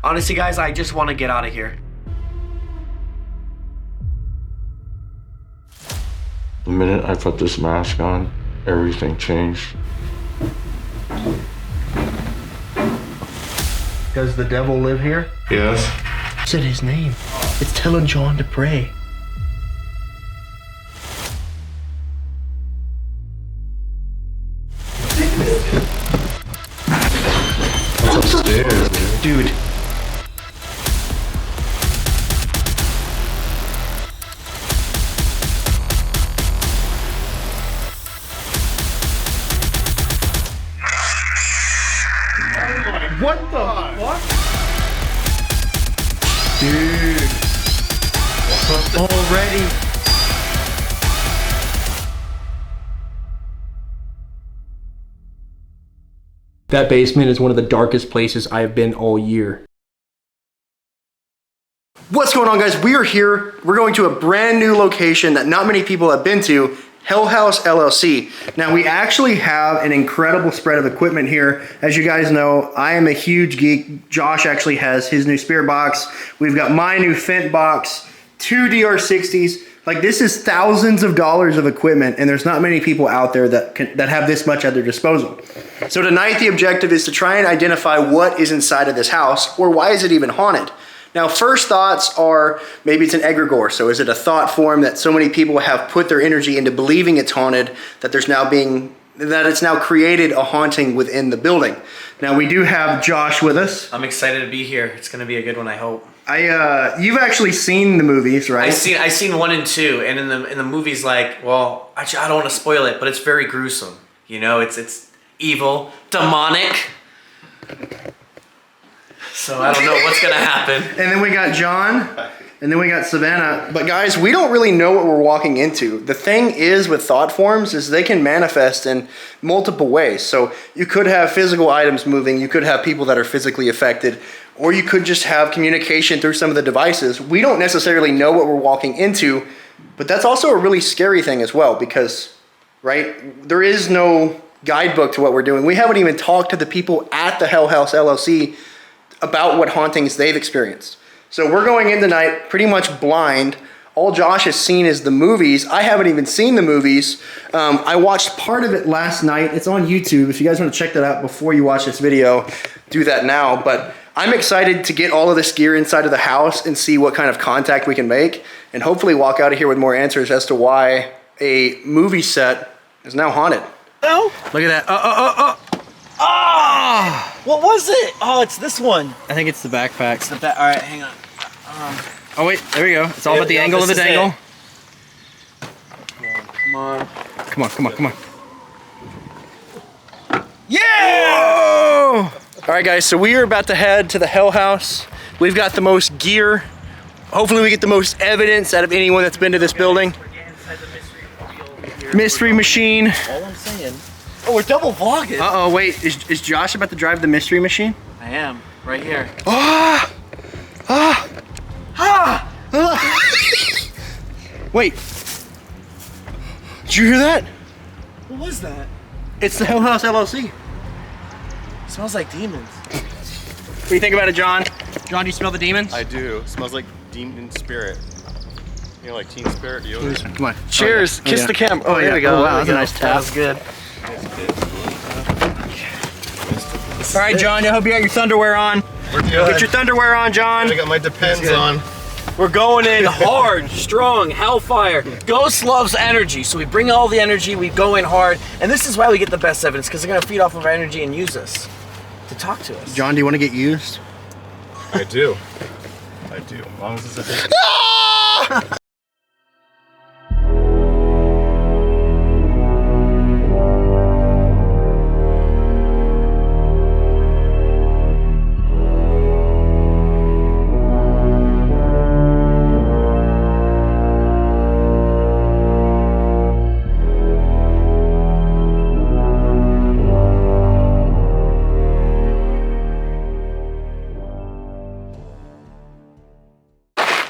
Honestly, guys, I just want to get out of here. The minute I put this mask on, everything changed. Does the devil live here? Yes. Said his name. It's telling John to pray. What's upstairs, Dude. What the fuck? Dude. Already. That basement is one of the darkest places I have been all year. What's going on, guys? We are here. We're going to a brand new location that not many people have been to, Hell House LLC. Now, we actually have an incredible spread of equipment here. As you guys know, I am a huge geek. Josh actually has his new Spirit box. We've got my new Fent box, 2 DR60s. Like, this is thousands of dollars of equipment, and there's not many people out there that have this much at their disposal. So tonight, the objective is to try and identify what is inside of this house, or why is it even haunted? Now, first thoughts are maybe it's an egregore. So is it a thought form that so many people have put their energy into believing it's haunted that it's now created a haunting within the building? Now, we do have Josh with us. I'm excited to be here. It's gonna be a good one, I hope. You've actually seen the movies, right? I seen 1 and 2, and in the movies, like, well, actually, I don't want to spoil it, but it's very gruesome. You know, it's evil, demonic. So I don't know what's gonna happen. And then we got John, and then we got Savannah. But guys, we don't really know what we're walking into. The thing is with thought forms is they can manifest in multiple ways. So you could have physical items moving, you could have people that are physically affected, or you could just have communication through some of the devices. We don't necessarily know what we're walking into, but that's also a really scary thing as well because, right, there is no guidebook to what we're doing. We haven't even talked to the people at the Hell House LLC about what hauntings they've experienced. So we're going in tonight pretty much blind. All Josh has seen is the movies. I haven't even seen the movies. I watched part of it last night. It's on YouTube. If you guys want to check that out before you watch this video, do that now. But I'm excited to get all of this gear inside of the house and see what kind of contact we can make and hopefully walk out of here with more answers as to why a movie set is now haunted. No? Look at that. Ah! What was it? Oh, it's this one. I think it's the backpack. It's the back. All right, hang on. Oh wait, there we go. It's all about the angle of the dangle. Come on. Come on, come on, come on. Yeah! Whoa! All right, guys, so we are about to head to the Hell House. We've got the most gear. Hopefully we get the most evidence out of anyone that's been to this building. Mystery machine. All I'm saying. Oh, we're double vlogging. Uh-oh, wait, is Josh about to drive the mystery machine? I am, right here. Ah! Ah! Ah! Ah! Wait. Did you hear that? What was that? It's the Hell House LLC. It smells like demons. What do you think about it, John? John, do you smell the demons? I do. It smells like demon spirit. You know, like Teen Spirit deodorant. Come on. Cheers. Oh, yeah. Kiss Oh, the yeah. camera. Oh, there yeah. we go. Oh, wow, There we that's a go. nice tap. That was good. All right, John, I hope you got your thunderwear on. We're good. Get your thunderwear on, John. I got my Depends on. We're going in hard, strong, hellfire. Ghost loves energy, so we bring all the energy, we go in hard, and this is why we get the best evidence, because they're going to feed off of our energy and use us to talk to us. John, do you want to get used? I do. I do. As long as it's a big...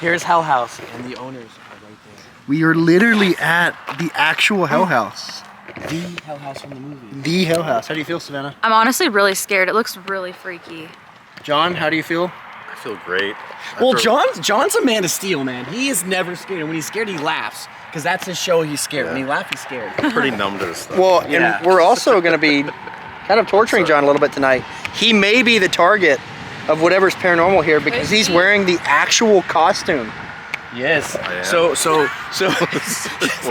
Here's Hell House, and the owners are right there. We are literally at the actual Hell House. The Hell House from the movie. The Hell House. How do you feel, Savannah? I'm honestly really scared. It looks really freaky. John, how do you feel? feel great. Well, John's a man of steel, man. He is never scared, and when he's scared, he laughs. Because that's his show, he's scared. When he laughs, he's scared. I'm pretty numb to this stuff. Well, Yeah. and we're also going to be kind of torturing John a little bit tonight. He may be the target of whatever's paranormal here because he's wearing the actual costume. Yes. I am. So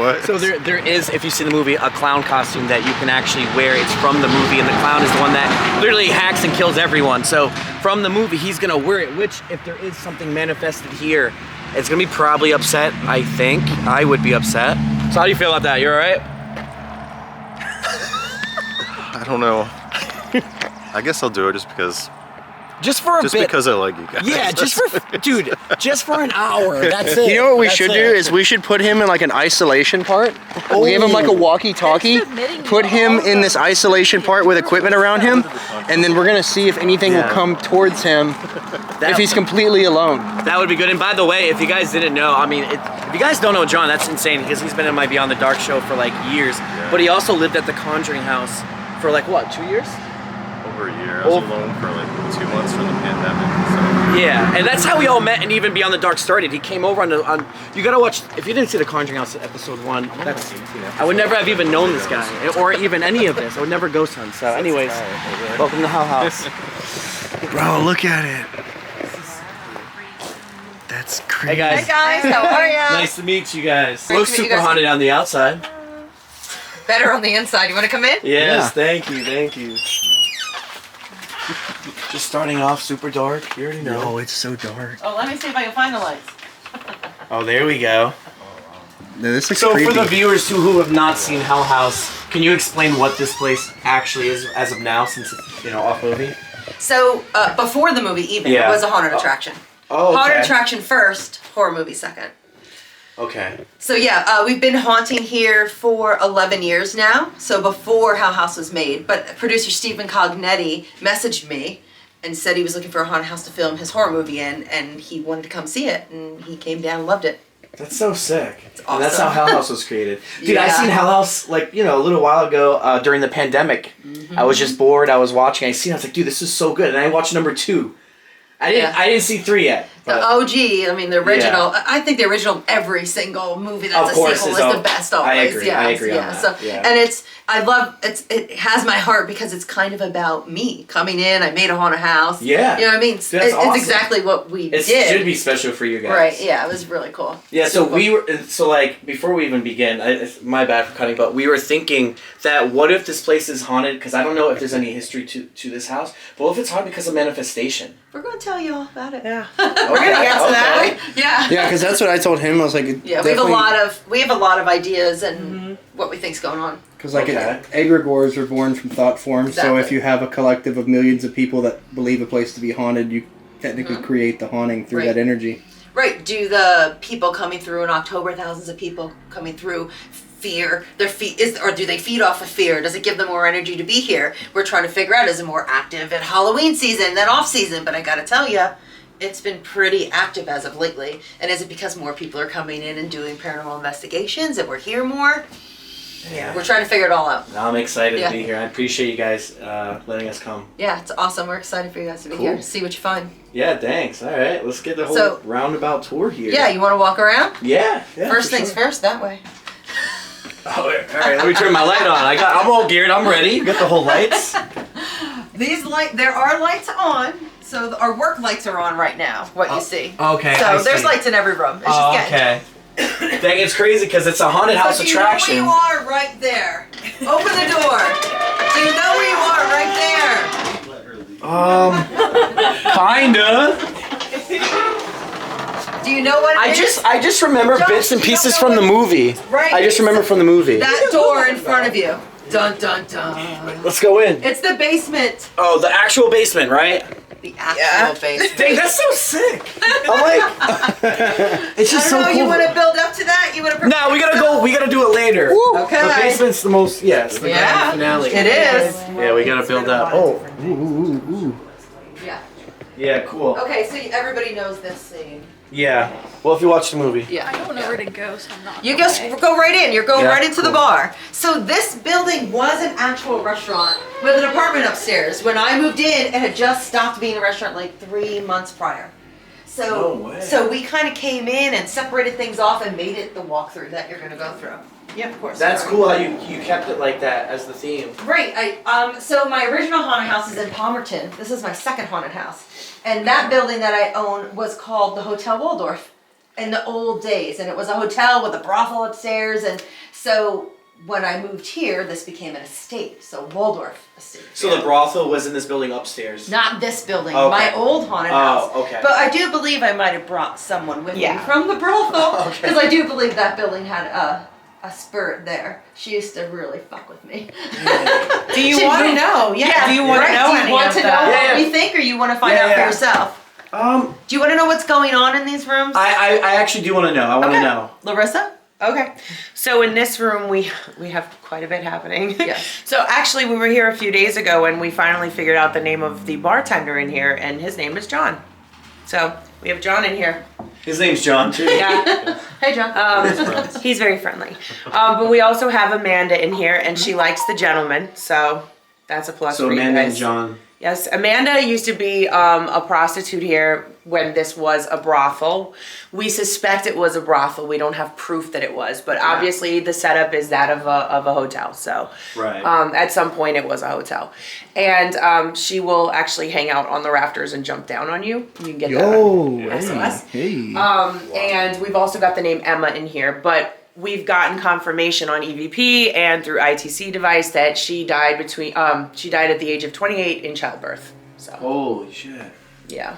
What? So there is, if you see the movie, a clown costume that you can actually wear. It's from the movie, and the clown is the one that literally hacks and kills everyone. So from the movie, he's gonna wear it. Which, if there is something manifested here, it's gonna be probably upset. I think I would be upset. So how do you feel about that? You all right? I don't know. I guess I'll do it just because Just because I like you guys. Yeah, just for an hour. That's it. You know what we That's should it. do is we should put him in like an isolation part. We'll give him like a walkie-talkie, put him in this isolation part with equipment around him, and then we're gonna see if anything will come towards him if he's completely alone. That would be good. And by the way, if you guys didn't know, I mean, if you guys don't know John, that's insane because he's been in my Beyond the Dark show for like years. But he also lived at the Conjuring house for like what, 2 years? Over a year. I was alone for like 2 months from the pandemic. So. Yeah, and that's how we all met, and even Beyond the Dark started. He came over on you gotta watch, if you didn't see the Conjuring House episode 1, that's, I would never have even known this guy, or even any of this. I would never ghost hunt. So anyways, welcome to Hell House. Bro, look at it. That's crazy. Hey guys. Hey guys, how are ya? Nice to meet you guys. Great Looks to meet you super guys. haunted on the outside. Better on the inside. You want to come in? Yes, thank you. Just starting off super dark. You already know. No, it's so dark. Oh, let me see if I can find the lights. Oh, there we go. No, this looks So creepy. for the viewers who have not seen Hell House, can you explain what this place actually is as of now, since it's off movie? So before the movie, even Yeah. it was a haunted attraction. Oh, Haunted okay. attraction first, horror movie second. Okay. So yeah, we've been haunting here for 11 years now. So before Hell House was made, but producer Stephen Cognetti messaged me and said he was looking for a haunted house to film his horror movie in, and he wanted to come see it, and he came down and loved it. That's so sick. It's And that's how awesome. Hell House was created. Dude, I Yeah. seen Hell House a little while ago during the pandemic. I was just bored. I was watching. I seen. I was like, dude, this is so good. And I watched number 2. I didn't see 3 yet. The but- OG, I mean the original. I think the original, every single movie that's Of a course, sequel is is the all- best I always. agree, Yes, I agree on yeah. that, So yeah. and it has my heart because it's kind of about me coming in. I made a haunted house. Yeah. You know what I mean? That's It's awesome. exactly what we It did. should be special for you guys. Right, yeah, it was really cool. Yeah, so Super. we were, before we even begin, my bad for cutting, but we were thinking that what if this place is haunted, because I don't know if there's any history to this house, but what if it's haunted because of manifestation? We're going to tell you all about it. Yeah. We're We're going to get to that. Yeah. Yeah, because that's what I told him. I was like, Yeah, we have a lot of ideas and what we think's going on. Because like Okay. egregores are born from thought forms, so if Exactly. you have a collective of millions of people that believe a place to be haunted, you technically create the haunting through Right. that energy. Right. Do the people coming through in October, thousands of people coming through, fear or do they feed off of fear? Does it give them more energy to be here? We're trying to figure out, is it more active at Halloween season than off season? But I gotta tell you, it's been pretty active as of lately. And is it because more people are coming in and doing paranormal investigations and we're here more? Yeah. We're trying to figure it all out. I'm excited Yeah. to be here. I appreciate you guys letting us come. Yeah, it's awesome. We're excited for you guys to be Cool. here. See what you find. Yeah, thanks. All right, let's get the whole So- roundabout tour here. Yeah, you want to walk around? Yeah. First for things sure. first, that way. Oh, all right, let me turn my light on. I'm all geared. I'm ready. You got the whole lights. There are lights on. So our work lights are on right now. What you see. Okay. So I there's see. lights in every room. It's just Oh, getting. okay. Dang, it's crazy because it's a haunted house So do you attraction. know where you are right there? Open the door. Do you know where you are right Kinda. there? Do you know what it is? I just remember Josh, bits and you don't pieces know from the what- movie. Right. I just remember from the movie. That door in front of you. Dun dun dun. Let's go in. It's the basement. Oh, the actual basement, right? The actual basement. Dang, that's so sick. I'm like, it's I just don't know. so cool. You want to build up to that? You want to? No, we gotta go. We gotta do it later. Okay. The basement's the most. Yes. The Yeah. grand finale. It is. Yeah, we gotta build up. Oh. Yeah. Yeah. Cool. Okay, so everybody knows this scene. Yeah. Well, if you watch the movie. Yeah. I don't know where to go, so I'm not. You just go right in. You're going Yeah, right into the cool. bar. So this building was an actual restaurant with an apartment upstairs. When I moved in, it had just stopped being a restaurant like 3 months prior. So, No way. so we kind of came in and separated things off and made it the walkthrough that you're gonna go through. Yeah, of course. That's cool how you kept it like that as the theme. Right. So my original haunted house is in Palmerton. This is my second haunted house, and that building that I own was called the Hotel Waldorf in the old days, and it was a hotel with a brothel upstairs. And so when I moved here, this became an estate. So Waldorf Estate. So the brothel was in this building upstairs. Not this building, Okay. my old haunted house. Oh, okay. But I do believe I might have brought someone with me Yeah. from the brothel, Okay. because I do believe that building had a spirit there. She used to really fuck with me. Do you She want to moved- know? Yeah. Do you want to know Do you any want of to know that? what Yeah, yeah. we think, or you want to find Yeah, out for yeah. yourself? Do you want to know what's going on in these rooms? I actually do want to know. I want to Okay. know. Larissa? Okay. So in this room, we have quite a bit happening. Yes. So actually, we were here a few days ago and we finally figured out the name of the bartender in here, and his name is John. So we have John in here. His name's John too. Yeah. Hey, John. He's very friendly. But we also have Amanda in here, and she likes the gentleman, so that's a plus So for you Amanda guys. and John. Yes, Amanda used to be a prostitute here when this was a brothel. We suspect it was a brothel. We don't have proof that it was, but obviously the setup is that of a hotel. So Right. at some point it was a hotel. And she will actually hang out on the rafters and jump down on you. You can get that on SOS. Hey. And we've also got the name Emma in here, but we've gotten confirmation on EVP and through ITC device that she died at the age of 28 in childbirth. So Holy shit. yeah.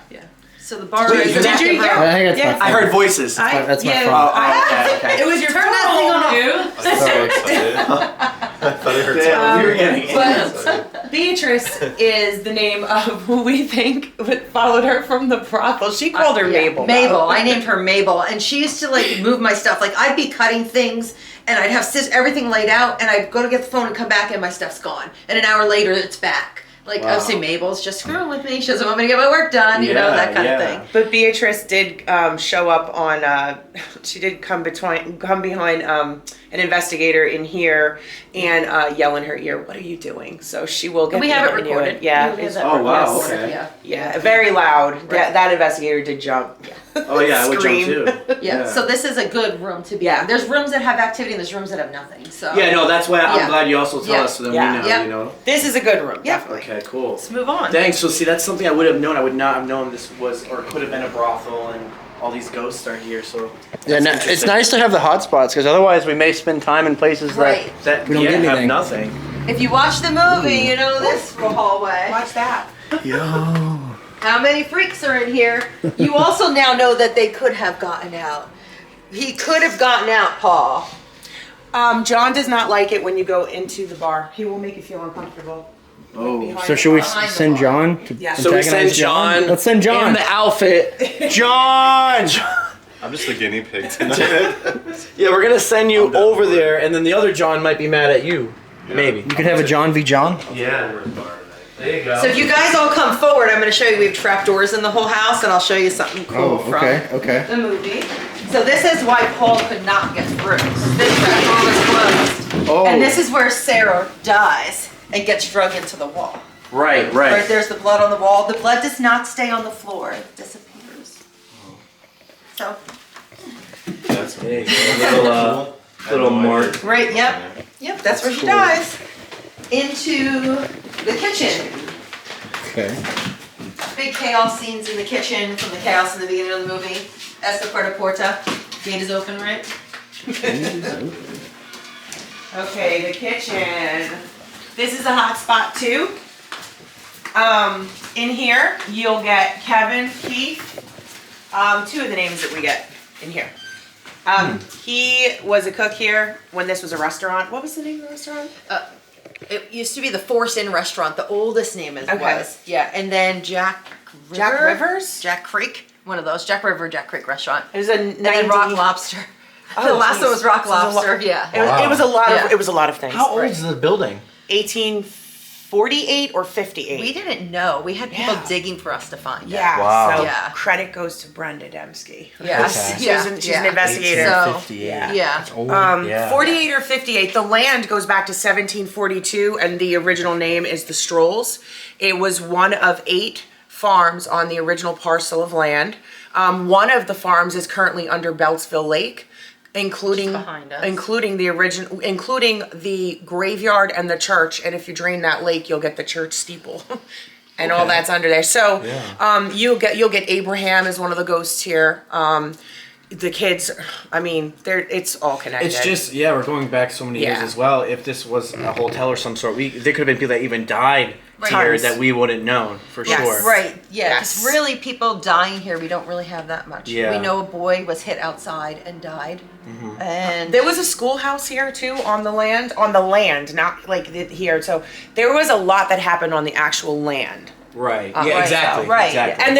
So the bar Did is you- the did you- back of I think it's Yeah. my I heard voices. That's my phone. Oh, okay. It was your Turn that thing on. I'm so excited. I thought I heard Damn, we were getting it. But Beatrice is the name of who we think followed her from the brothel. She called her Yeah, Mabel. Mabel. I named her Mabel, and she used to like move my stuff. Like I'd be cutting things, and I'd have everything laid out, and I'd go to get the phone and come back, and my stuff's gone. And an hour later, it's back. Like I would say, Mabel's just screwing with me. She doesn't want me to get my work done. You know, Yeah, that kind yeah. of thing. But Beatrice did show up on. She did come behind an investigator in here and yell in her ear, "What are you doing?" So she will get. We have it behind you. recorded. Yeah. We have that Oh, wow, recorded, okay. Yeah. Yeah, very loud. That investigator did jump. Yeah. Oh yeah, I would jump Scream. too. Yeah. So this is a good room to be Yeah. in. There's rooms that have activity, and there's rooms that have nothing. So Yeah, no, that's why I'm Yeah. glad you also tell Yeah. us so that Yeah. we know, Yeah. you know. This is a good room, Yeah. definitely. Okay, cool. let's move on. Thanks. So see, that's something I would have known. I would not have known this was or could have been a brothel, and all these ghosts are here. So Yeah, that's no, it's interesting. nice to have the hot spots because otherwise we may spend time in places Right. that We don't get have anything. nothing. If you watch the movie, you know this hallway. Watch that. that. Yo. How many freaks are in here? You also now know that they could have gotten out. He could have gotten out, Paul. John does not like it when you go into the bar. He will make you feel uncomfortable. Oh. Behind So the should we bar. Behind the send bar. John to Yeah. So we send antagonize John. Let's send John. in the outfit. John. I'm just the guinea pig tonight. Yeah, we're gonna send you I'm down over for it. there, and then the other John might be mad at you. Maybe. You could have a John v. John. Yeah. There you go. So if you guys all come forward, I'm going to show you we have trapdoors in the whole house, and I'll show you something cool from okay. the movie. So this is why Paul could not get through. This trapdoor was closed. Oh. And this is where Sarah dies and gets drug into the wall. Right. Right there's the blood on the wall. The blood does not stay on the floor. It disappears. So, That's There you go. Little mark. right, yep. Yep, that's where she dies. Into the kitchen. Okay. Big chaos scenes in the kitchen from the chaos in the beginning of the movie. That's the porta porta. Gate is open, right? Okay, the kitchen. This is a hot spot too. In here, you'll get Kevin, Keith, two of the names that we get in here. He was a cook here when this was a restaurant. What was the name of the restaurant? It used to be the Force Inn restaurant. The oldest name Okay. was. Yeah, and then Jack River? Jack Rivers? Jack Creek. One of those. Jack River, Jack Creek restaurant. It was a And then Rock Lobster. Oh, the last geez. one was Rock So it was a lo- Lobster. Yeah. It was a lot of Yeah. it was a lot of things. How old is the building? 1848 or 58? We didn't know. We had people Yeah. digging for us to find it. Yeah. Wow. So Yeah. credit goes to Brenda Dembski. Yes. Okay. Yeah. She's an investigator. So, 58. yeah. Yeah. 48 or 58. The land goes back to 1742, and the original name is the Strolls. It was one of 8 farms on the original parcel of land. One of the farms is currently under Beltsville Lake, including behind us. including the graveyard and the church. And if you drain that lake, you'll get the church steeple. And all that's under there. So you'll get Abraham as one of the ghosts here. The kids, I mean, it's all connected. It's just, we're going back so many years as well. If this was a hotel or some sort, there could have been people that even died here that we wouldn't know for sure. Right, yeah. Yes. Because really, people dying here, we don't really have that much. Yeah. We know a boy was hit outside and died. And There was a schoolhouse here too on the land, not like here. So there was a lot that happened on the actual land. Right. Right. Exactly. Right. Exactly. And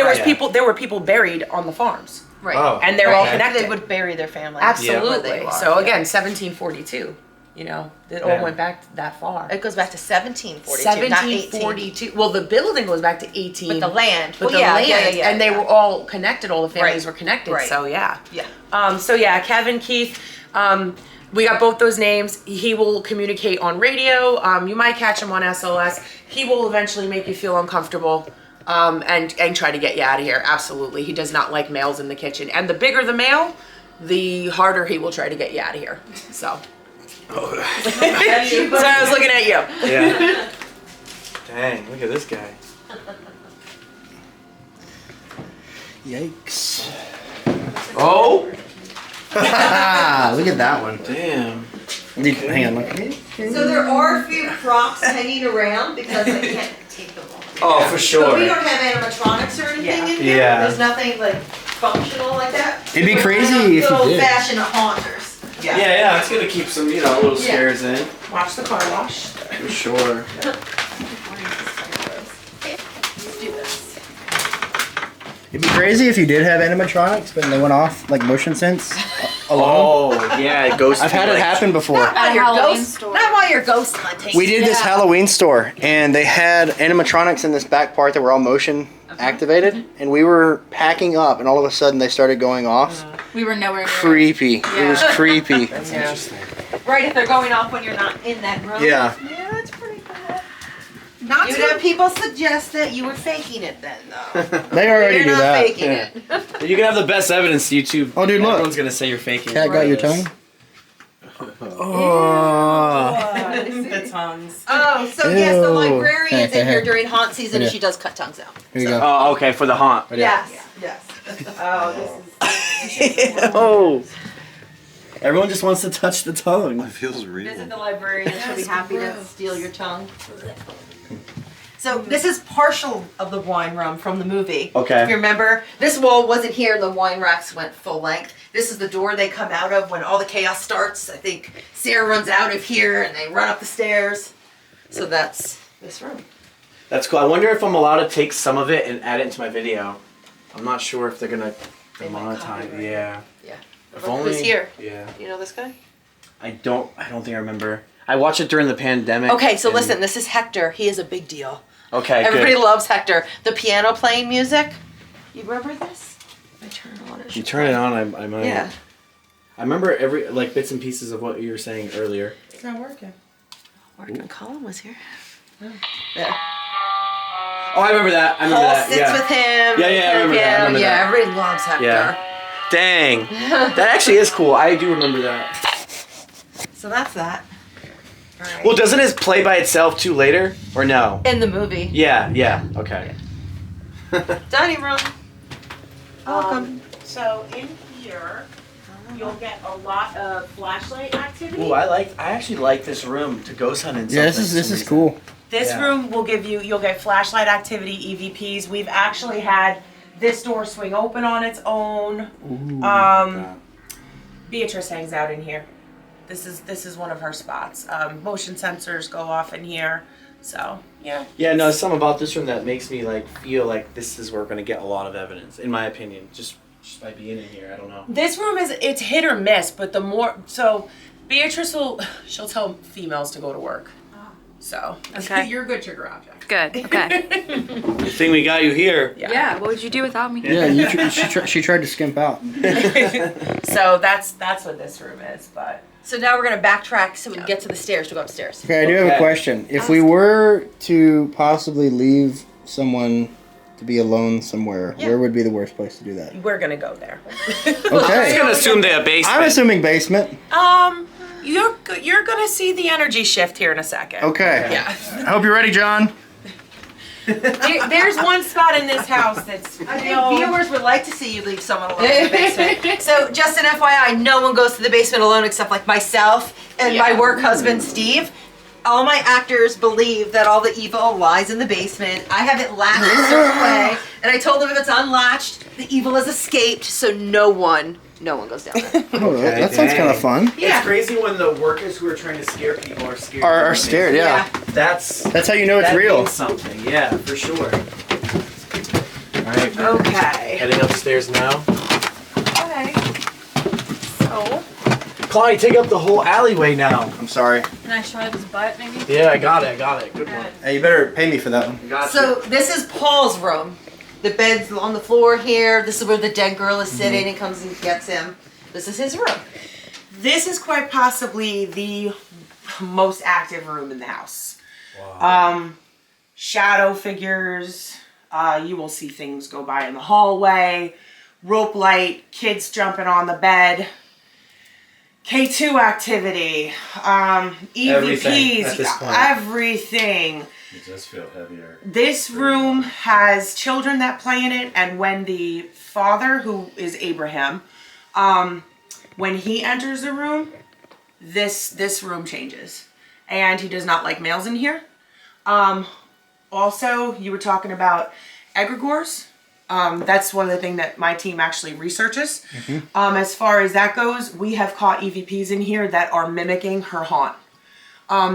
there were people buried on the farms. right. Oh. And they're all Okay. connected. They would bury their family. Absolutely. where they are, So yeah. again, 1742. You know, it all went back that far. It goes back to 1742, not 18. 1742. Well, the building goes back to 18. With the land. With Well, the yeah, land, yeah, and they were all connected. All the families Right. were connected. Right. So yeah. Yeah. Kevin, Keith. We got both those names. He will communicate on radio. You might catch him on SOS. He will eventually make you feel uncomfortable. And try to get you out of here. Absolutely. He does not like males in the kitchen. And the bigger the male, the harder he will try to get you out of here. So. So I was looking at you. Yeah. Dang, look at this guy. Yikes. Oh! Look at that one. Damn. Hang on, look. So there are a few props hanging around because I can't take them off. Oh, for sure. But we don't have animatronics or anything in here. Yeah. There's nothing like functional like that. It'd be We're crazy kind of if you did. old-fashioned haunters. Yeah, it's gonna keep some, little scares in. Watch the car wash. For sure. Let's do this. It'd be crazy if you did have animatronics, but they went off like motion sense alone. Oh, yeah, ghost. I've had it happen before. Not Halloween while you're store. Not while you're ghost hunting. We did this Halloween store, and they had animatronics in this back part that were all motion activated, and we were packing up, and all of a sudden they started going off. We were nowhere near. Creepy. It was creepy. Right, if they're going off when you're not in that room. Yeah. Yeah, that's pretty cool. Not You'd have people suggest that you were faking it then, though. They already You're do not that. faking it. You can have the best evidence, YouTube. Oh, dude, look. Everyone's gonna say you're faking. Cat got your tongue? The tongues. Oh, so yes, the Ew. librarian's in here during haunt season and Yeah. she does cut tongues out. Here you go. Oh, okay, for the haunt. Yes, yes. Oh, Oh. Everyone just wants to touch the tongue. It feels real. Visit the librarian, she'll be happy to steal your tongue. So this is partial of the wine room from the movie. Okay. If you remember, this wall wasn't here, the wine racks went full length. This is the door they come out of when all the chaos starts. I think Sarah runs out of here and they run up the stairs. So that's this room. That's cool. I wonder if I'm allowed to take some of it and add it into my video. I'm not sure if they're gonna They might monetize. copyright. Yeah. Yeah. If Look only. who's here. Yeah. You know this guy? I don't think I remember. I watched it during the pandemic. Okay, so and- listen, this is Hector. He is a big deal. Okay. Everybody good. loves Hector. The piano playing music. You remember this? I turn it on. It You should turn it play. on. I might. Yeah. I remember every bits and pieces of what you were saying earlier. it's not working. Working. Colin was here. Oh, I remember that. I remember Paul that. sits Yeah. with him. Yeah, I remember that. I remember yeah, that. everybody loves Hector. Yeah. Dang. That actually is cool. I do remember that. So that's that. All right. Well, doesn't it play by itself too later, or no? In the movie. Yeah. Okay. Dining room. Welcome. So in here, you'll get a lot of flashlight activity. Ooh, I actually like this room to ghost hunt in. Yeah, this is cool. This Yeah. room will you'll get flashlight activity, EVPs. We've actually had this door swing open on its own. Beatrice hangs out in here. This is one of her spots. Motion sensors go off in here. So, yeah. Yeah, no, something about this room that makes me feel like this is where we're gonna get a lot of evidence, in my opinion. Just by being in here, I don't know. This room it's hit or miss, but the more Beatrice she'll tell females to go to work. So, Okay. you're a good trigger object. Good. Okay. Good thing we got you here. Yeah. What would you do without me? Yeah, she tried to skimp out. So that's what this room is, but So now we're gonna backtrack so we can get to the stairs to go upstairs. Okay, I do have a Okay. question. If we were to possibly leave someone to be alone somewhere, Yeah. where would be the worst place to do that? We're gonna go there. I'm Okay. gonna assume they have basement. I'm assuming basement. You're gonna see the energy shift here in a second. Okay. Yeah. I hope you're ready, John. There's one spot in this house that's. I think viewers would like to see you leave someone alone in the basement. So just an FYI, no one goes to the basement alone except like myself and my work husband, Steve. All my actors believe that all the evil lies in the basement. I have it latched a certain way, and I told them if it's unlatched, the evil has escaped, so no one goes down there. Oh, that sounds kind of fun. It's crazy when the workers who are trying to scare people are scared. Are scared, yeah. That's how you know it's that real. means something, yeah, for sure. All right. Okay. Heading upstairs now. Okay. So. Kalani, take up the whole alleyway now. I'm sorry. Can I show his butt, maybe? Yeah, I got it. Good one. Hey, you better pay me for that one. Got So this is Paul's room. The bed's on the floor here. This is where the dead girl is sitting and comes and gets him. This is his room. This is quite possibly the most active room in the house. Wow. Shadow figures. You will see things go by in the hallway. Rope light. Kids jumping on the bed. K2 activity. Everything EVPs. at this point. Everything. It does feel heavier. This room has children that play in it, and when the father, who is Abraham, when he enters the room, this room changes, and he does not like males in here. Also, you were talking about egregores. That's one of the things that my team actually researches. As far as that goes, we have caught EVPs in here that are mimicking her haunt.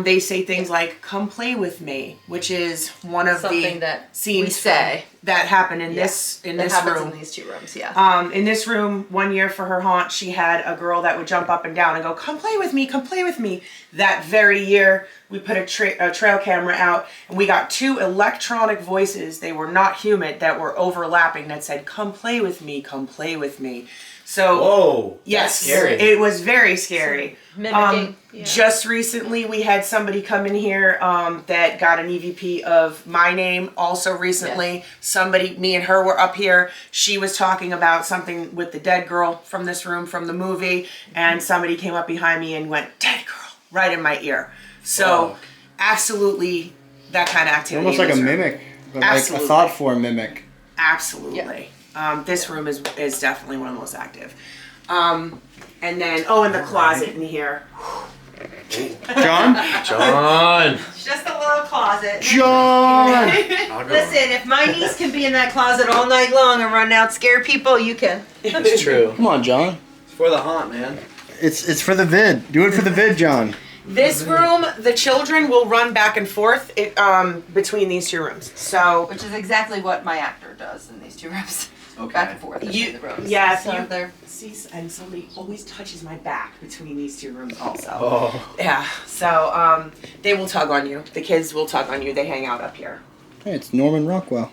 They say things like, "Come play with me," which is one of Something the that scenes we say. that happen in this that this happens room. in these two rooms, yeah. In this room, one year for her haunt, she had a girl that would jump up and down and go, "Come play with me, come play with me." That very year, we put a trail camera out, and we got 2 electronic voices. They were not human, that were overlapping, that said, "Come play with me, come play with me." So, Whoa. yes, That's scary. it was very scary. Mimicking. Just recently, we had somebody come in here that got an EVP of my name. Also recently, somebody, me and her were up here. She was talking about something with the dead girl from this room from the movie, and somebody came up behind me and went, "Dead girl," right in my ear. So, absolutely, that kind of activity. Almost like in a this room. mimic, but like Absolutely. a thought form mimic. Absolutely. This room is definitely one of the most active. And then, in the closet in here. John? John. It's just a little closet. John! Listen, if my niece can be in that closet all night long and run out scare people, you can. It's true. Come on, John. It's for the haunt, man. It's for the vid. Do it for the vid, John. This room, the children will run back and forth between these 2 rooms. So, Which is exactly what my actor does in these 2 rooms. Back and forth between the rooms. yeah, So you they're see, and somebody always touches my back between these 2 rooms also. Oh. Yeah, so they will tug on you. The kids will tug on you. They hang out up here. Hey, it's Norman Rockwell.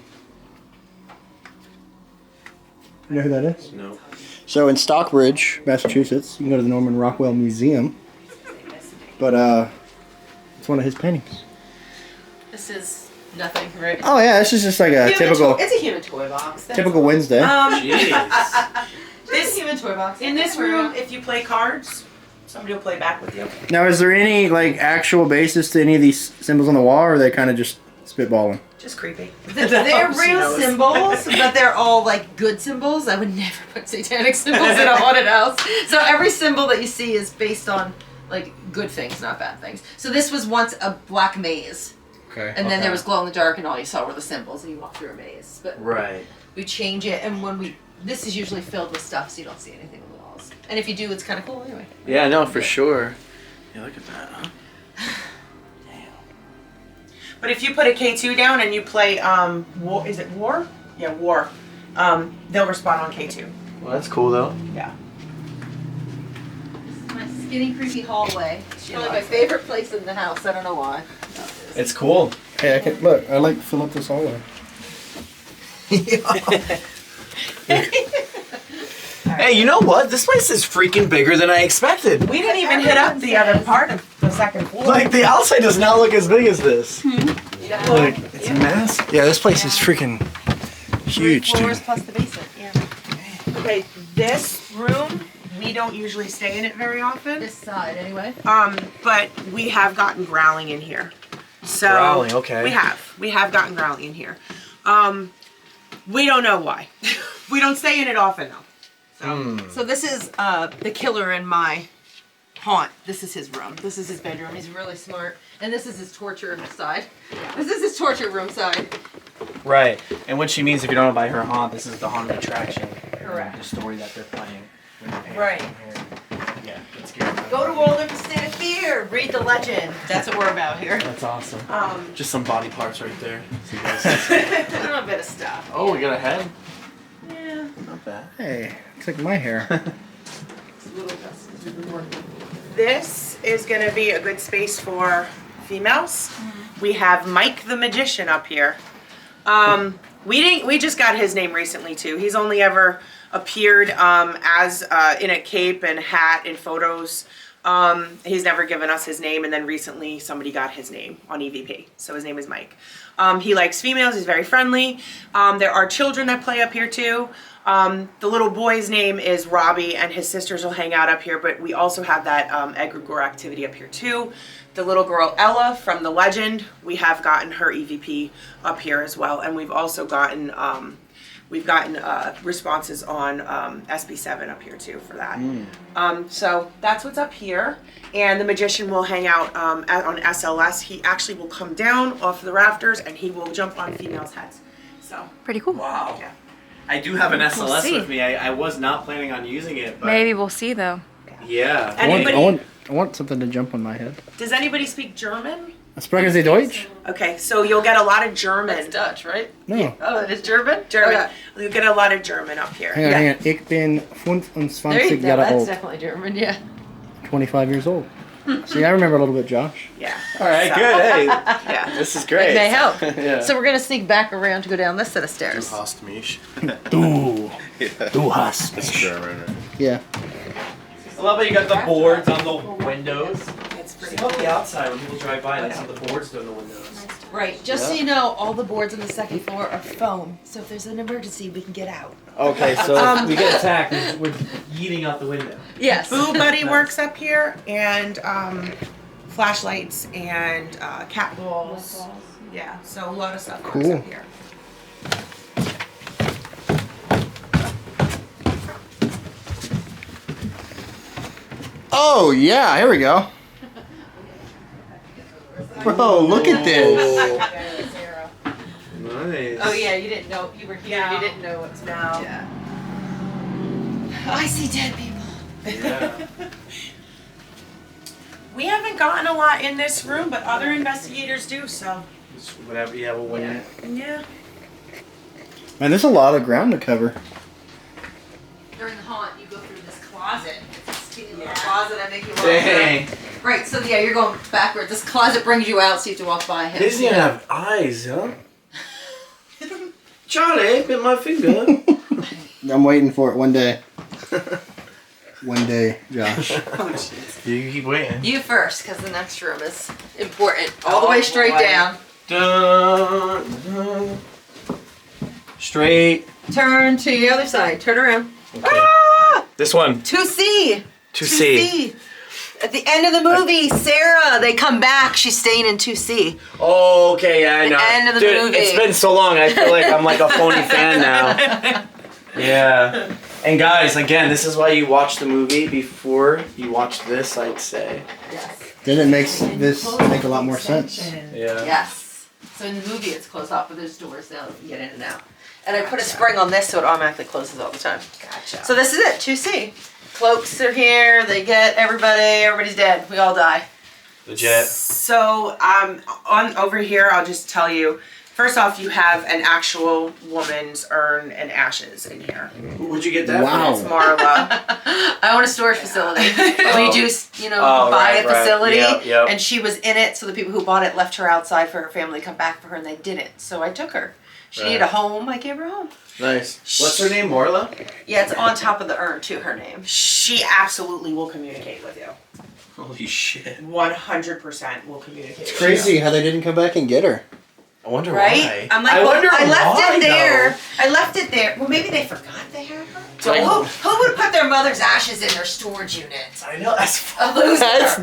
You know who that is? No. So in Stockbridge, Massachusetts, you can go to the Norman Rockwell Museum. But it's one of his paintings. This is nothing, right? Oh yeah, this is just like a typical It's a human toy box. That's typical all. Wednesday. Jeez. This human toy box. In this room, if you play cards, somebody will play back with you. Now, is there any like actual basis to any of these symbols on the wall, or are they kind of just spitballing? Just creepy. They're She real knows. symbols, but they're all like good symbols. I would never put satanic symbols in a haunted house. So every symbol that you see is based on like good things, not bad things. So this was once a black maze. Okay. And then there was glow in the dark, and all you saw were the symbols, and you walked through a maze. But Right. we change it, and this is usually filled with stuff, so you don't see anything on the walls. And if you do, it's kind of cool anyway. Yeah, no, for sure. Yeah, look at that, huh? But if you put a K2 down and you play War, is it War? Yeah, War. They'll respond on K2. Well, that's cool, though. Yeah. My skinny, creepy hallway. It's probably my favorite place in the house. I don't know why. It's cool. Hey, I can look. I like fill up this hallway. Hey, you know what? This place is freaking bigger than I expected. We didn't even hit up the other part of the second floor. Like, the outside does not look as big as this. Yeah. Like, it's massive. Yeah, this place is freaking huge, 3 floors dude. plus the basement. Yeah. Okay, this room we don't usually stay in it very often. This side, anyway. But we have gotten growling in here. So Growling, okay. We have gotten growling in here. We don't know why. We don't stay in it often though. So this is the killer in my haunt. This is his room. This is his bedroom. He's really smart. And this is his torture side. This is his torture room side. Right. And what she means, if you don't know about her haunt, this is the haunted attraction. Correct. The story that they're playing. When you're paying Right. Yeah, it's scary. Go to Waldorf State of Fear. Read the legend. That's what we're about here. That's awesome. Just some body parts right there. So you guys A little bit of stuff. oh, we got a head? Yeah. Not bad. Hey, looks like my hair. It's a little dusty. This is gonna be a good space for females. We have Mike the Magician up here. We just got his name recently too. He's only ever appeared as in a cape and hat in photos. He's never given us his name, and then recently somebody got his name on EVP. So his name is Mike. He likes females, he's very friendly. There are children that play up here too. The little boy's name is Robbie, and his sisters will hang out up here, but we also have that egregore activity up here too. The little girl Ella from The Legend, we have gotten her EVP up here as well, and we've also gotten responses on SB7 up here too for that. So that's what's up here. And the magician will hang out on SLS. He actually will come down off the rafters and he will jump on females' heads. So Pretty cool. Wow. yeah. I do have an SLS see. with me. I was not planning on using it, but Maybe we'll see though. yeah. Anybody? I want something to jump on my head. Does anybody speak German? Sprechen Sie Deutsch? Okay, so you'll get a lot of German. That's Dutch, right? No. Oh, it is German? German. Okay. You'll get a lot of German up here. Hang on, Yeah. hang on. Ich bin There you 25 go. Jahre That's old. definitely German, yeah. 25 years old. See, I remember a little bit, Josh. Yeah. All right, So- good. Hey, Yeah. this is great. It may help. Yeah. So we're going to sneak back around to go down this set of stairs. Hast mich. Du hast It's mich. German. Yeah. I love how you got the boards on the windows. It's pretty How about the outside when people drive by? They have the boards on the windows. Right, just so you know, all the boards on the second floor are foam. So if there's an emergency, we can get out. Okay, so if we get attacked, we're yeeting out the window. Yes. Boo Buddy works up here, and flashlights and cat balls. Yeah, so a lot of stuff works Cool. up here. Oh, yeah, here we go. Bro, look at this. Nice. Oh yeah, you didn't know you were here. No. You didn't know what's No. Yeah. I see dead people. Yeah. We haven't gotten a lot in this room, but other investigators do, so Just whatever. Yeah, we'll win it. yeah. Man, there's a lot of ground to cover. During the haunt, you go through this closet. It's a skinny little Yeah. closet. I make you walk Dang. through. Right. So yeah, you're going backwards. This closet brings you out, so you have to walk by him. He doesn't even have eyes, huh? Charlie, bit my finger. I'm waiting for it one day. One day, Josh. You keep waiting. You first, because the next room is important. All the way straight boy. down. Dun, dun. Straight. Turn to the other side. Turn around. Okay. Ah! This one. 2C. 2C. At the end of the movie, Sarah, they come back. She's staying in 2C. Oh, okay, yeah, I The know. end of the Dude, movie. it's been so long. I feel like I'm like a phony fan now. Yeah. And guys, again, this is why you watch the movie before you watch this, I'd say. Yes. Then it makes this make a lot more sense. Yeah. Yes. So in the movie, it's closed off, but there's doors now that you can get in and out. And I put a spring on this so it automatically closes all the time. Gotcha. So this is it, 2C. Cloaks are here. They get everybody. Everybody's dead. We all die. Legit. So on over here, I'll just tell you. First off, you have an actual woman's urn and ashes in here. Would you get that? Wow. It's Marla. I own a storage facility. We just, Oh, buy right, a facility, right. Yep. and she was in it. So the people who bought it left her outside for her family to come back for her, and they didn't. So I took her. She Right. needed a home. I gave her a home. Nice. What's her name, Morla? Yeah, it's on top of the urn too. Her name. She absolutely will communicate with you. Holy shit. 100% will communicate. It's crazy how they didn't come back and get her. I wonder Right? why. I'm like, I well, wonder I left why, it there. though. I left it there. Well, maybe they forgot they had her. Who would put their mother's ashes in their storage unit? I know, that's A loser. That's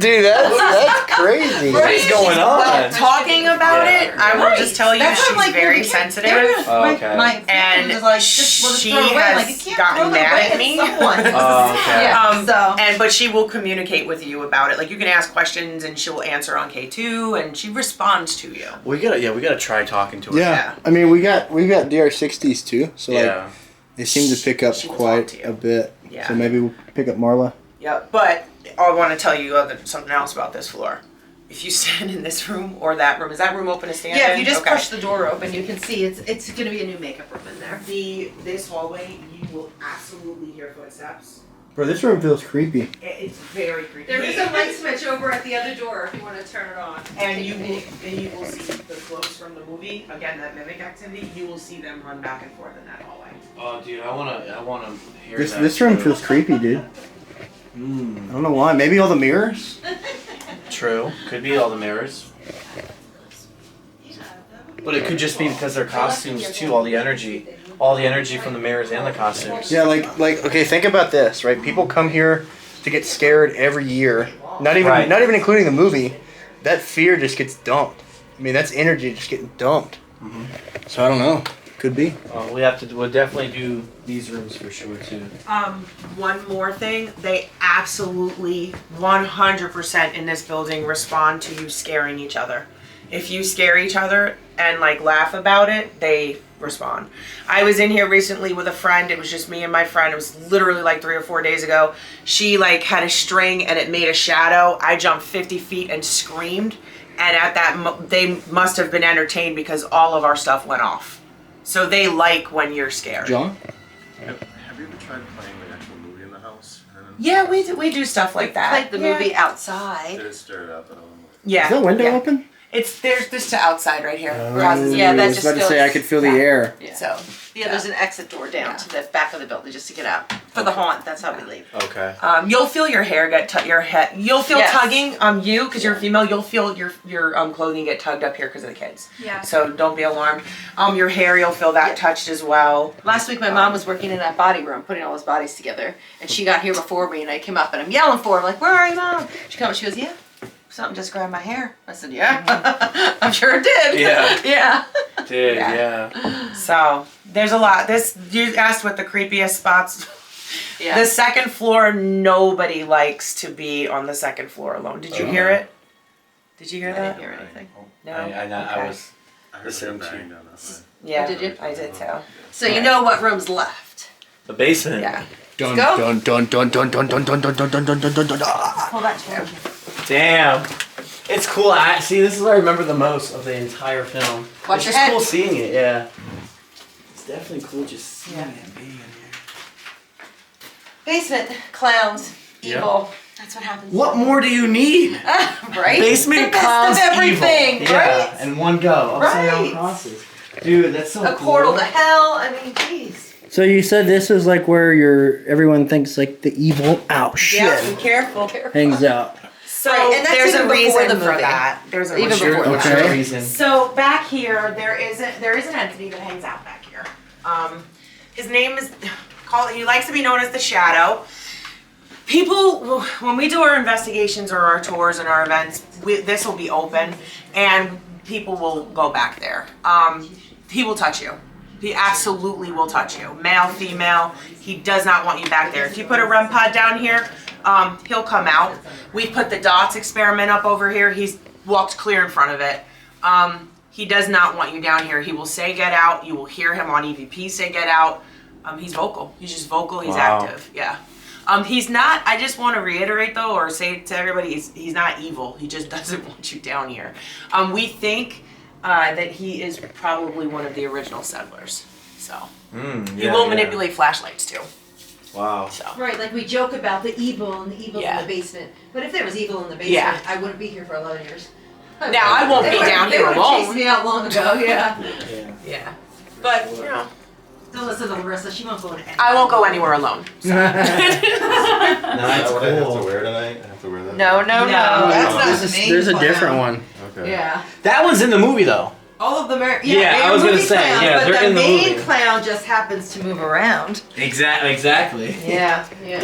crazy. What is going on? Talking about it, I will just tell you That's what she's I'm like, very you can't- sensitive. Oh, okay. My And family was like, just let it she throw it away. has Like, you can't gotten throw it mad away at me. someone. Oh, okay. Yeah. But she will communicate with you about it. Like you can ask questions and she'll answer on K2 and she responds to you. We gotta try talking to her. Yeah. I mean, we got DR60s too, so like they seem to pick up She will quite talk to you. a bit. Yeah. So maybe we'll pick up Marla. Yeah, but I want to tell you something else about this floor. If you stand in this room or that room, is that room open to stand in? Yeah, if you just Okay. push the door open, you can see it's going to be a new makeup room in there. This hallway, you will absolutely hear footsteps. Bro, this room feels creepy. It's very creepy. There is a light switch over at the other door if you want to turn it on. And you will see the floats from the movie. Again, that mimic activity. You will see them run back and forth in that hallway. Oh, dude, I wanna hear This that. this room feels creepy, dude. I don't know why. Maybe all the mirrors. True. Could be all the mirrors. But it could just be because their costumes too. All the energy from the mirrors and the costumes. Yeah, like okay, think about this, right? People come here to get scared every year. Not even including the movie. That fear just gets dumped. I mean, that's energy just getting dumped. So I don't know. Could be. We'll definitely do these rooms for sure too. One more thing. They absolutely 100% in this building respond to you scaring each other. If you scare each other and like laugh about it, they respond. I was in here recently with a friend. It was just me and my friend. It was literally like 3 or 4 days ago. She like had a string and it made a shadow. I jumped 50 feet and screamed. And at that, they must have been entertained because all of our stuff went off. So they like when you're scared. John? Have you ever tried playing the actual movie in the house? Yeah, we do stuff like that. Like the movie outside. Did it stir it up at all? Yeah. Is that window yeah. open? There's this to outside right here. Yeah, I that was just about to goes say I could feel the back. air. Yeah. So Yeah, there's an exit door down to the back of the building just to get out. For the haunt, that's how we leave. Okay. you'll feel your hair get your head. You'll feel Yes. tugging. You because you're a female. You'll feel your clothing get tugged up here because of the kids. Yeah. So don't be alarmed. Your hair, you'll feel that touched as well. Last week, my mom was working in that body room, putting all those bodies together, and she got here before me, and I came up and I'm yelling for her, like, "Where are you, Mom?" She comes, she goes, "Yeah, something just grabbed my hair." I said, "Yeah, I'm sure it did." Yeah. Yeah. Did Yeah. yeah. So there's a lot. You asked what the creepiest spots. Yeah. The second floor, nobody likes to be on the second floor alone. Did you hear it? Did you hear I that? didn't hear anything. No. I Okay. was I heard listening it to bang you. down that way. Yeah. Did you? I did too. So you know what room's left. the basement. Yeah. Dun Go. dun dun dun dun dun dun dun dun dun dun dun dun dun dun. Pull that chair. Damn. It's cool. This is what I remember the most of the entire film. Watch it's your just head. cool seeing it, yeah. It's definitely cool just seeing it being in here. Basement, clowns, Yeah. evil. That's what happens. What more do you need? Right? Basement the best clowns, of everything, evil. right? Yeah, and one go. Upside down Right. crosses. Dude, that's so A cool. portal to hell. I mean, jeez. So you said this is like where everyone thinks like the evil Yeah. Be careful. hangs out. So Right, and that's there's a even before reason the for movie. that. There's a Even reason. before What's that. your Okay. reason? So back here, there is an entity that hangs out back here. His name is he likes to be known as the Shadow. People, when we do our investigations or our tours and our events, this will be open, and people will go back there. He will touch you. He absolutely will touch you. Male, female. He does not want you back there. If you put a REM pod down here, he'll come out. We put the dots experiment up over here. He's walked clear in front of it. He does not want you down here. He will say get out. You will hear him on EVP say get out. He's vocal. He's just vocal. He's Wow. active. Yeah. He's not, I just want to reiterate though, or say to everybody, he's not evil. He just doesn't want you down here. We think that he is probably one of the original settlers. So he will manipulate flashlights too. Wow. So Right, like we joke about the evil and the evil's Yeah. in the basement. But if there was evil in the basement, Yeah. I wouldn't be here for 11 years. now I won't be down They here would have chased alone. me out long ago, yeah. Yeah. But you know, Don't listen to Larissa, she won't go to I won't go anywhere alone. No, Is that's that what I have to cool. wear tonight? I have to wear that? No, No. that's not There's the main there's a plan. different one. Okay. Yeah. That one's in the movie though. All of them are. Yeah, they I are was gonna movie say, clowns, yeah, but they're the in the main movie. clown just happens to move around. Exactly. Yeah. Yeah.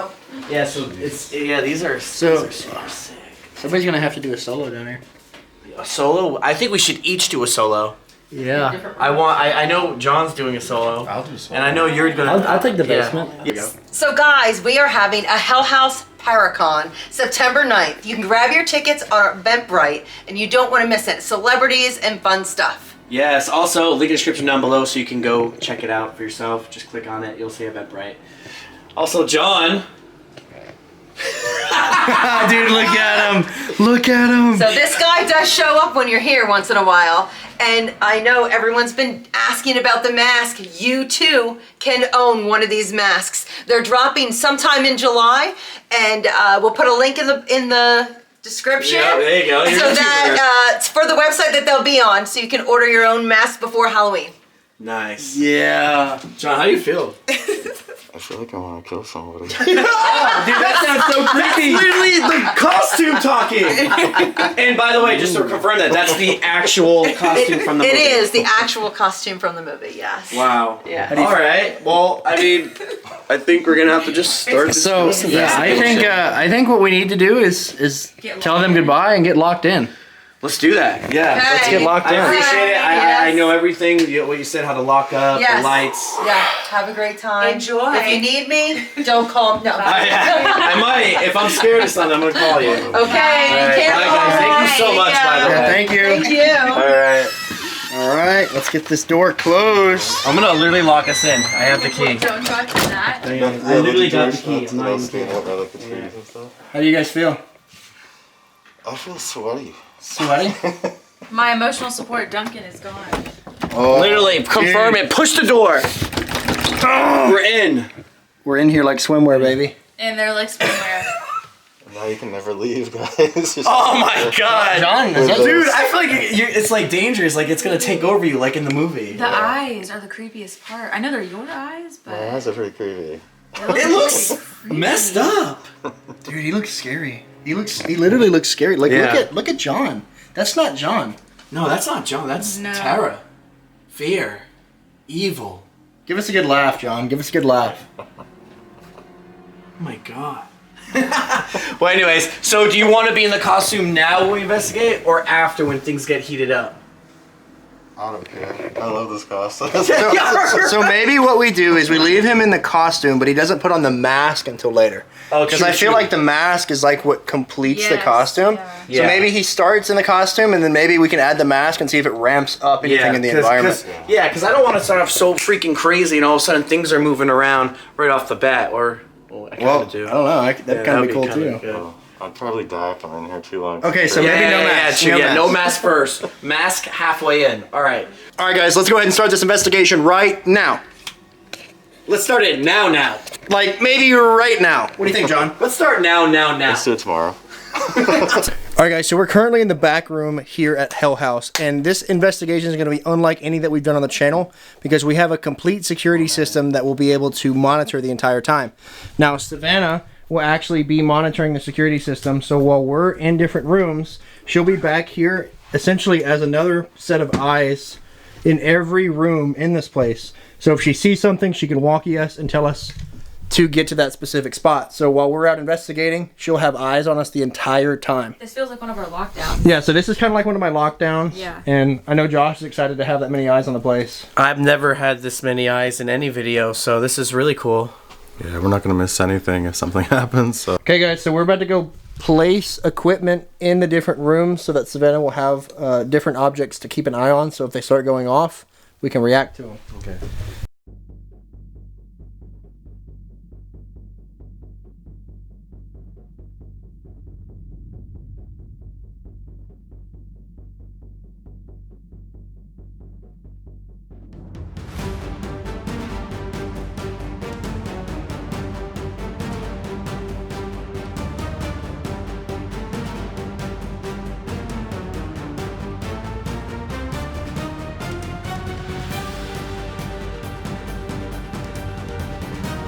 So, Yeah, so it's these are So- super sick. Somebody's gonna have to do a solo down here. A solo? I think we should each do a solo. Yeah. I know John's doing a solo. I'll do so. And I know you're gonna. I'll take the yeah. basement. Yeah. so guys, we are having a Hell House Paracon, September 9th. You can grab your tickets on Eventbrite, and you don't want to miss it. Celebrities and fun stuff. Yes. Also, link in the description down below so you can go check it out for yourself. Just click on it. You'll see Eventbrite. Also, John. Dude, look at him. Look at him. So this guy does show up when you're here once in a while. And I know everyone's been asking about the mask. You too can own one of these masks. They're dropping sometime in July, and we'll put a link in the description. Yeah, there you go. You're So a that it's for the website that they'll be on, so you can order your own mask before Halloween. Nice. Yeah. John, how do you feel? I feel like I want to kill somebody. Dude, that sounds so creepy. Literally the costume talking. And by the way, just to confirm that's the actual costume from the movie. It is the actual costume from the movie. Yes. Wow. Yeah. All right. Well, I mean, I think we're gonna have to just start this. So yeah, I think what we need to do is tell them goodbye and get locked in. Let's do that. Yeah. Okay. Let's get locked in. I appreciate it. Yes. I know everything. What you said, how to lock up, Yes. the lights. Yeah. Have a great time. Enjoy. If you need me, don't call. No. I might. If I'm scared of something, I'm gonna call you. Okay. All right. Careful. Bye, guys. Thank you so much, by the way. Yeah, thank you. Thank you. All right. All right, let's get this door closed. I'm gonna literally lock us in. I have the key. Don't touch that. I literally got the key. I'm not even kidding. How do you guys feel? I feel sweaty. Sweaty? My emotional support, Duncan, is gone. Oh, Literally, confirm it. Push the door. We're in. we're in here like swimwear, baby. And they're like swimwear. Now you can never leave, guys. Oh my god. John, Dude, I feel like it's like dangerous. Like it's gonna take over you, like in the movie. The eyes are the creepiest part. I know they're your eyes, but My eyes are pretty creepy. It looks messed up. dude, he looks scary. He literally looks scary. Like Yeah. look at John. That's not John. No, that's not John. That's No. Tara. Fear. Evil. Give us a good laugh, John. Give us a good laugh. Oh my god. Well, anyways, so do you want to be in the costume now when we investigate, or after when things get heated up? I don't care. I love this costume. So maybe what we do is we leave him in the costume, but he doesn't put on the mask until later. Oh, Because true, I feel true. like the mask is like what completes the Yes, costume. yeah. Yeah. So maybe he starts in the costume, and then maybe we can add the mask and see if it ramps up anything in the environment. Because I don't want to start off so freaking crazy and all of a sudden things are moving around right off the bat. Or, well, I kind Well, of do. I don't know. That'd kind of be cool kinda too. good. I'd probably die if I'm in here too long. Okay, so Yeah, maybe no yeah, mask. true, yeah, no mask first. Mask halfway in. All right. All right, guys, let's go ahead and start this investigation right now. Let's start it now. Like maybe right now. What do you think, John? Let's start now. Let's do it tomorrow. All right, guys, so we're currently in the back room here at Hell House, and this investigation is going to be unlike any that we've done on the channel because we have a complete security system that will be able to monitor the entire time. Now, Savannah will actually be monitoring the security system, so while we're in different rooms, she'll be back here essentially as another set of eyes in every room in this place. So if she sees something, she can walkie us and tell us to get to that specific spot. So while we're out investigating, she'll have eyes on us the entire time. This feels like one of our lockdowns. Yeah, so this is kind of like one of my lockdowns. Yeah. And I know Josh is excited to have that many eyes on the place. I've never had this many eyes in any video, so this is really cool. Yeah, we're not gonna miss anything if something happens. So. Okay, guys, so we're about to go place equipment in the different rooms so that Savannah will have different objects to keep an eye on. So if they start going off, we can react to them. Okay.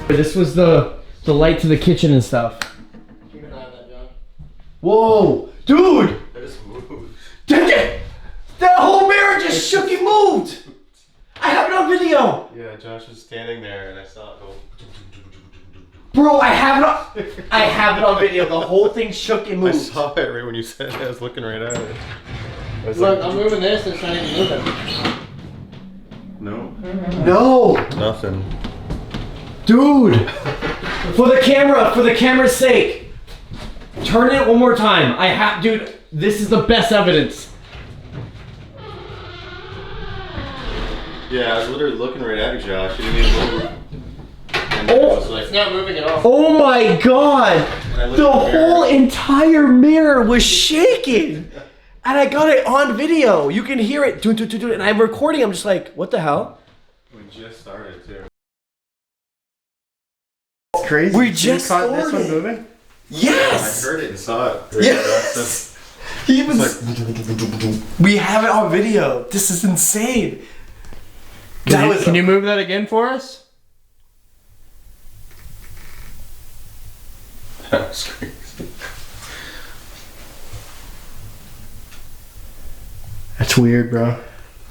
This was the light to the kitchen and stuff. Keep an eye on that, John. Whoa, dude! That whole mirror camera just shook and moved. I have it on video. Yeah, Josh was standing there and I saw it go. Bro, I have it on video. The whole thing shook and I moved. saw it right when you said it. I was looking right at it. I was Look, like, I'm moving this and it's not even moving. no, No, nothing. dude. For the camera's sake. Turn it one more time. Dude, this is the best evidence. Yeah, I was literally looking right at you, Josh. You didn't even move. And Oh. I was like, It's not moving at all. Oh my god. when I looked The in the mirror- whole entire mirror was shaking. And I got it on video. You can hear it. Do. And I'm recording. I'm just like, what the hell? We just started too. It's crazy. We You just caught this started. one moving? Yes. I heard it and saw it. Yes. He was. We have it on video. This is insane. Can you move that again for us? That was crazy. That's weird, bro.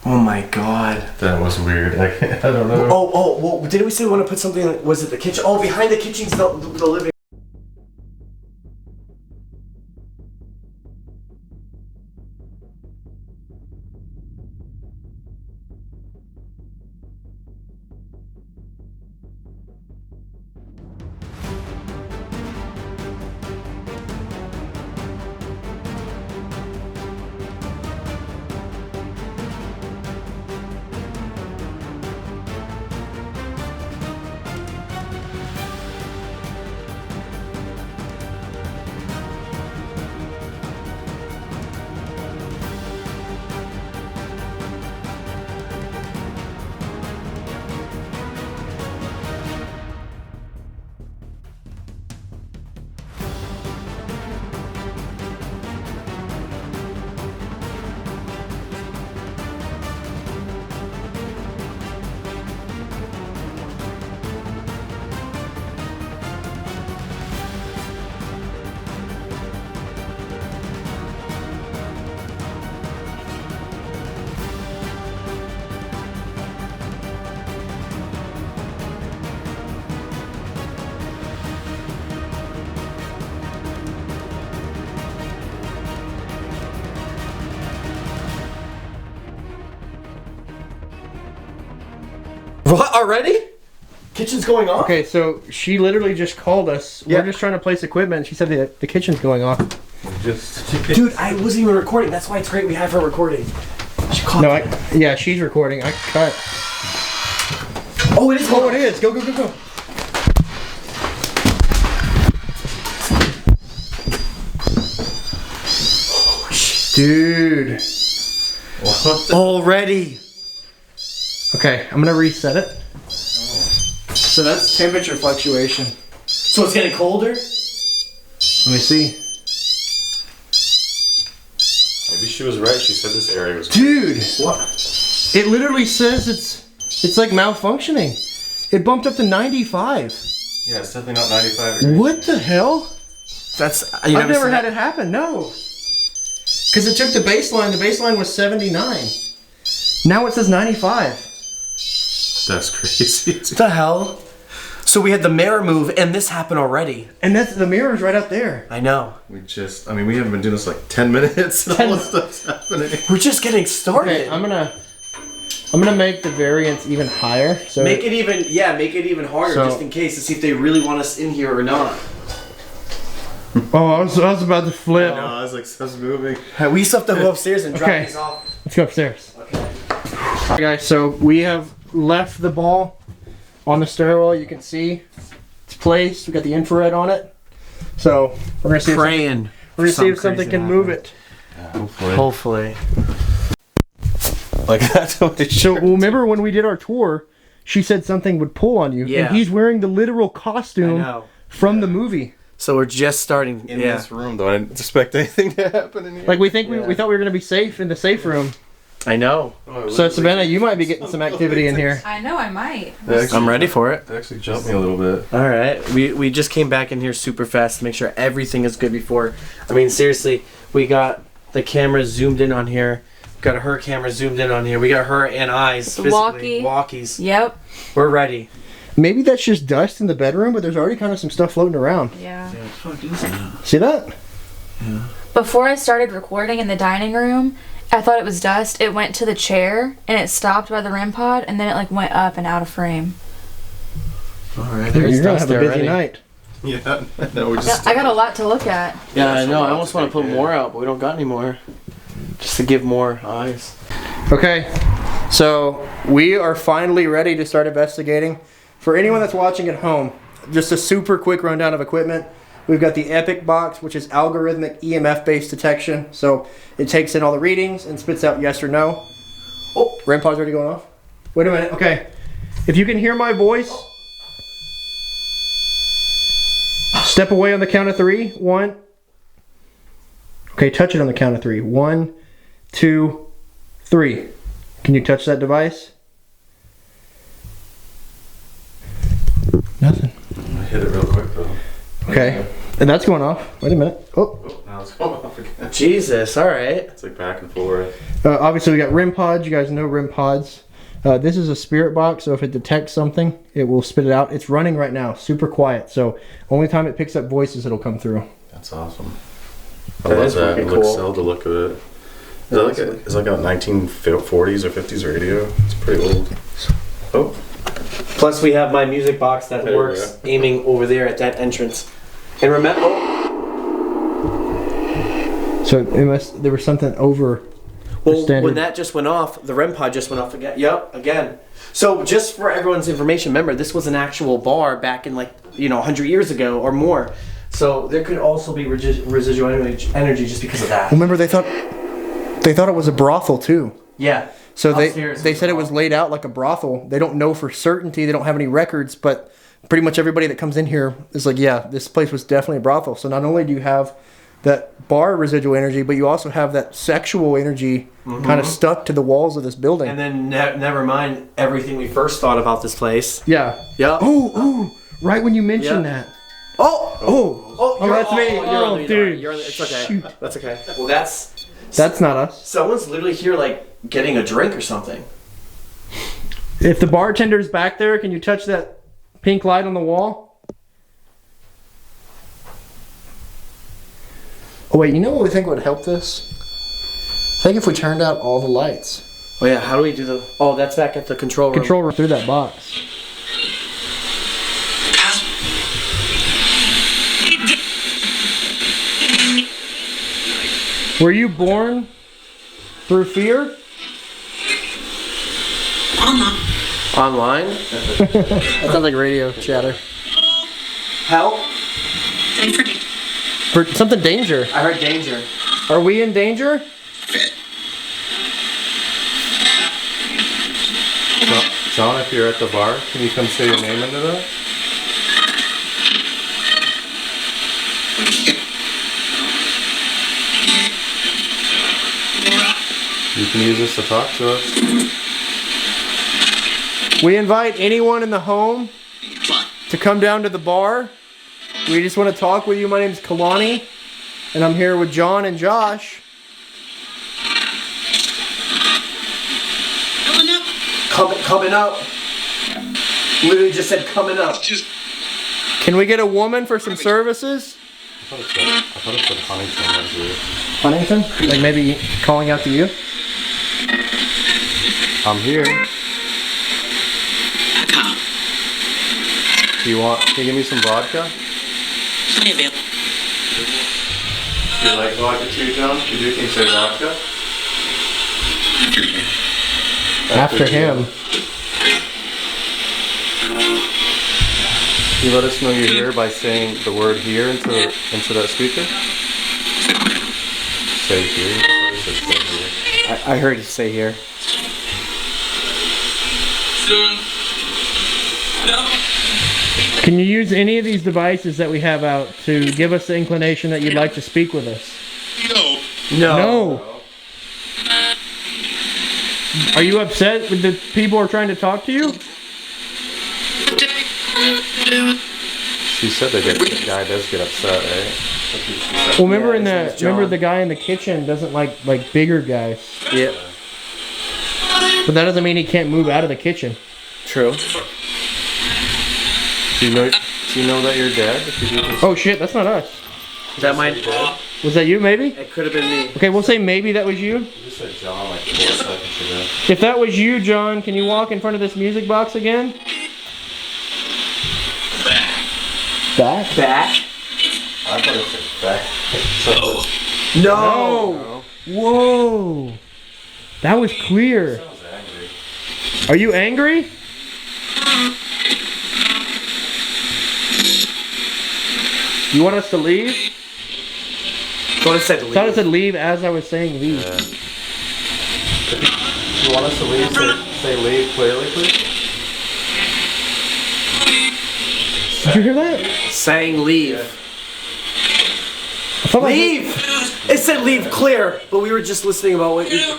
Oh my god. That was weird. I don't know. Oh, well, didn't we say we want to put something? Was it the kitchen? Oh, behind the kitchen's the living. What, already? Kitchen's going off? Okay, so she literally just called us. Yeah. We're just trying to place equipment. And she said the kitchen's going off. Just. Dude, I wasn't even recording. That's why it's great we have her recording. She caught No, that. yeah, she's recording. I cut. Oh, it is. Oh, it is. Go, go, go, go. Dude. What? Already. Okay, I'm gonna reset it. So that's temperature fluctuation. So it's getting colder? Let me see. Maybe she was right. She said this area was. Dude, What? it literally says it's like malfunctioning. It bumped up to 95. Yeah, it's definitely not 95 degrees. What the hell? That's. I've never had it happen, no. Because it took the baseline. The baseline was 79. Now it says 95. That's crazy. What the hell? So we had the mirror move, and this happened already. And that's the mirror's right up there. I know. We haven't been doing this like 10 minutes and all this stuff's happening. We're just getting started. Okay, I'm gonna make the variance even higher. So Make it even harder, So- just in case, to see if they really want us in here or not. Oh, I was about to flip. No, I was like, stuff's moving. We still have to go upstairs and drop Okay. these off. Let's go upstairs. Okay. Alright guys, so we have left the ball on the stairwell. You can see it's placed. We got the infrared on it. So we're gonna see Praying. we're gonna see if something can move it. Hopefully. Hopefully. Like that's what it So remember when we did our tour, she said something would pull on you. Yeah. And he's wearing the literal I costume know. from the movie. So we're just starting. in this room though. I didn't expect anything to happen in here. Like we thought we were gonna be safe in the safe room. I know. So Savannah, you might be getting some activity in here. I know I might. I'm ready for it. It actually jumped me a little bit. All right. We just came back in here super fast to make sure everything is good before. I mean, seriously, we got the camera zoomed in on here. got her camera zoomed in on here. We got her and eyes physically. Walkies. Yep. We're ready. Maybe that's just dust in the bedroom, but there's already kind of some stuff floating around. Yeah. Yeah, what the fuck is that? See that? Yeah. Before I started recording in the dining room, I thought it was dust. It went to the chair and it stopped by the REM pod, and then it like went up and out of frame. All right, there's You're gonna dust have a there busy already. night. Yeah, no, we're Yeah, just. I got a lot to look at. Yeah, I know. I almost want to put more out, but we don't got any more. Just to give more eyes. Okay, so we are finally ready to start investigating. For anyone that's watching at home, just a super quick rundown of equipment. We've got the Epic box, which is algorithmic EMF-based detection. So it takes in all the readings and spits out yes or no. Oh, REM pod's already going off. Wait a minute. Okay, if you can hear my voice, step away on the count of 3. 1. Okay, touch it on the count of 3. 1, 2, 3. Can you touch that device? Nothing. I hit it real quick though. Okay, and that's going off. Wait a minute. Oh, Oh, now it's going off again. Jesus, all right. It's like back and forth. obviously we got REM pods. You guys know REM pods. This is a spirit box, so if it detects something, it will spit it out. It's running right now, super quiet. So only time it picks up voices, it'll come through. That's awesome. I That love is that. pretty It looks cool. so the look of it. Is that like it's like a 1940s or 50s radio? It's pretty old. Oh, Plus, we have my music box that There you works go. aiming over there at that entrance. And remember, So it must. There was something over. well, standard. when that just went off, the REM pod just went off again. Yep, again. So just for everyone's information, remember, this was an actual bar back in 100 years ago or more. So there could also be residual energy just because of that. Remember, they thought it was a brothel too. Yeah. So Upstairs they was said a it was laid out like a brothel. They don't know for certainty. They don't have any records, but pretty much everybody that comes in here is like, yeah, this place was definitely a brothel. So not only do you have that bar residual energy, but you also have that sexual energy kind of stuck to the walls of this building. And then never mind everything we first thought about this place. Yeah. Yep. Oh, right when you mentioned Yeah. that. Oh, that's me. You're Oh, on the, dude. You're on the, it's okay. Shoot. That's okay. Well, that's That's not us. someone's literally here, getting a drink or something. If the bartender's back there, can you touch that pink light on the wall? Oh wait, you know what we think would help this? I think if we turned out all the lights. Oh yeah, how do we do the? Oh, that's back at the control room. Control through that box. Were you born through fear? Online. That sounds like radio chatter. Help! For something danger. I heard danger. Are we in danger? John, if you're at the bar, can you come say your name into that? You can use this to talk to us. We invite anyone in the home to come down to the bar. We just want to talk with you. My name's Kalani, and I'm here with John and Josh. Coming up. Literally just said coming up. Can we get a woman for some services? I thought it said Huntington right here. Huntington? Like maybe calling out to you? I'm here. Can you give me some vodka? You like vodka too, John? Could you say vodka? After him. Can you let us know you're here by saying the word here into that speaker? Say here. I thought it said say here. I heard you say here. Can you use any of these devices that we have out to give us the inclination that you'd like to speak with us? No. Are you upset with the people who are trying to talk to you? She said the guy does get upset, right? Well, remember Yeah, his name's John. remember the guy in the kitchen doesn't like bigger guys. Yeah. But that doesn't mean he can't move out of the kitchen. True. Do you know that you're dead? If you do this? Oh shit, that's not us. That might. Was that you, maybe? It could have been me. Okay, we'll say maybe that was you. You just said John like 4 seconds ago. If that was you, John, can you walk in front of this music box again? Back? Back? I thought it said back. So, No. Whoa. That was clear. sounds angry. Are you angry? You want us to leave? Thought it said I thought it said leave as I was saying leave. Yeah. You want us to leave? Say leave clearly, please. Did you hear that? Saying leave. I thought I heard- Leave! It said leave clear, but we were just listening about what you...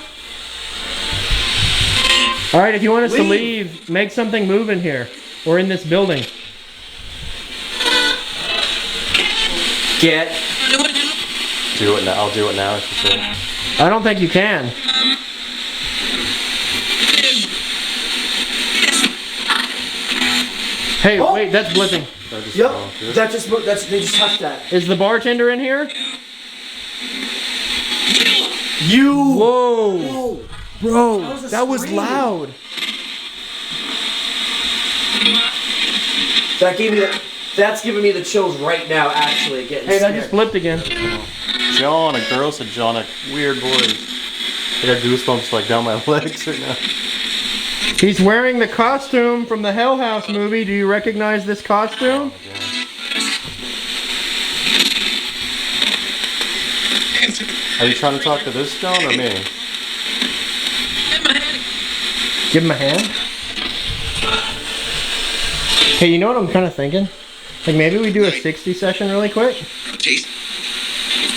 All right, if you want us to Leave. leave, make something move in here or in this building. Get. Do it now. I'll do it now if you say. I don't think you can. Hey, wait, that's blipping. Yep. That just moved. They just touched that. Is the bartender in here? You. Whoa. Bro, that was scream. loud. That gave me the. That's giving me the chills right now. Actually, getting Hey, that scared. just blipped again. John, a girl said John, a weird voice. I got goosebumps like down my legs right now. He's wearing the costume from the Hell House movie. Do you recognize this costume? Are you trying to talk to this John or me? Give him a hand. Hey, you know what I'm kind of thinking? Like maybe we do a 60 session really quick?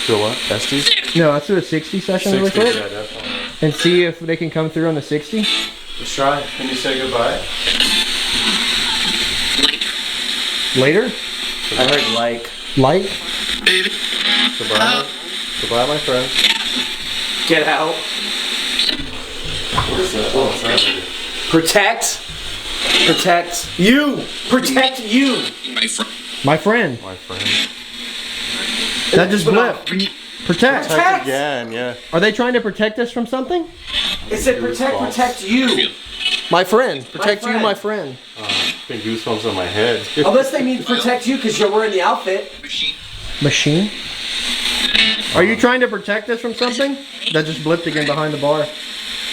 Do what? Estes? No, let's do a 60 session really 60, quick yeah, definitely. and see if they can come through on the 60. Let's try. Can you say goodbye? Later? I heard like. Light? Goodbye. Goodbye, my friend. Get out. What is that? Oh, it's that. Protect. Protect you. Protect you. My friend. My friend. That just blipped. Protect. Protect again, yeah. Are they trying to protect us from something? It said protect you. My friend. Protect friend. you, my friend. Getting goosebumps on my head. Unless they mean protect you because you're wearing the outfit. Machine? Are you trying to protect us from something? That just blipped again behind the bar.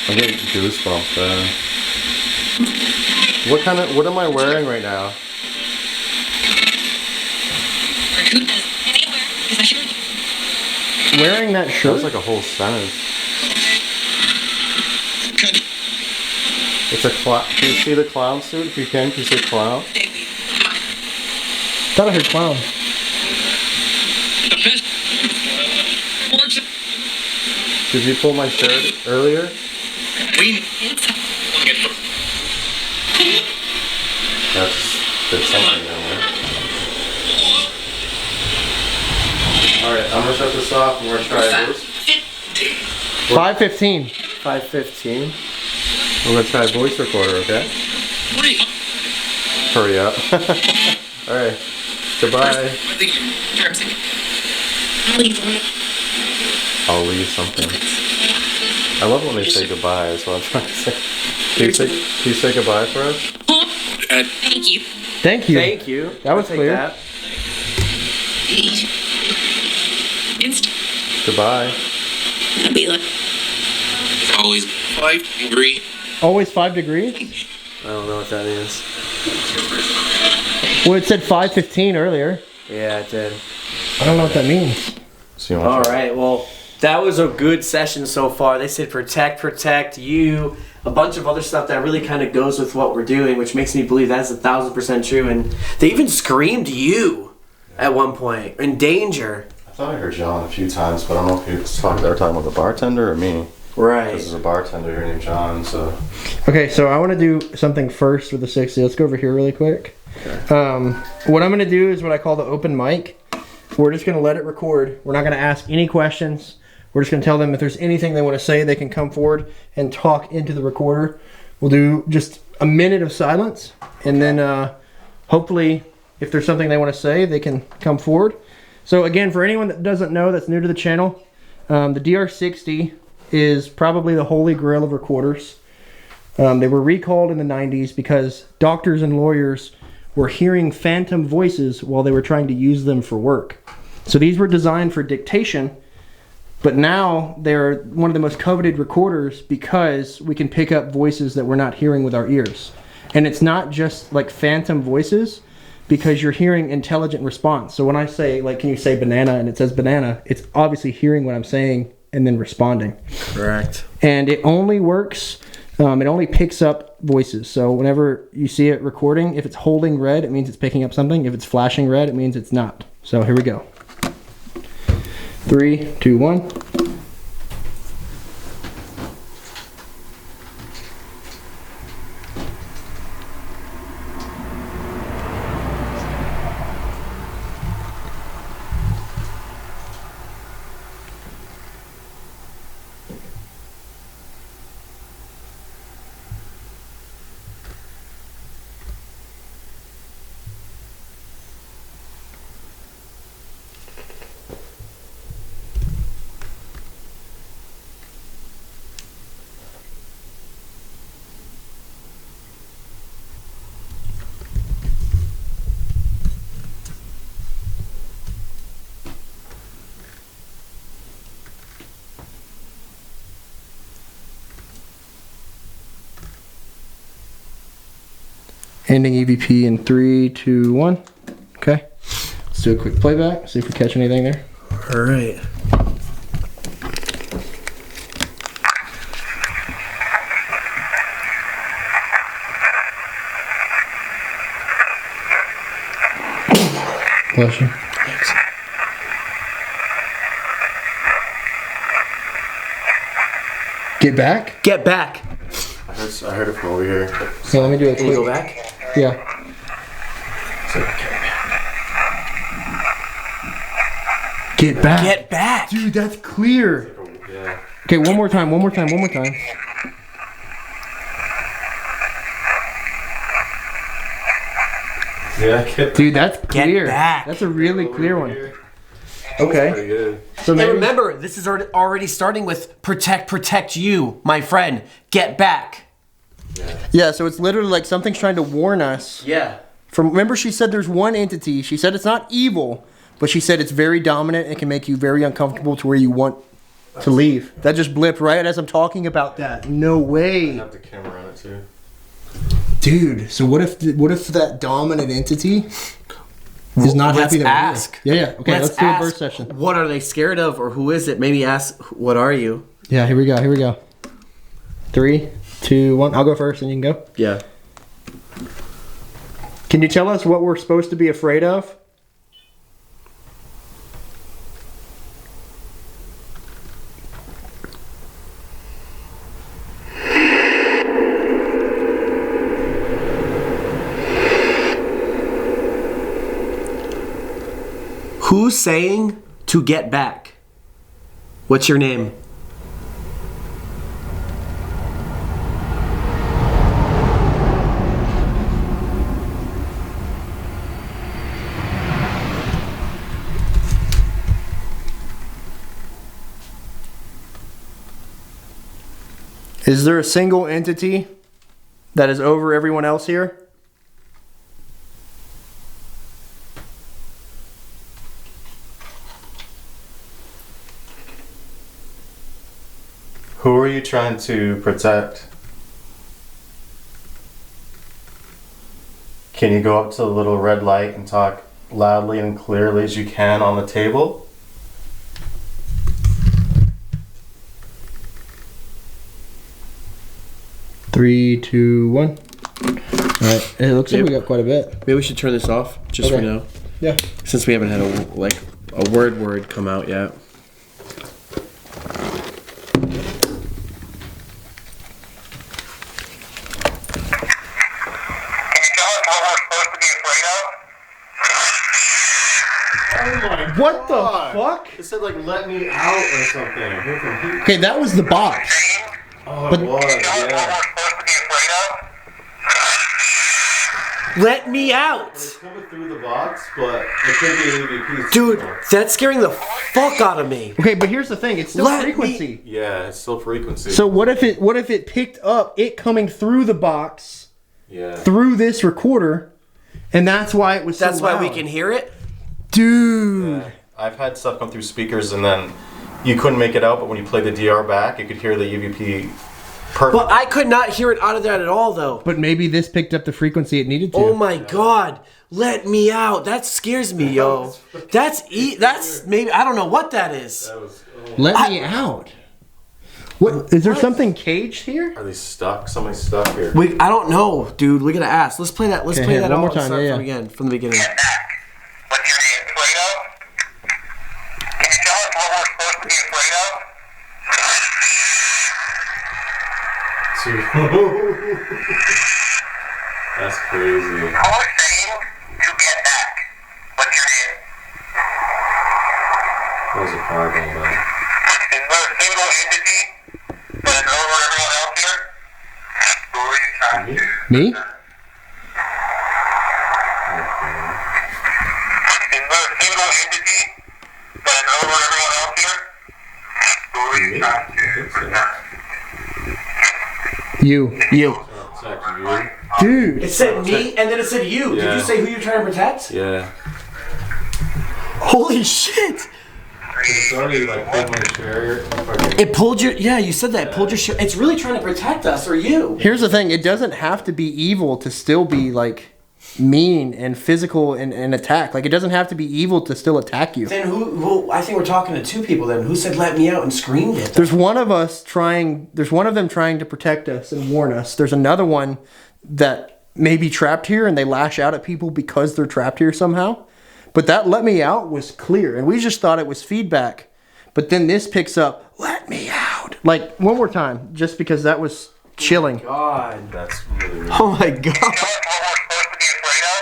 I'm getting goosebumps, man. What am I wearing right now? Wearing that That shirt? was like a whole sentence. It's a clown. Can you see the clown suit? If you can you say clown? Thought I heard clown. Did you pull my shirt earlier? That's something down there. Alright, I'm gonna shut this off and we're gonna try this. 5:15. 5:15. We're gonna try a voice recorder, okay? Hurry up. Alright. Goodbye. I'll leave something. I love when they say goodbye, that's what I'm trying to say. Can you say goodbye for us? Thank you. Thank you. Thank you. That was I'll take clear. that. Goodbye. I'll be like, always 5 degree. Always 5 degrees? I don't know what that is. Well, it said 5:15 earlier. Yeah, it did. I don't know what that means. So you wanna All try? right. Well, that was a good session so far. They said protect you. A bunch of other stuff that really kind of goes with what we're doing, which makes me believe that's 1,000% true. And they even screamed you at one point in danger. I thought I heard John a few times, but I don't know if they were talking about the bartender or me. Right. This is a bartender here named John, so. Okay, so I want to do something first with the 60. Let's go over here really quick. What I'm going to do is what I call the open mic. We're just going to let it record. We're not going to ask any questions. We're just going to tell them if there's anything they want to say, they can come forward and talk into the recorder. We'll do just a minute of silence, and then hopefully if there's something they want to say, they can come forward. So again, for anyone that doesn't know, that's new to the channel, the DR60 is probably the holy grail of recorders. They were recalled in the 90s because doctors and lawyers were hearing phantom voices while they were trying to use them for work. So these were designed for dictation, but now they're one of the most coveted recorders because we can pick up voices that we're not hearing with our ears. And it's not just like phantom voices, because you're hearing intelligent response. So when I say, like, can you say banana, and it says banana, it's obviously hearing what I'm saying and then responding. Correct. And it only works, it only picks up voices. So whenever you see it recording, if it's holding red, it means it's picking up something. If it's flashing red, it means it's not. So here we go. 3, 2, 1. Ending EVP in 3, 2, 1. Okay. Let's do a quick playback, see if we catch anything there. All right. Bless you. Thanks. Get back? Get back. I heard it from over here. So let me do a Can you go quick. back? Yeah. Get back. Get back. Dude, that's clear. Yeah. Okay, one more time. Yeah. Dude, that's clear. back. That's a really clear one. Pretty Okay. good. So And maybe, remember, this is already starting with protect you, my friend. Get back. yeah, so it's literally like something's trying to warn us. Yeah. Remember she said there's one entity. She said it's not evil, but she said it's very dominant and can make you very uncomfortable to where you want to leave. That just blipped right as I'm talking about that. No I way. have the camera on it too. Dude, so what if that dominant entity is not Let's happy that we're ask. here? Yeah. Okay. Let's do a ask, burst session. What are they scared of, or who is it? Maybe ask, what are you? Yeah. Here we go. 3, 2, 1. I'll go first, and you can go. Yeah. Can you tell us what we're supposed to be afraid of? Who's saying to get back? What's your name? Is there a single entity that is over everyone else here? Who are you trying to protect? Can you go up to the little red light and talk loudly and clearly as you can on the table? Three, 2, 1. All right. It looks like we got quite a bit. Maybe we should turn this off, just for Okay. now. Yeah. Since we haven't had a word come out yet. Can you tell us what we're supposed to be afraid of? What the fuck? It said like "let me out" or something. Okay, that was the box. Oh, But- it was, yeah. Let me out! It's coming through the box, but it could be an EVP. Dude, that's scaring the fuck out of me. Okay, but here's the thing. It's still Let frequency. Yeah, it's still frequency. So what if it picked up it coming through the box, yeah. through this recorder, and that's why it was That's so why loud. we can hear it? Dude. Yeah. I've had stuff come through speakers and then you couldn't make it out, but when you play the DR back, you could hear the EVP perfect. But I could not hear it out of that at all, though. But maybe this picked up the frequency it needed to. Oh my god. Let me out. That scares me, yo. That's maybe, I don't know what that is. Let me out. What is there something caged here? Are they stuck? Somebody's stuck here. I don't know, dude. We're gonna ask. Let's play that. Let's play that one more all- time. start Yeah, from yeah. again, from the beginning. What's your name, Play-Doh? Can you tell us what we're supposed to be afraid of? That's crazy. Who's saying to get back? What's your name? That was a car going by. Is there a single entity that is over everyone else here? Who are you trying to? Me? Is there a single entity that is over everyone else here? Who are you trying to? You. It's actually you. Dude. It said me, and then it said you. Did Yeah. you say who you're trying to protect? Yeah. Holy shit! It's already like pulled my chair. Fucking- It pulled your, yeah, you said that. It pulled your shit. It's really trying to protect us, or you. Here's the thing, it doesn't have to be evil to still be like mean and physical and attack. Like it doesn't have to be evil to still attack you. Then who, I think we're talking to two people then. Who said let me out and screamed it? There's one of them trying to protect us and warn us. There's another one that may be trapped here and they lash out at people because they're trapped here somehow. But that let me out was clear and we just thought it was feedback. But then this picks up, let me out. Like one more time, just because that was chilling. God. That's really weird. Oh my god. Tell us what we're supposed to be afraid of?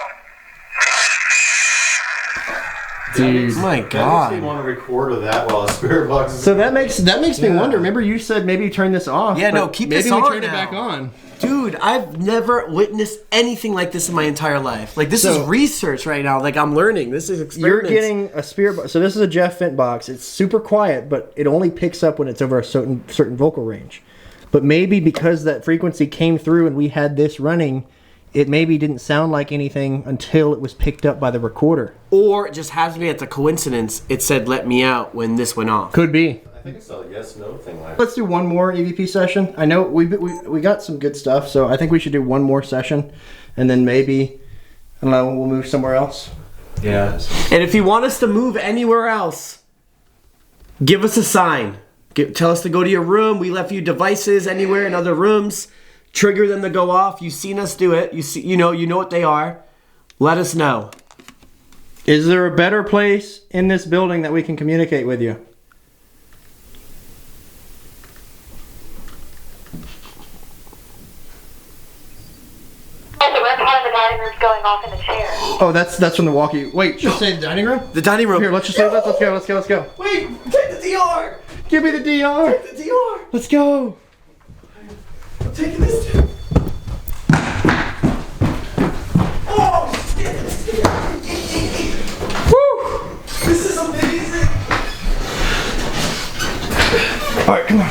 Dude. Oh my That god. makes me want to record of that while a spirit box is. So that makes me wonder. Remember you said maybe turn this off. Yeah, no, but keep maybe this we on turn it now. back on. Dude, I've never witnessed anything like this in my entire life. Like, this So- is research right now. Like, I'm learning. This is You're experiments. getting a spirit box. So this is a Jeff Fint box. It's super quiet, but it only picks up when it's over a certain vocal range. But maybe because that frequency came through and we had this running, it maybe didn't sound like anything until it was picked up by the recorder. Or it just happens to be at the coincidence it said let me out when this went off. Could be. I think it's a yes/no thing. Like. Let's do one more EVP session. I know we got some good stuff, so I think we should do one more session, and then maybe, I don't know, we'll move somewhere else. Yeah. And if you want us to move anywhere else, give us a sign. Tell us to go to your room. We left you devices anywhere in other rooms. Trigger them to go off. You've seen us do it. You know what they are. Let us know. Is there a better place in this building that we can communicate with you? The red part of the dining room's going off in the chair. Oh, that's from the walkie. Wait, should I say the dining room? The dining room. Here, let's just say that. Let's go. Wait, take the DR. Give me the DR. Take the DR. Let's go. I'm taking this too. Oh, shit. Woo! This is amazing. All right, come on.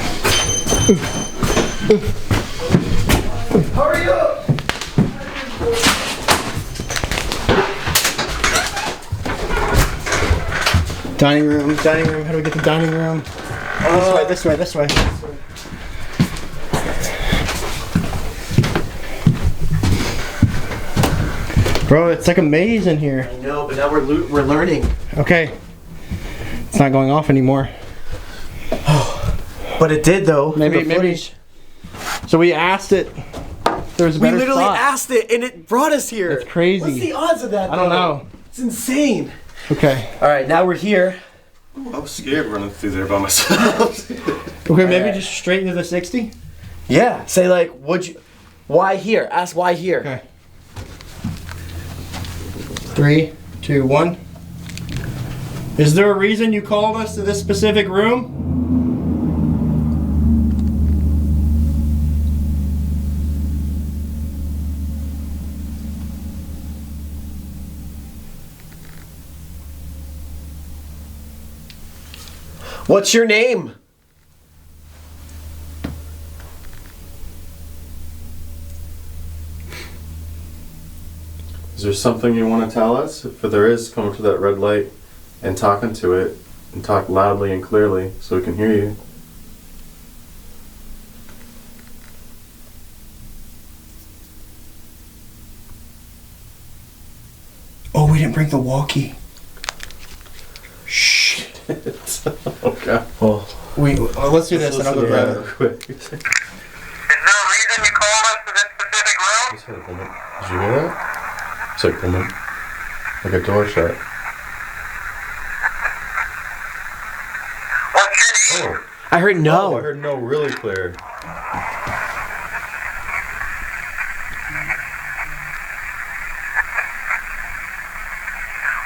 Hurry up. Dining room. How do we get the dining room? This way. Bro, it's like a maze in here. I know, but now we're learning. Okay. It's not going off anymore. But it did though. Maybe. So we asked it. There's a We better literally spot. asked it and it brought us here. That's crazy. What's the odds of that? I don't though? know. It's insane. Okay. All right, now we're here. I was scared running through there by myself. Okay, maybe just straight into the 60? Yeah. Say like, why here? Ask why here. Okay. 3, 2, 1. Is there a reason you called us to this specific room? What's your name? Is there something you want to tell us? If there is, come up to that red light and talk into it, and talk loudly and clearly so we can hear you. Oh, we didn't bring the walkie. Shit. Okay. Well, let's do this and I'll go grab it. Quick. Is there a reason you called us to this specific room? Just heard a boom. Did you hear that? It's like boom. Like a door shut. What's your name? Oh. I heard no. I heard no really clear.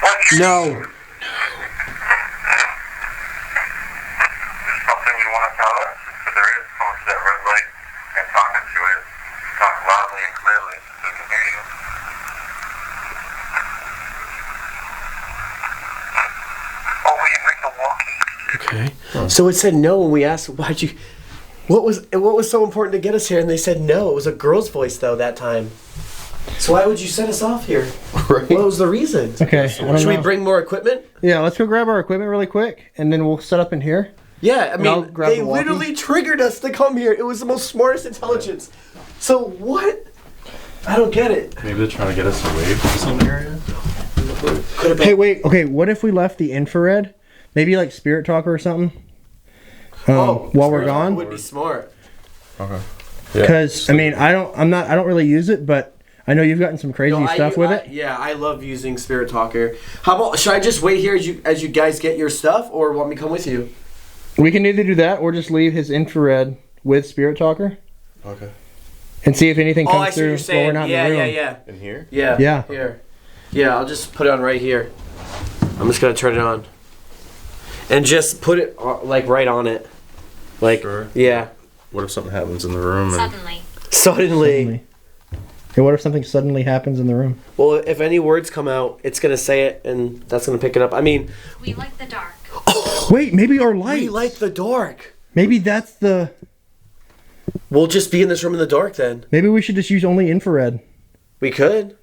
What's your No. name? There's something you want to tell us? If there is, come up to that red light and talk into it. Talk loudly and clearly so we can hear you. Oh, we didn't bring the walkie. Okay. So it said no when we asked, why'd you... What was so important to get us here? And they said no. It was a girl's voice, though, that time. So why would you set us off here? Right. What was the reason? Okay. Should we bring more equipment? Yeah, let's go grab our equipment really quick and then we'll set up in here. Yeah, I I'll mean, grab they the walkie. literally triggered us to come here. It was the most smartest intelligence. So what? I don't get it. Maybe they're trying to get us away from some area? Could have been. Hey, wait. Okay, what if we left the infrared? Maybe like Spirit Talker or something? While we're gone? Would be smart. Okay. Because, I mean, I don't really use it, but I know you've gotten some crazy stuff with it. Yeah, I love using Spirit Talker. How about, should I just wait here as you guys get your stuff, or want me to come with you? We can either do that or just leave his infrared with Spirit Talker Okay. and see if anything Oh, comes I see what through you're saying. while we're not Yeah, in the yeah, room. yeah. In here? Yeah. Yeah. Here. Yeah, I'll just put it on right here. I'm just gonna turn it on. And just put it like right on it. Like, Sure. yeah. What if something happens in the room? Suddenly. Suddenly. Hey, what if something suddenly happens in the room? Well, if any words come out, it's gonna say it, and that's gonna pick it up. I mean, We like the dark. Wait, maybe our lights. we like the dark. Maybe that's the... We'll just be in this room in the dark then. Maybe we should just use only infrared. We could.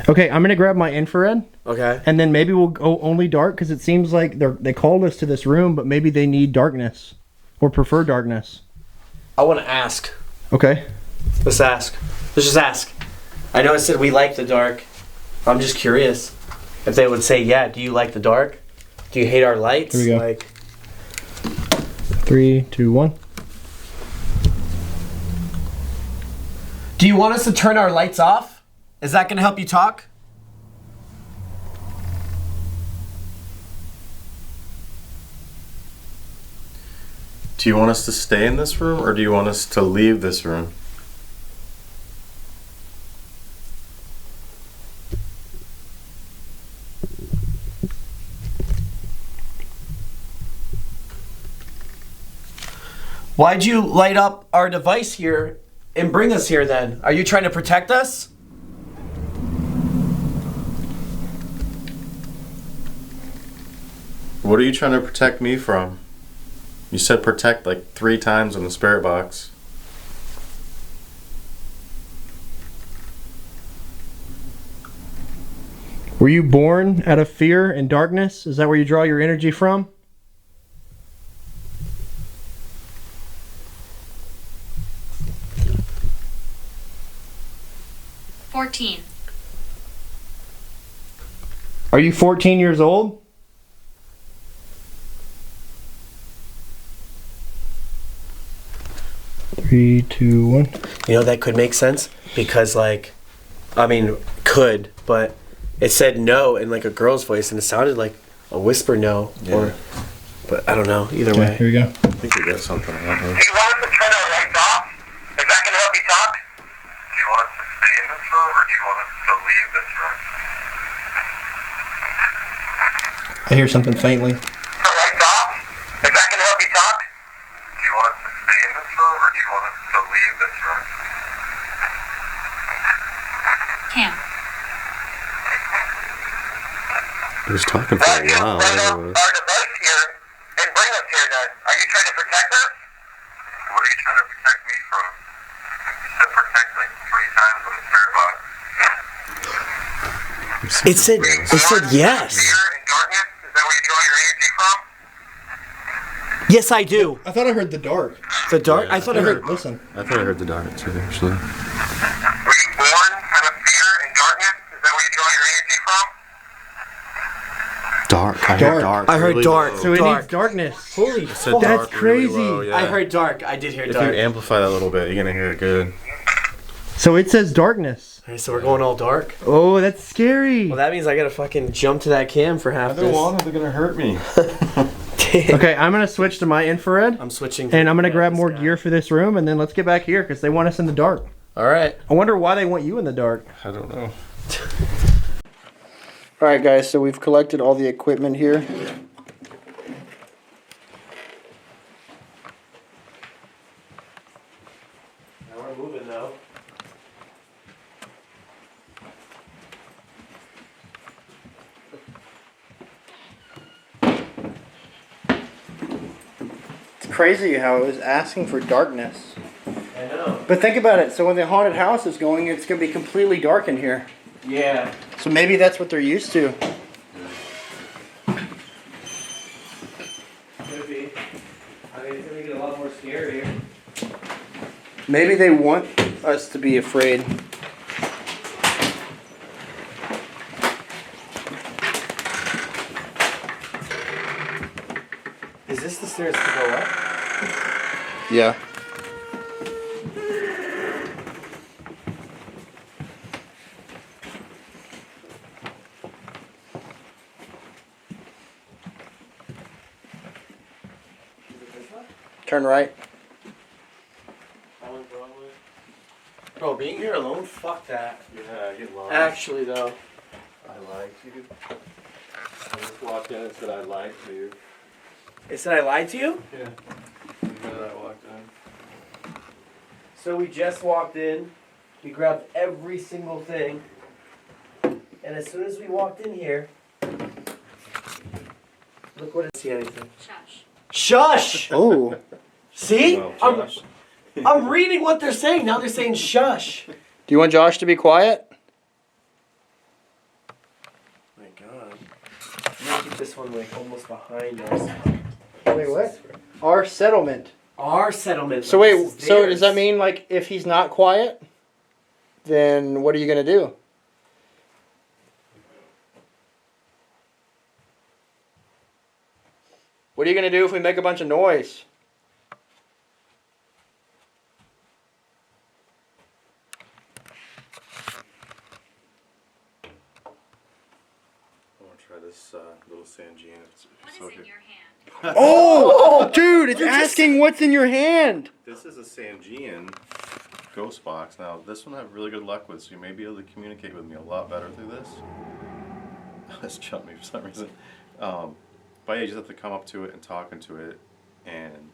Okay, I'm going to grab my infrared. Okay. And then maybe we'll go only dark because it seems like they called us to this room, but maybe they need darkness or prefer darkness. I want to ask. Okay. Let's ask. Let's just ask. I know it said we like the dark. I'm just curious if they would say, yeah, do you like the dark? Do you hate our lights? Here we go. Like, 3, 2, 1. do you want us to turn our lights off? Is that going to help you talk? Do you want us to stay in this room or do you want us to leave this room? Why'd you light up our device here and bring us here then? Are you trying to protect us? What are you trying to protect me from? You said protect like 3 times in the spirit box. Were you born out of fear and darkness? Is that where you draw your energy from? Are you 14 years old? Three, two, one. You know, that could make sense because, like, I mean, could, but it said no in like a girl's voice and it sounded like a whisper no. Yeah. Or, but I don't know. Either Okay, way. here we go. I think we got something on here. Do you want us to turn our lights off? Is that going to help you talk? Do you want us to stay in this room or do you want us to leave this room? I hear something faintly. Alright, Doc. If that can help you talk, do you want us to stay in this room or do you want us to leave this room? Cam. He was talking for a while. Bring up our device here and bring us here then. Are you trying to protect us? What are you trying to protect me from? You said protect like 3 times with a spirit box. It said yes. Fear and darkness? Is that where you draw your energy from? Yes, I do. I thought I heard the dark. The dark? I thought I heard. Listen. I thought I heard the dark too, actually. Were you born out of fear and darkness? Is that where you draw your energy from? Dark. I heard dark. I heard really dark. low. So it Dark. needs darkness. Holy It said fuck. dark That's really crazy. low, yeah. I heard dark. I did hear If dark. you amplify that a little bit, you're gonna hear it good. So it says darkness. Okay, so we're going all dark. Oh, that's scary. Well, that means I gotta fucking jump to that cam for half this. They're gonna hurt me. Damn. Okay, I'm gonna switch to my infrared, I'm switching. and I'm gonna grab this more guy. gear for this room, and then let's get back here because they want us in the dark. All right. I wonder why they want you in the dark. I don't know. All right, guys. So we've collected all the equipment here. Now we're moving though. It's crazy how it was asking for darkness. I know. But think about it. So when the haunted house is going, it's gonna be completely dark in here. Yeah. So maybe that's what they're used to. Could be. I mean, it's gonna get a lot more scary here. Maybe they want us to be afraid. Is this the stairs to go up? Yeah. Turn right. Bro, being here alone, fuck that. Yeah, I get lost. Actually, though. I lied to you. I just walked in and said I lied to you. It said I lied to you? Yeah. The minute I walked in. So we just walked in. We grabbed every single thing. And as soon as we walked in here, look what I see anything. Shush. Shush! Oh. See? Well, I'm, Josh. I'm reading what they're saying. Now they're saying shush. Do you want Josh to be quiet? My God. I'm gonna keep this one like almost behind us. Wait, what? Our settlement. Our settlement. So like, wait, this is so theirs. does that mean like if he's not quiet, then what are you gonna do? What are you gonna do if we make a bunch of noise? I want to try this little Sangean. What is in your hand? Oh, dude, it's asking what's in your hand. This is a Sangean ghost box. Now, this one I have really good luck with, so you may be able to communicate with me a lot better through this. This jumped me for some reason. But yeah, you just have to come up to it and talk into it, and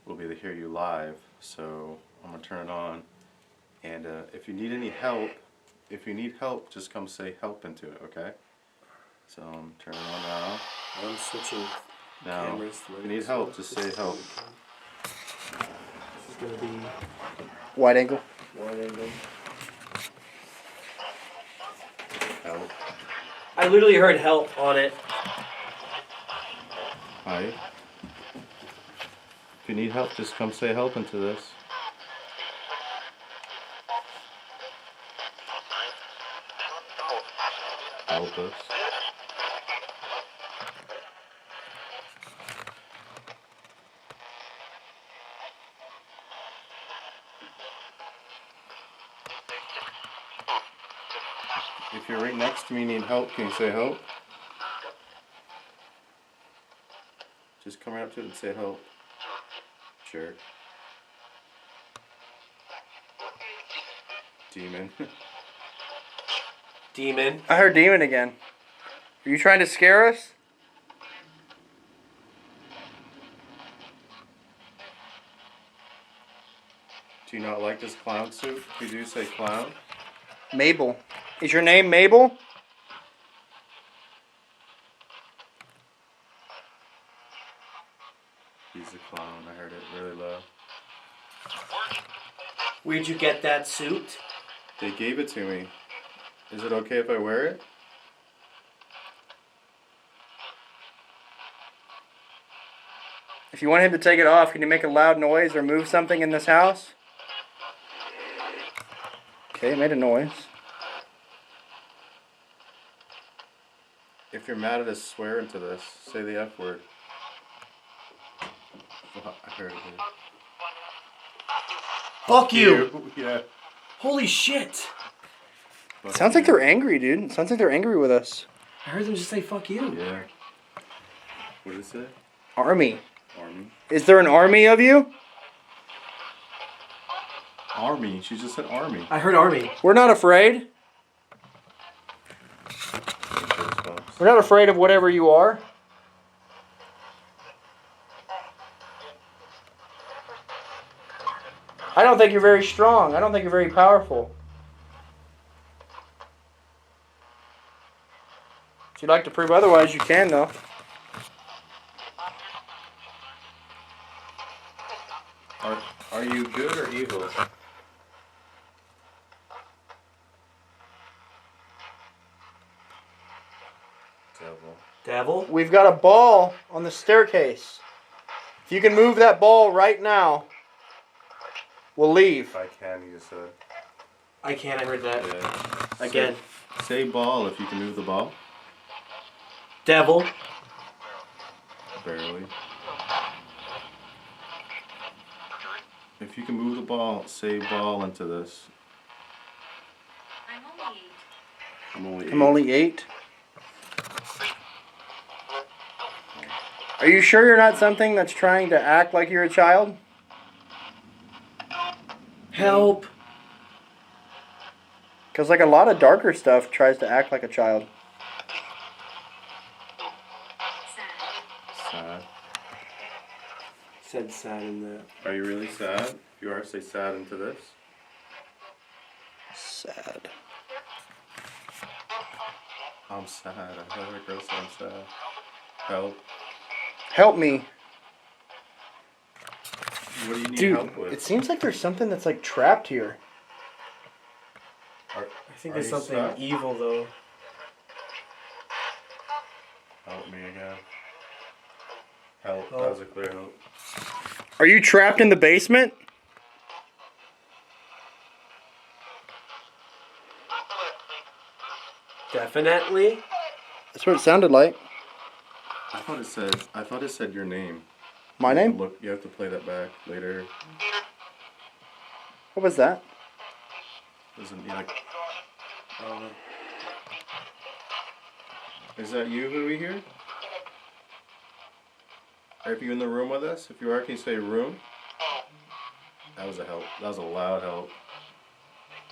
we'll be able to hear you live. So I'm gonna turn it on, and if you need any help, just come say help into it, okay? So I'm turning it on now. I'm switching Now, cameras. if you need help, just say help. This is gonna be Wide angle. wide angle. Help. I literally heard help on it. Hi. If you need help, just come say help into this. Help us. If you're right next to me and need help, can you say help? Just come right up to it and say help. Jerk. Demon. Demon. I heard demon again. Are you trying to scare us? Do you not like this clown suit? If you do, say clown. Mabel. Is your name Mabel? He's a clown. I heard it really low. Where'd you get that suit? They gave it to me. Is it okay if I wear it? If you want him to take it off, can you make a loud noise or move something in this house? Okay, it made a noise. If you're mad at us, swear into this. Say the F word. I heard it. Fuck you! Yeah. Holy shit! Sounds like they're angry, dude. Sounds like they're angry with us. I heard them just say fuck you. Yeah. What did it say? Army. Army. Is there an army of you? Army. She just said army. I heard army. We're not afraid. We're not afraid of whatever you are. I don't think you're very strong. I don't think you're very powerful. If you'd like to prove otherwise, you can, though. Are you good or evil? Devil? We've got a ball on the staircase. If you can move that ball right now, we'll leave. If I can, you just said. I can't, I heard that. Yeah. Again. Say ball if you can move the ball. Devil. Barely. If you can move the ball, say ball into this. I'm only 8. Are you sure you're not something that's trying to act like you're a child? Help. Because like a lot of darker stuff tries to act like a child. Sad. Said sad in that. Are you really sad? If you are, say sad into this. Sad. I'm sad. I heard a girl say I'm sad. Help. Help me. What do you need Dude, help with? it seems like there's something that's like trapped here. I think there's something evil though. Help me again. Help. That was a clear help. Are you trapped in the basement? Definitely. That's what it sounded like. I thought it said your name. My name? Look, you have to play that back later. What was that? Isn't like? Is that you, who we hear? Are you in the room with us? If you are, can you say room? That was a help. That was a loud help.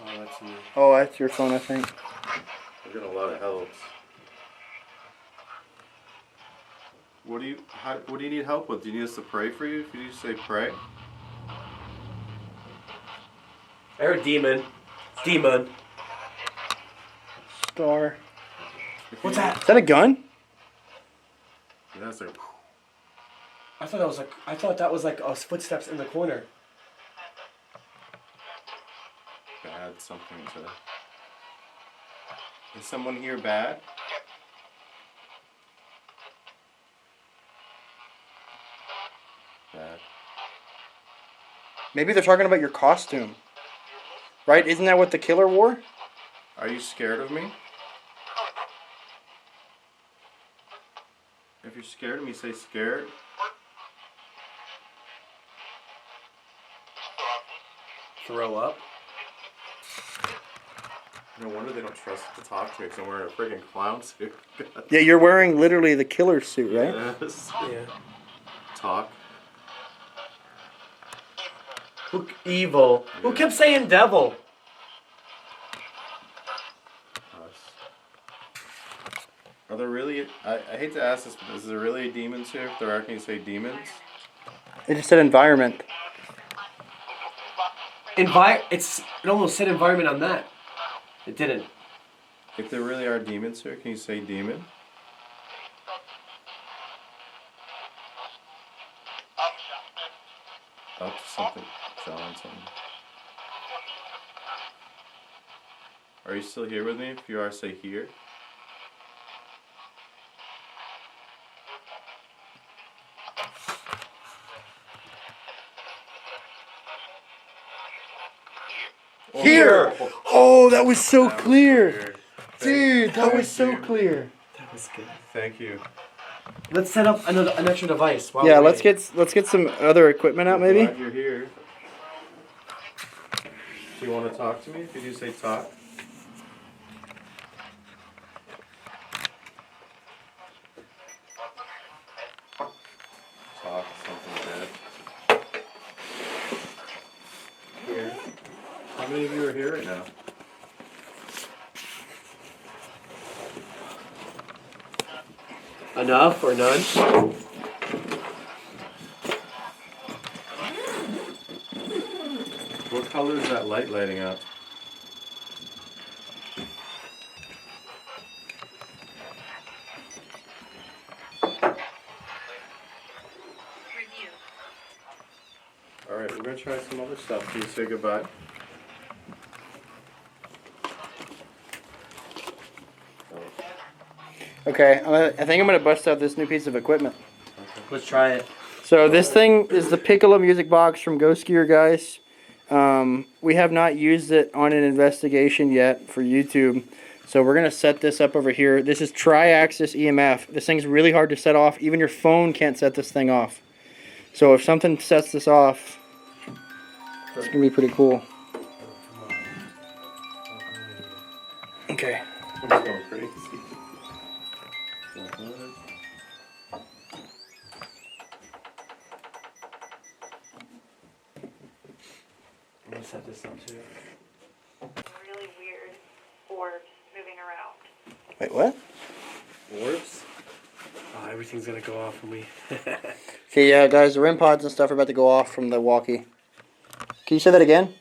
Oh, that's me. Oh, that's your phone, I think. We're getting a lot of helps. What do you need help with? Do you need us to pray for you? If you need to say pray. I heard demon. Demon. Star. What's that? Is that a gun? Yeah, that's like. I thought that was like footsteps in the corner. Bad something to. Is someone here bad? Bad. Maybe they're talking about your costume. Right? Isn't that what the killer wore? Are you scared of me? If you're scared of me, say scared. Throw up. No wonder they don't trust to talk to me because I'm wearing a friggin' clown suit. Yeah, you're wearing literally the killer suit, right? Yes. Yeah. Talk. Who evil? Yeah. Who kept saying devil? Are there really? I hate to ask this, but is there really demons here? If there are, can you say demons? It just said environment. It almost said environment on that. It didn't. If there really are demons here, can you say demon? Up to something. John something. Are you still here with me? If you are, say here. Here! Oh, that was so clear. Dude, that was so clear. That was good. Thank you. Let's set up an extra device. While Yeah, we're let's get some other equipment out maybe. Glad you're here. Do you want to talk to me? If you do, say talk. Talk something bad. Here. How many of you are here right now? Enough or none? What color is that light lighting up? Alright, we're going to try some other stuff. Can you say goodbye? Okay, I think I'm gonna bust out this new piece of equipment. Let's try it. So this thing is the Piccolo music box from Ghost Gear, guys. We have not used it on an investigation yet for YouTube. So we're gonna set this up over here. This is tri-axis EMF. This thing's really hard to set off. Even your phone can't set this thing off. So if something sets this off, it's gonna be pretty cool. Okay. I'm just going crazy. I'm gonna set this up too. Really weird orbs moving around. Wait, what? Orbs? Oh, everything's gonna go off when we. Okay, yeah, guys, the REM pods and stuff are about to go off from the walkie. Can you say that again?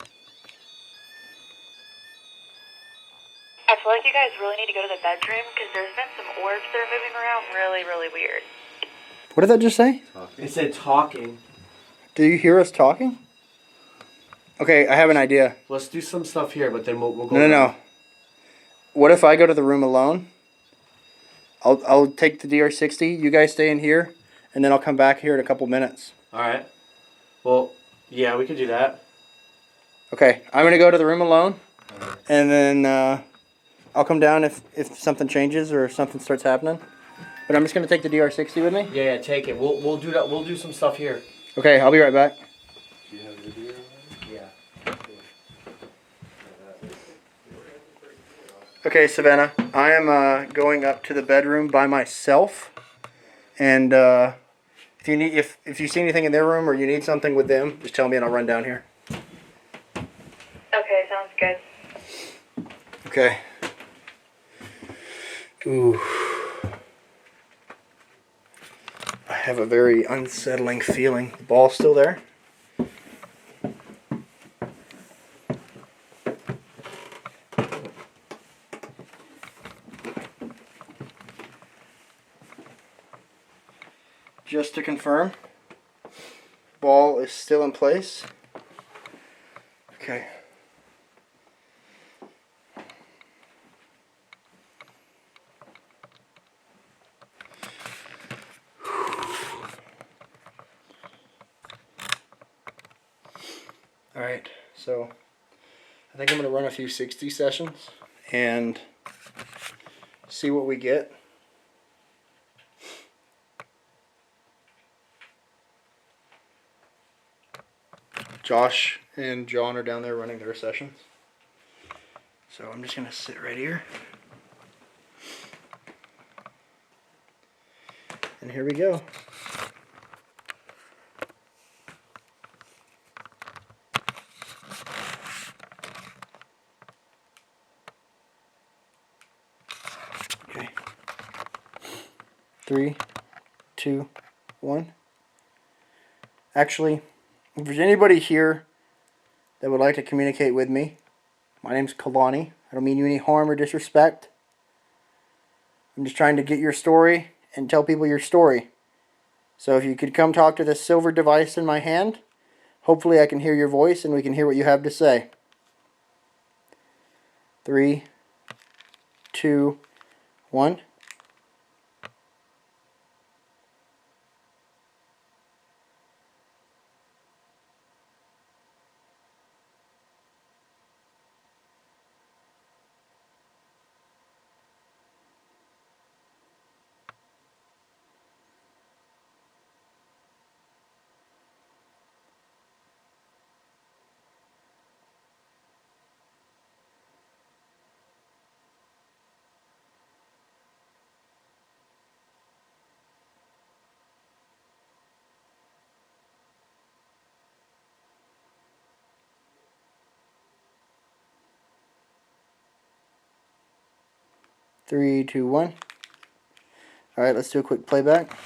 I feel like you guys really need to go to the bedroom because there's been some orbs that are moving around really, really weird. What did that just say? It said talking. Do you hear us talking? Okay, I have an idea. Let's do some stuff here, but then we'll go. No. What if I go to the room alone? I'll take the DR60. You guys stay in here, and then I'll come back here in a couple minutes. All right. Well, yeah, we could do that. Okay, I'm gonna go to the room alone, and then I'll come down if something changes or if something starts happening. But I'm just gonna take the DR60 with me. Yeah, take it. We'll do that. We'll do some stuff here. Okay, I'll be right back. Do you have video? Yeah. Okay, Savannah, I am going up to the bedroom by myself, and if you see anything in their room or you need something with them, just tell me and I'll run down here. Okay, sounds good. Okay. Ooh. I have a very unsettling feeling. The ball's still there? Just to confirm, ball is still in place. Okay. Alright, so I think I'm going to run a few 60 sessions and see what we get. Josh and John are down there running their sessions. So I'm just going to sit right here. And here we go. Okay. 3, 2, 1. Actually, if there's anybody here that would like to communicate with me. My name's Kalani. I don't mean you any harm or disrespect. I'm just trying to get your story and tell people your story. So if you could come talk to this silver device in my hand, hopefully I can hear your voice and we can hear what you have to say. 3, 2, 1. Three, two, one. All right, let's do a quick playback.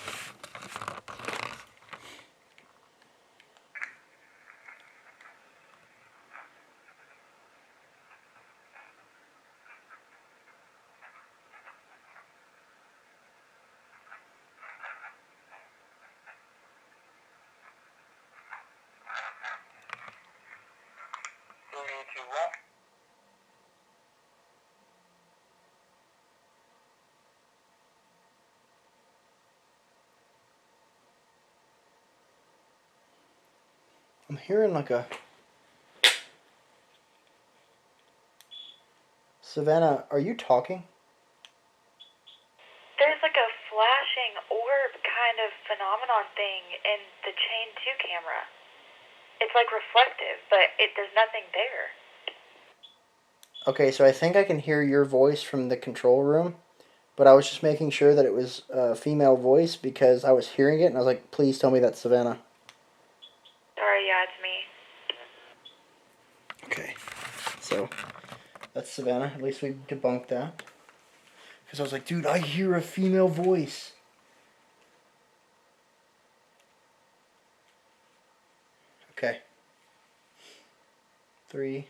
I'm hearing like a... Savannah, are you talking? There's like a flashing orb kind of phenomenon thing in the Chain 2 camera. It's like reflective, but there's nothing there. Okay, so I think I can hear your voice from the control room, but I was just making sure that it was a female voice because I was hearing it and I was like, please tell me that's Savannah. Sorry, yeah, it's me. Okay, so that's Savannah. At least we debunked that. Because I was like, dude, I hear a female voice. Okay. 3,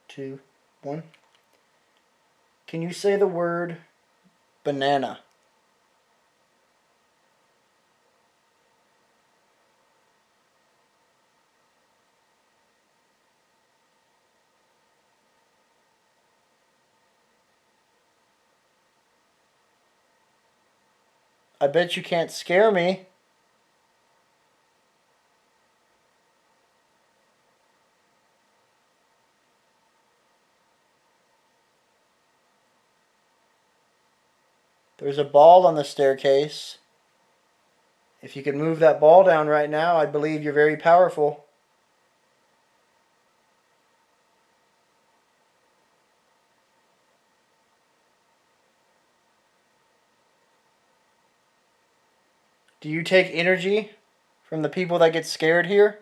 2, 1. Can you say the word banana? I bet you can't scare me. There's a ball on the staircase. If you could move that ball down right now, I believe you're very powerful. Do you take energy from the people that get scared here?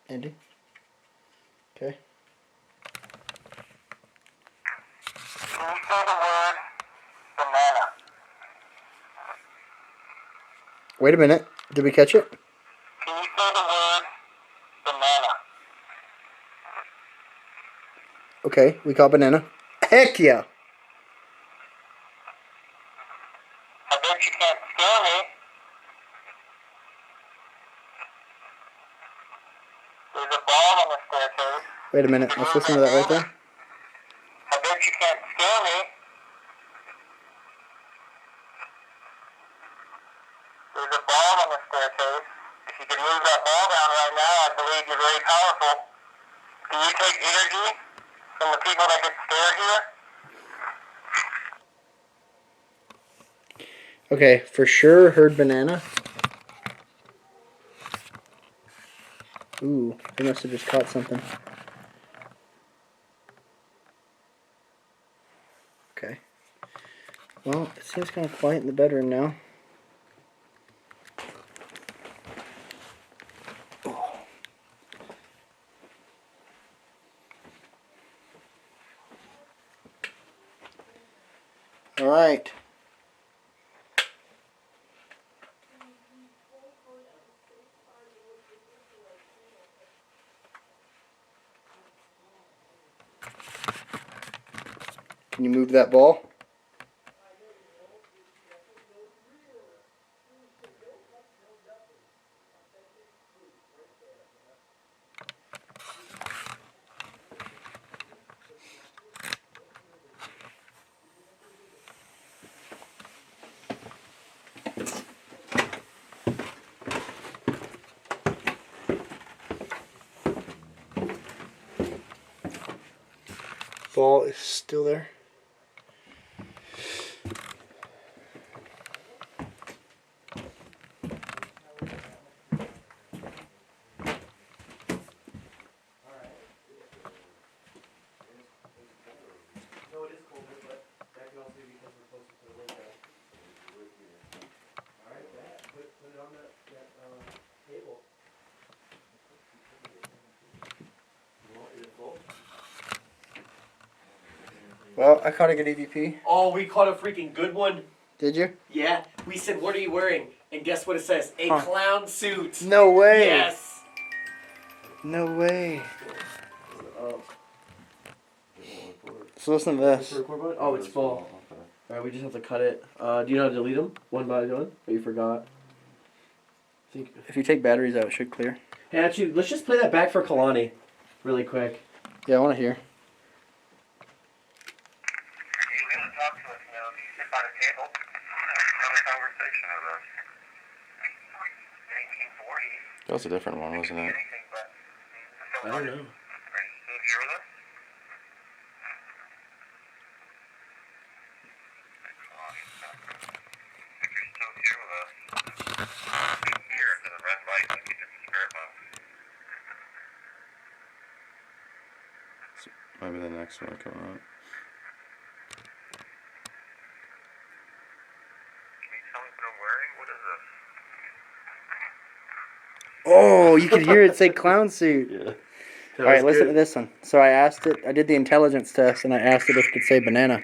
Andy? Okay. Can you say the word banana? Wait a minute. Did we catch it? Can you say the word banana? Okay, we caught banana. Heck yeah! I bet you can't scare me. There's a ball on the staircase. Wait a minute. Let's listen to that right there. I bet you can't scare me. There's a ball on the staircase. If you could move that ball down right now, I believe you're very powerful. Do you take energy from the people that get scared here? Okay, for sure heard banana. Ooh, they must have just caught something. Okay. Well, it seems kind of quiet in the bedroom now. right. Can you move that ball? Ball is still there. No, it is colder, but that could also be because we're closer to the window. Alright, put it on that table. Is it full? Well, I caught a good EVP. Oh, we caught a freaking good one. Did you? Yeah. We said, what are you wearing? And guess what it says? A clown suit. No way. Yes. No way. So listen to this. Oh, it's full. Alright, we just have to cut it. Do you know how to delete them one by one? Or you forgot? If you take batteries out, it should clear. Hey, actually, let's just play that back for Kalani really quick. Yeah, I want to hear. That was a different one, wasn't it? I don't know. Maybe the next one will come out. Oh, you could hear it say clown suit. Yeah. All right, listen to this one. So I asked it, I did the intelligence test, and I asked it if it could say banana.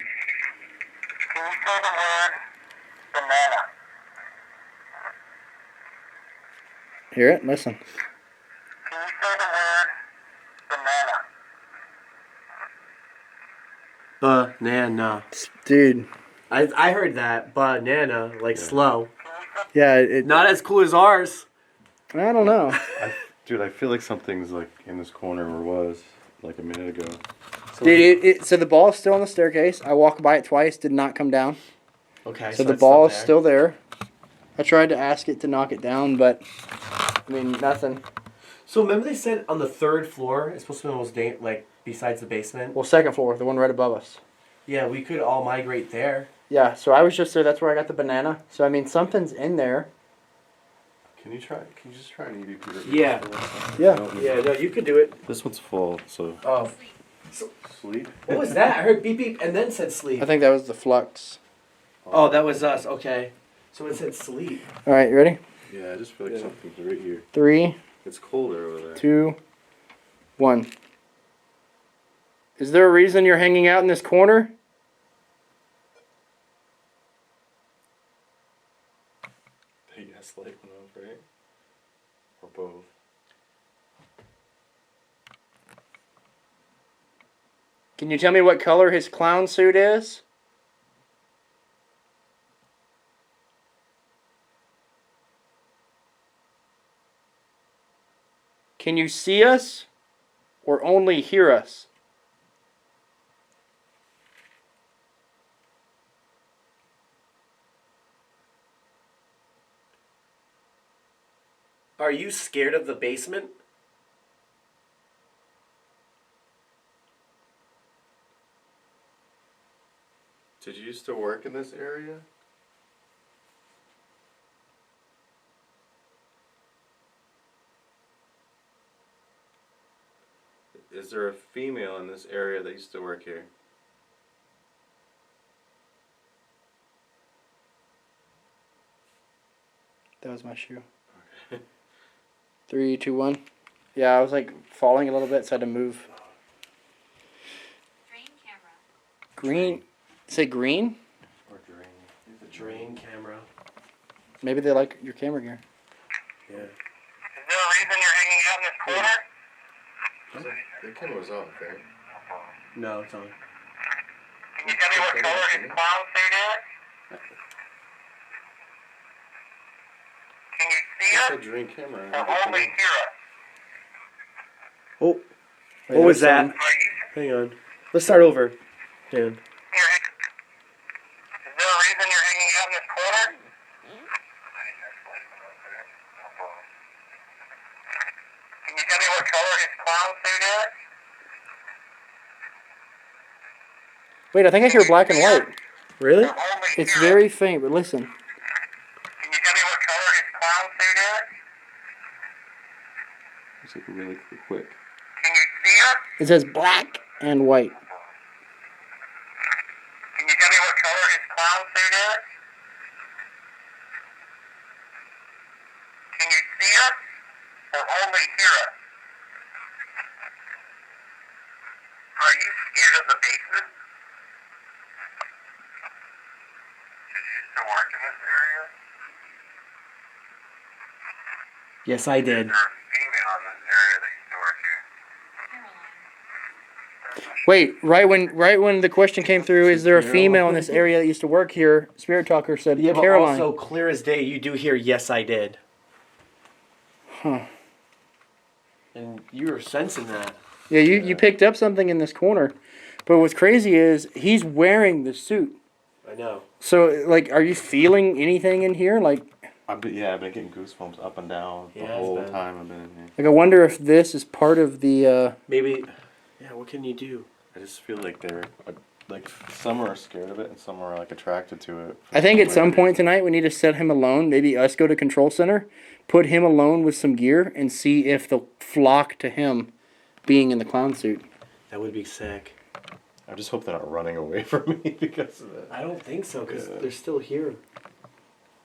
Hear it? Listen. Banana. Dude. I heard that. Banana. Like slow. Yeah. Not as cool as ours. I don't know. Dude, I feel like something's like in this corner or was like a minute ago. Dude, so the ball is still on the staircase. I walked by it twice, did not come down. Okay. So the ball is still there. I tried to ask it to knock it down, but I mean, nothing. So remember they said on the 3rd floor, it's supposed to be almost like besides the basement? Well, 2nd floor, the one right above us. Yeah, we could all migrate there. Yeah, so I was just there. That's where I got the banana. So, I mean, something's in there. Can you just try an EVP? Yeah. Yeah. No, you could do it. This one's full, so. Oh. Sleep? What was that? I heard beep beep and then said sleep. I think that was the flux. Oh, that was us. Okay. So it said sleep. All right, you ready? Yeah, I just feel like something's right here. 3. It's colder over there. 2, 1. Is there a reason you're hanging out in this corner? The gas light went off, right? Or both. Can you tell me what color his clown suit is? Can you see us or only hear us? Are you scared of the basement? Did you used to work in this area? Is there a female in this area that used to work here? That was my shoe. 3, 2, 1. Yeah, I was like falling a little bit, so I had to move. Green camera. Green? Say green? Or drain. Drain camera. Maybe they like your camera gear. Yeah. Is there a reason you're hanging out in this corner? The camera was off, right? No, it's on. Can you tell me what color his clown suit is? Can you see It's us? a drain camera. Or only hear us? Oh, Wait, what was there's that? Hang on. Let's start over, Dan. Is there a reason you're hanging out in this corner? Can you tell me what color his clown suit is? Wait, I think I hear black and white. Really? Or only It's hear very faint, but listen. us? Can you tell me what color his clown suit is? It's like really quick. Can you see us? It says black and white. Can you tell me what color his clown suit is? Can you see us? Or only hear us? Are you scared of the basement? Did you used to work in this area? Yes, I did. Is there a female in this area that used to work here? Wait, right when the question came through, is there a female in this area that used to work here? Spirit Talker said Yeah, but Caroline. also clear as day, you do hear "Yes, I did," Huh. and you were sensing that. Yeah, you picked up something in this corner. But what's crazy is he's wearing the suit. I know. So, like, are you feeling anything in here? Like, I've been getting goosebumps up and down the whole time I've been in here. I wonder if this is part of the. Maybe. Yeah. What can you do? I just feel like they're like some are scared of it and some are like attracted to it. I think at some point tonight we need to set him alone. Maybe us go to control center, put him alone with some gear, and see if they'll flock to him being in the clown suit. That would be sick. I just hope they're not running away from me because of it. I don't think so, because they're still here.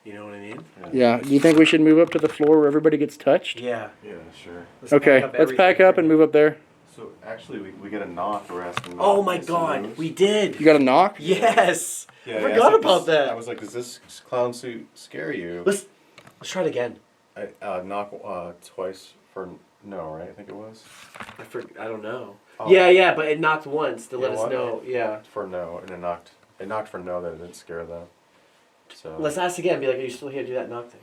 You know what I mean? Yeah. Do you think we should move up to the floor where everybody gets touched? Yeah. Yeah, sure. Okay, let's pack up and move up there. So actually, we get a knock. We're asking. Oh my God, we did. You got a knock? Yes. Yeah, I forgot about that. I was like, does this clown suit scare you? Let's try it again. I knock twice for no, right? I think it was. I don't know. Oh. Yeah, but it knocked once to let us what? know. Yeah. For no, and it knocked for no that it didn't scare them. So. Let's ask again. Be like, are you still here? Do that knock thing.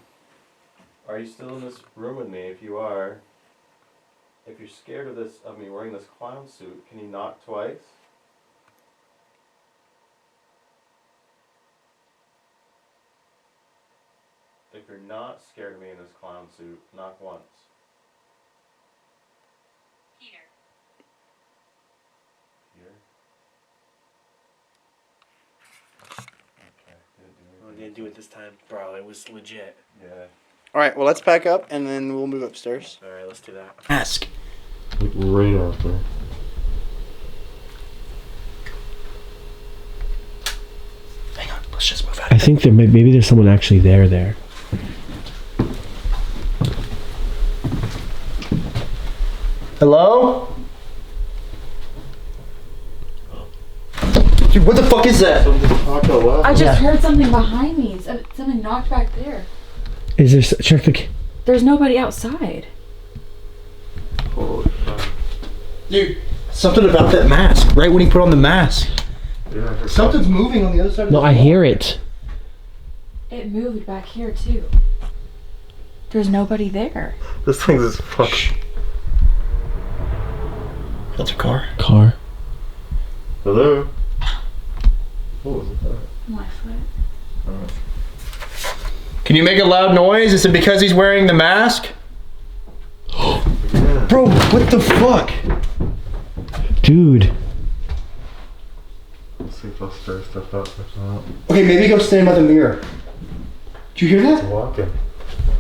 Are you still in this room with me? If you are, if you're scared of me wearing this clown suit, can you knock twice? If you're not scared of me in this clown suit, knock once. Here. Okay, didn't do Oh, I didn't do it this time. Bro, it was legit. Yeah. All right, well, let's pack up and then we'll move upstairs. All right, let's do that. Ask. Right out there. Hang on, let's just move out. I think maybe there's someone actually there. Hello? Dude, what the fuck is that? I just heard something behind me. Something knocked back there. Is there check the? There's nobody outside. Dude, something about that mask. Right when he put on the mask. Yeah. Something's moving on the other side of the I hear it. It moved back here too. There's nobody there. This thing is fucking. That's a car. Car. Hello? What was that? My foot. Can you make a loud noise? Is it because he's wearing the mask? Yeah. Bro, what the fuck? Dude. Let's see if I'll stir stuff up or something. Okay, maybe go stand by the mirror. Did you hear that? Walking.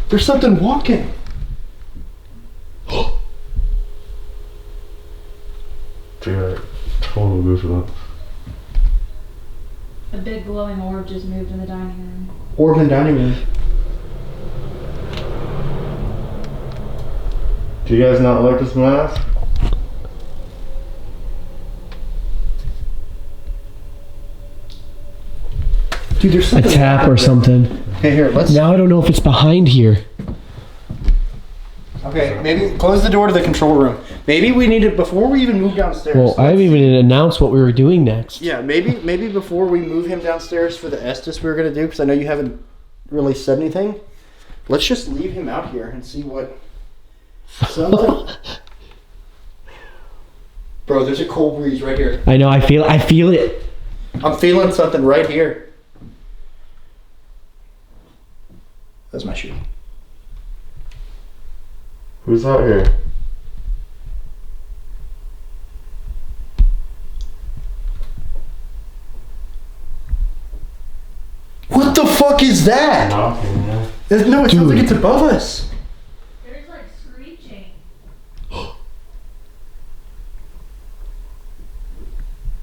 There's something walking. Dude, total goosebumps. A big glowing orb just moved in the dining room. Orb in the dining room. Do you guys not like this mask? Dude, there's a tap or something. Okay, here, let's... Now I don't know if it's behind here. Okay, maybe close the door to the control room. Maybe we need to, before we even move downstairs. Well, I haven't even announced what we were doing next. Yeah, maybe before we move him downstairs for the Estes we were going to do, because I know you haven't really said anything. Let's just leave him out here and see what... Something... Bro, there's a cold breeze right here. I know, I feel it. I'm feeling something right here. That's my shoe. Who's out here? What the fuck is that? Knocking, yeah. No, it sounds like it's above us. There's like screeching.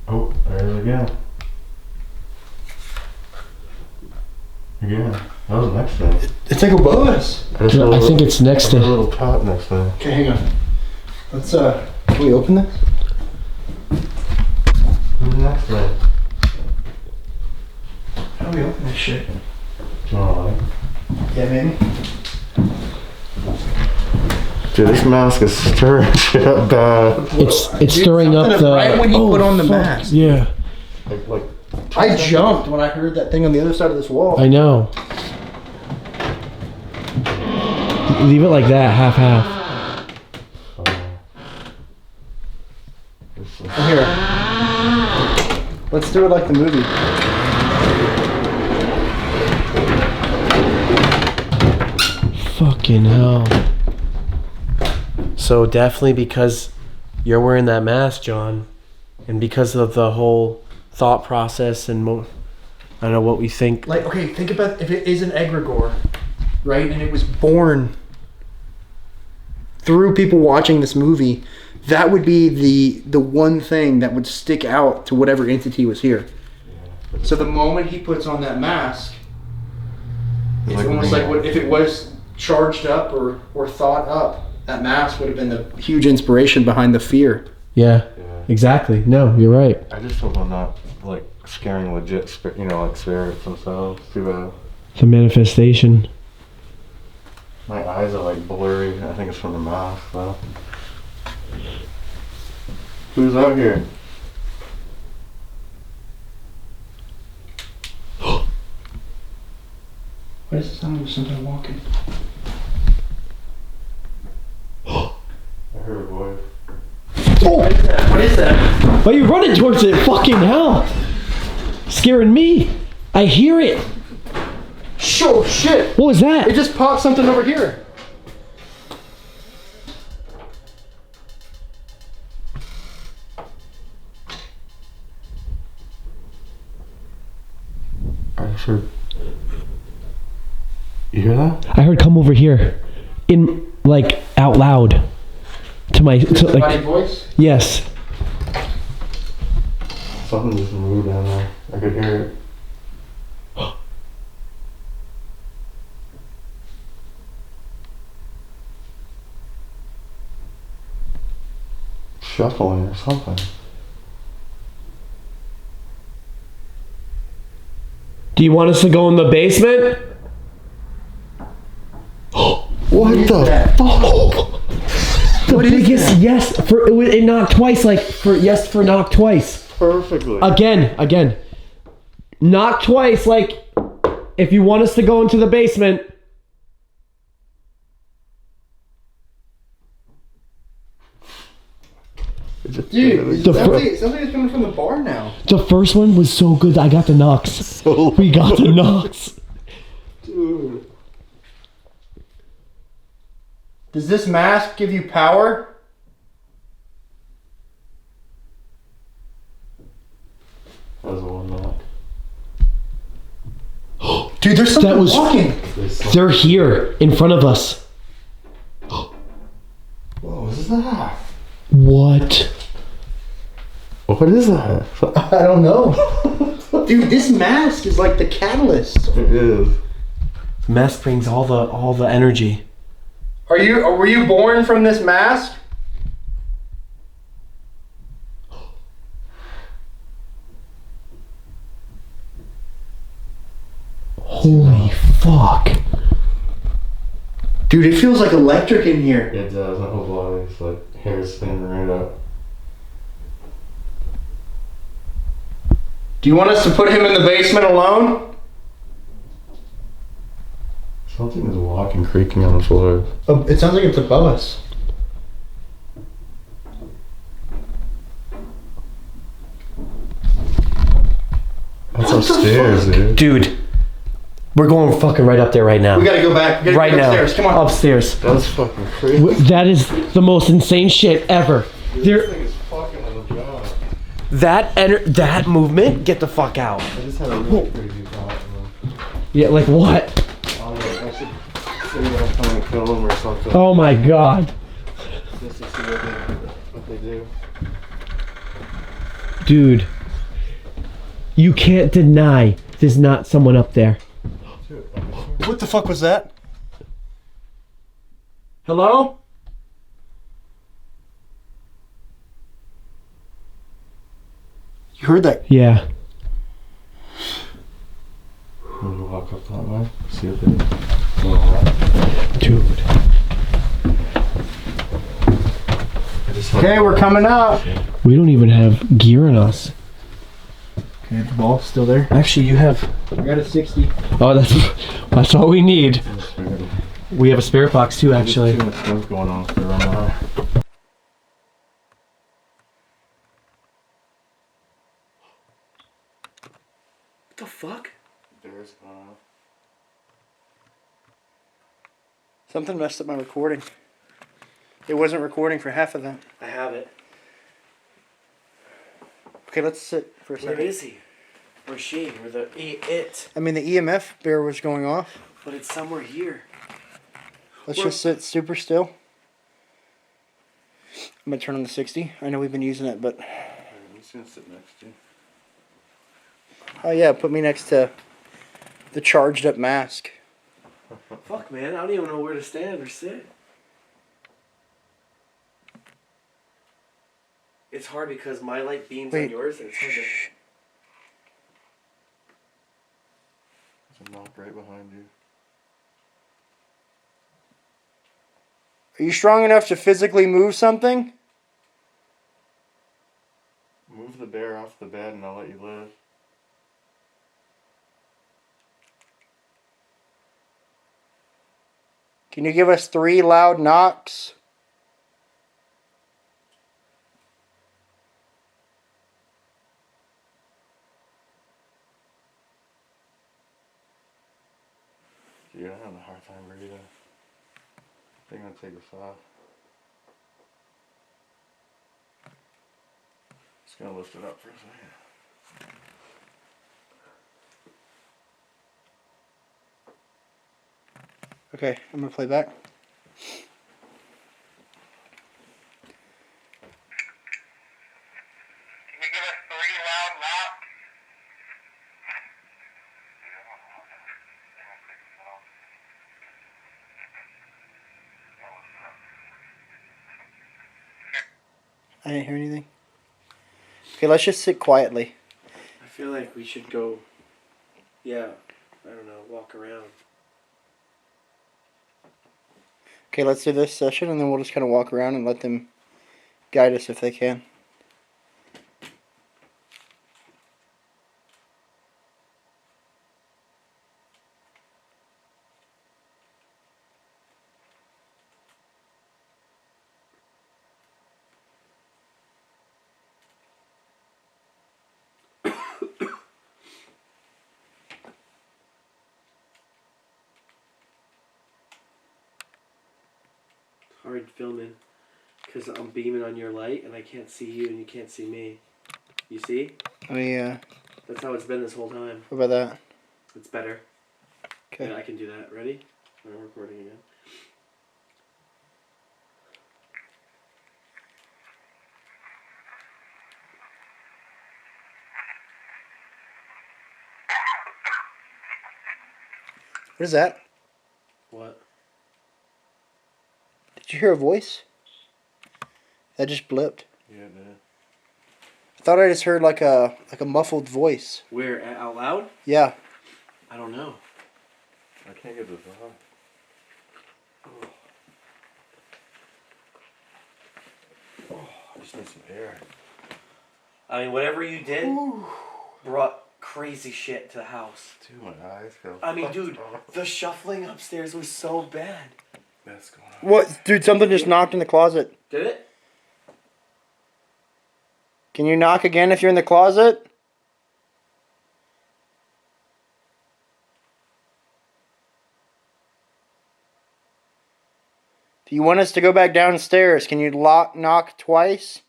Oh, there it is again. Again. That was next thing. It's like above us. I think it's next to... a little pot next thing. Okay, hang on. Let's, can we open this? Who's next thing? How do we open this shit? Alright. Yeah, maybe. Dude, this mask is stirring shit up bad. It's stirring up the... Right when he put on the mask. Yeah. Like, I jumped when I heard that thing on the other side of this wall. I know. Leave it like that, half. Here. Let's do it like the movie. Fucking hell. So definitely because you're wearing that mask, John, and because of the whole thought process and I don't know what we think. Like, okay, think about if it is an egregore, right? And it was born through people watching this movie, that would be the one thing that would stick out to whatever entity was here. So the moment he puts on that mask, it's like almost like what if it was charged up or thought up, that mask would have been the huge inspiration behind the fear. Yeah, exactly. No, you're right. I just hope I'm not like scaring legit, like spirits themselves. Too bad. The manifestation. My eyes are like blurry. I think it's from the mask though. Who's out here? What is the sound of something walking? I heard a voice. Oh! What is that? Why are you running towards it? Fucking hell! Scaring me. I hear it. Oh shit! What was that? It just popped something over here. I heard. You hear that? I heard come over here, in like out loud, to my like. Voice? Yes. Something just moved down there. I could hear it. Shuffling or something. Do you want us to go in the basement? What the fuck? The biggest yes for it knocked twice. Like for yes for knock twice. Perfectly. Again. Knock twice. Like if you want us to go into the basement. Dude, it sounds like it's coming from the bar now. The first one was so good. I got the knocks. We got the knocks. Dude. Does this mask give you power? That was one knock. Dude, there's something That was walking. They're here in front of us. What is that? What? What is that? I don't know. Dude, this mask is like the catalyst. It is. Mask brings all the energy. Were you born from this mask? fuck? Dude, it feels like electric in here. It does. My whole body's like hair standing right up. Do you want us to put him in the basement alone? Something is walking, creaking on the floor. Oh, it sounds like it's above us. That's upstairs, dude. Dude, we're going fucking right up there right now. We gotta go back. We gotta Right go now. upstairs. Come on. Upstairs. That's fucking crazy. That is the most insane shit ever. This thing is fucking on the job. That movement, get the fuck out. I just had a really crazy thought. Yeah, like what? I should say I'm trying to kill him or something. Oh my god. Just to see what they do. Dude. You can't deny there's not someone up there. What the fuck was that? Hello? You heard that? Yeah. I'm gonna walk up that way. See if they. Dude. Okay, we're coming up. We don't even have gear on us. Okay, the ball's still there. Actually, you have. I got a 60. Oh, that's all we need. We have a spirit box too, actually. Too much stuff going on for around the house. What the fuck? There's going on. Something messed up my recording. It wasn't recording for half of that. I have it. Okay, let's sit for a second. Where is he? Or she? Or it? I mean, the EMF bear was going off. But it's somewhere here. Let's just sit super still. I'm gonna turn on the 60. I know we've been using it, but... I'm just gonna sit next to you. Oh yeah, put me next to the charged up mask. Fuck, man. I don't even know where to stand or sit. It's hard because my light beams on yours and it's hard to... There's a knock right behind you. Are you strong enough to physically move something? Move the bear off the bed and I'll let you live. Can you give us 3 loud knocks? You're gonna have a hard time breathing. I think I'm gonna take this off. Just gonna lift it up for a second. Okay, I'm gonna play back. I didn't hear anything. Okay, let's just sit quietly. I feel like we should go... Yeah, I don't know, walk around. Okay, let's do this session and then we'll just kind of walk around and let them guide us if they can. Hard filming because I'm beaming on your light and I can't see you and you can't see me. You see? Oh yeah. That's how it's been this whole time. What about that? It's better. Okay. Yeah, I can do that. Ready? I'm recording again. What is that? What? Did you hear a voice? That just blipped. Yeah, it did. I thought I just heard like a muffled voice. Where? Out loud? Yeah. I don't know. I can't get this off. I just need some air. I mean, whatever you did brought crazy shit to the house. Dude, my eyes feel. I mean, dude, the shuffling upstairs was so bad. That's going on. What, dude? Something just knocked in the closet. Did it? Can you knock again if you're in the closet? Do you want us to go back downstairs? Can you knock twice?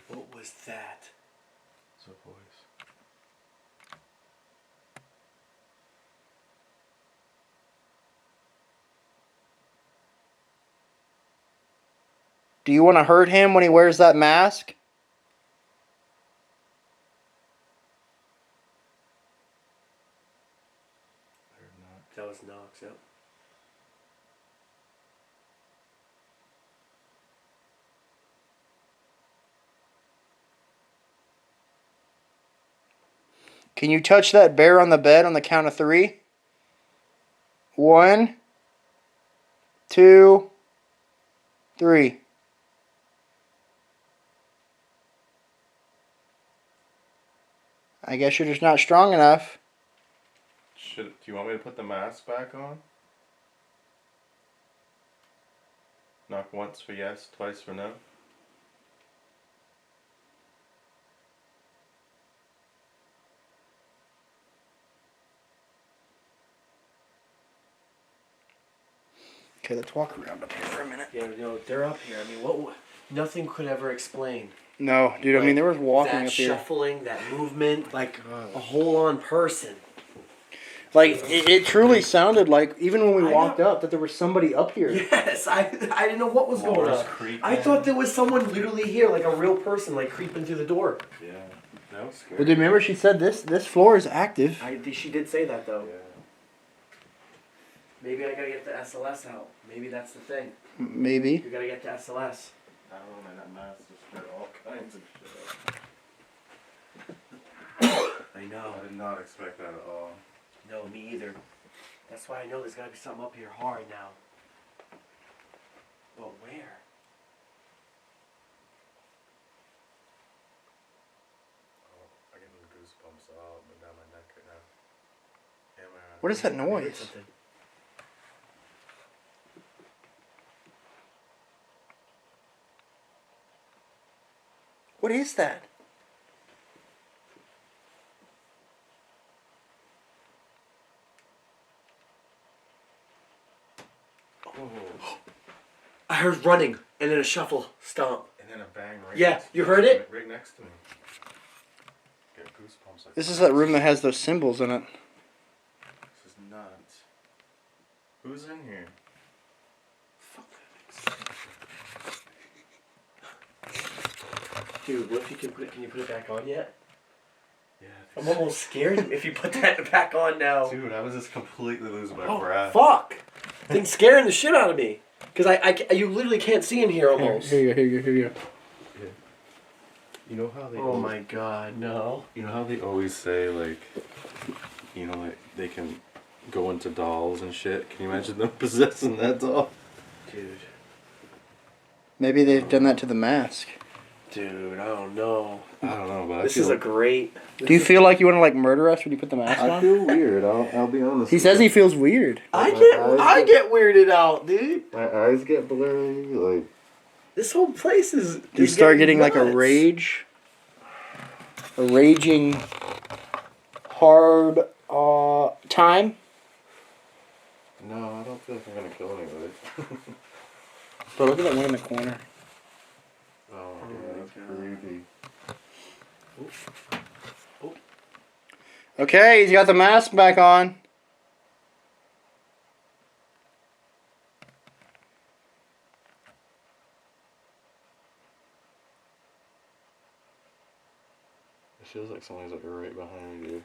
What was that? It's a voice. Do you want to hurt him when he wears that mask? That was Knox, yep. Can you touch that bear on the bed on the count of 3? 1, 2, 3. I guess you're just not strong enough. Do you want me to put the mask back on? Knock once for yes, twice for no. Okay, let's walk around up here for a minute. Yeah, no, they're up here. I mean, what? Nothing could ever explain. No, dude, I mean, there was walking that up here. shuffling, that movement, like a whole-on person. Like, it truly sounded like, even when we walked up, that there was somebody up here. Yes, I didn't know what was going on. I thought there was someone literally here, like a real person, like creeping through the door. Yeah, that was scary. But dude, remember she said this floor is active. She did say that, though. Yeah. Maybe I gotta get the SLS out. Maybe that's the thing. Maybe. You gotta get the SLS. I don't know, man, that mask just scared all kinds of shit. I know. I did not expect that at all. No, me either. That's why I know there's gotta be something up here hard now. But where? Oh, I get goosebumps all up and down my neck right now. What is that noise? What is that? Oh. I heard running and then a shuffle stomp. And then a bang right Yeah, next you heard it? Right next to me. Get goosebumps like This is that room that has those symbols in it. This is nuts. Who's in here? Dude, what if you can you put it back on yet? Yeah. I'm almost scared if you put that back on now. Dude, I was just completely losing my Oh, breath. fuck! Thing's scaring the shit out of me. Because you literally can't see in here almost. Here you go. You know how they Oh my god, no. You know how they always say, like, you know, like, they can go into dolls and shit? Can you imagine them possessing that doll? Dude. Maybe they've done that to the mask. Dude, I don't know. I don't know, but This is a great... Do you feel like you want to like murder us when you put the mask on? I feel weird, I'll be honest. He says he feels weird. I get weirded out, dude. My eyes get blurry, like... This whole place is... You start getting like a raging hard time. No, I don't feel like I'm gonna kill anybody. Bro, look at that one in the corner. Oh, yeah, that's creepy. Okay, he's got the mask back on. It feels like somebody's like right behind you.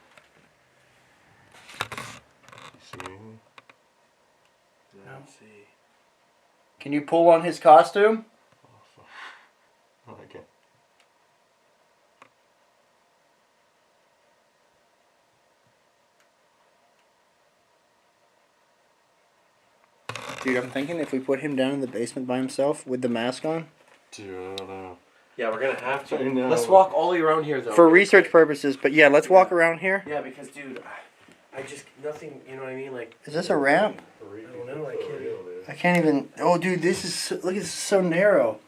You see me? No. See. Can you pull on his costume? Oh, I can't. Dude, I'm thinking if we put him down in the basement by himself with the mask on. Dude, I don't know. Yeah, we're gonna have to. I know. Let's walk all the way around here, though. For research purposes, but yeah, let's walk around here. Yeah, because, dude, I just, nothing, you know what I mean? Like, Is this a ramp? I don't know, I can't even. Oh, dude, this is so, look. It's so narrow.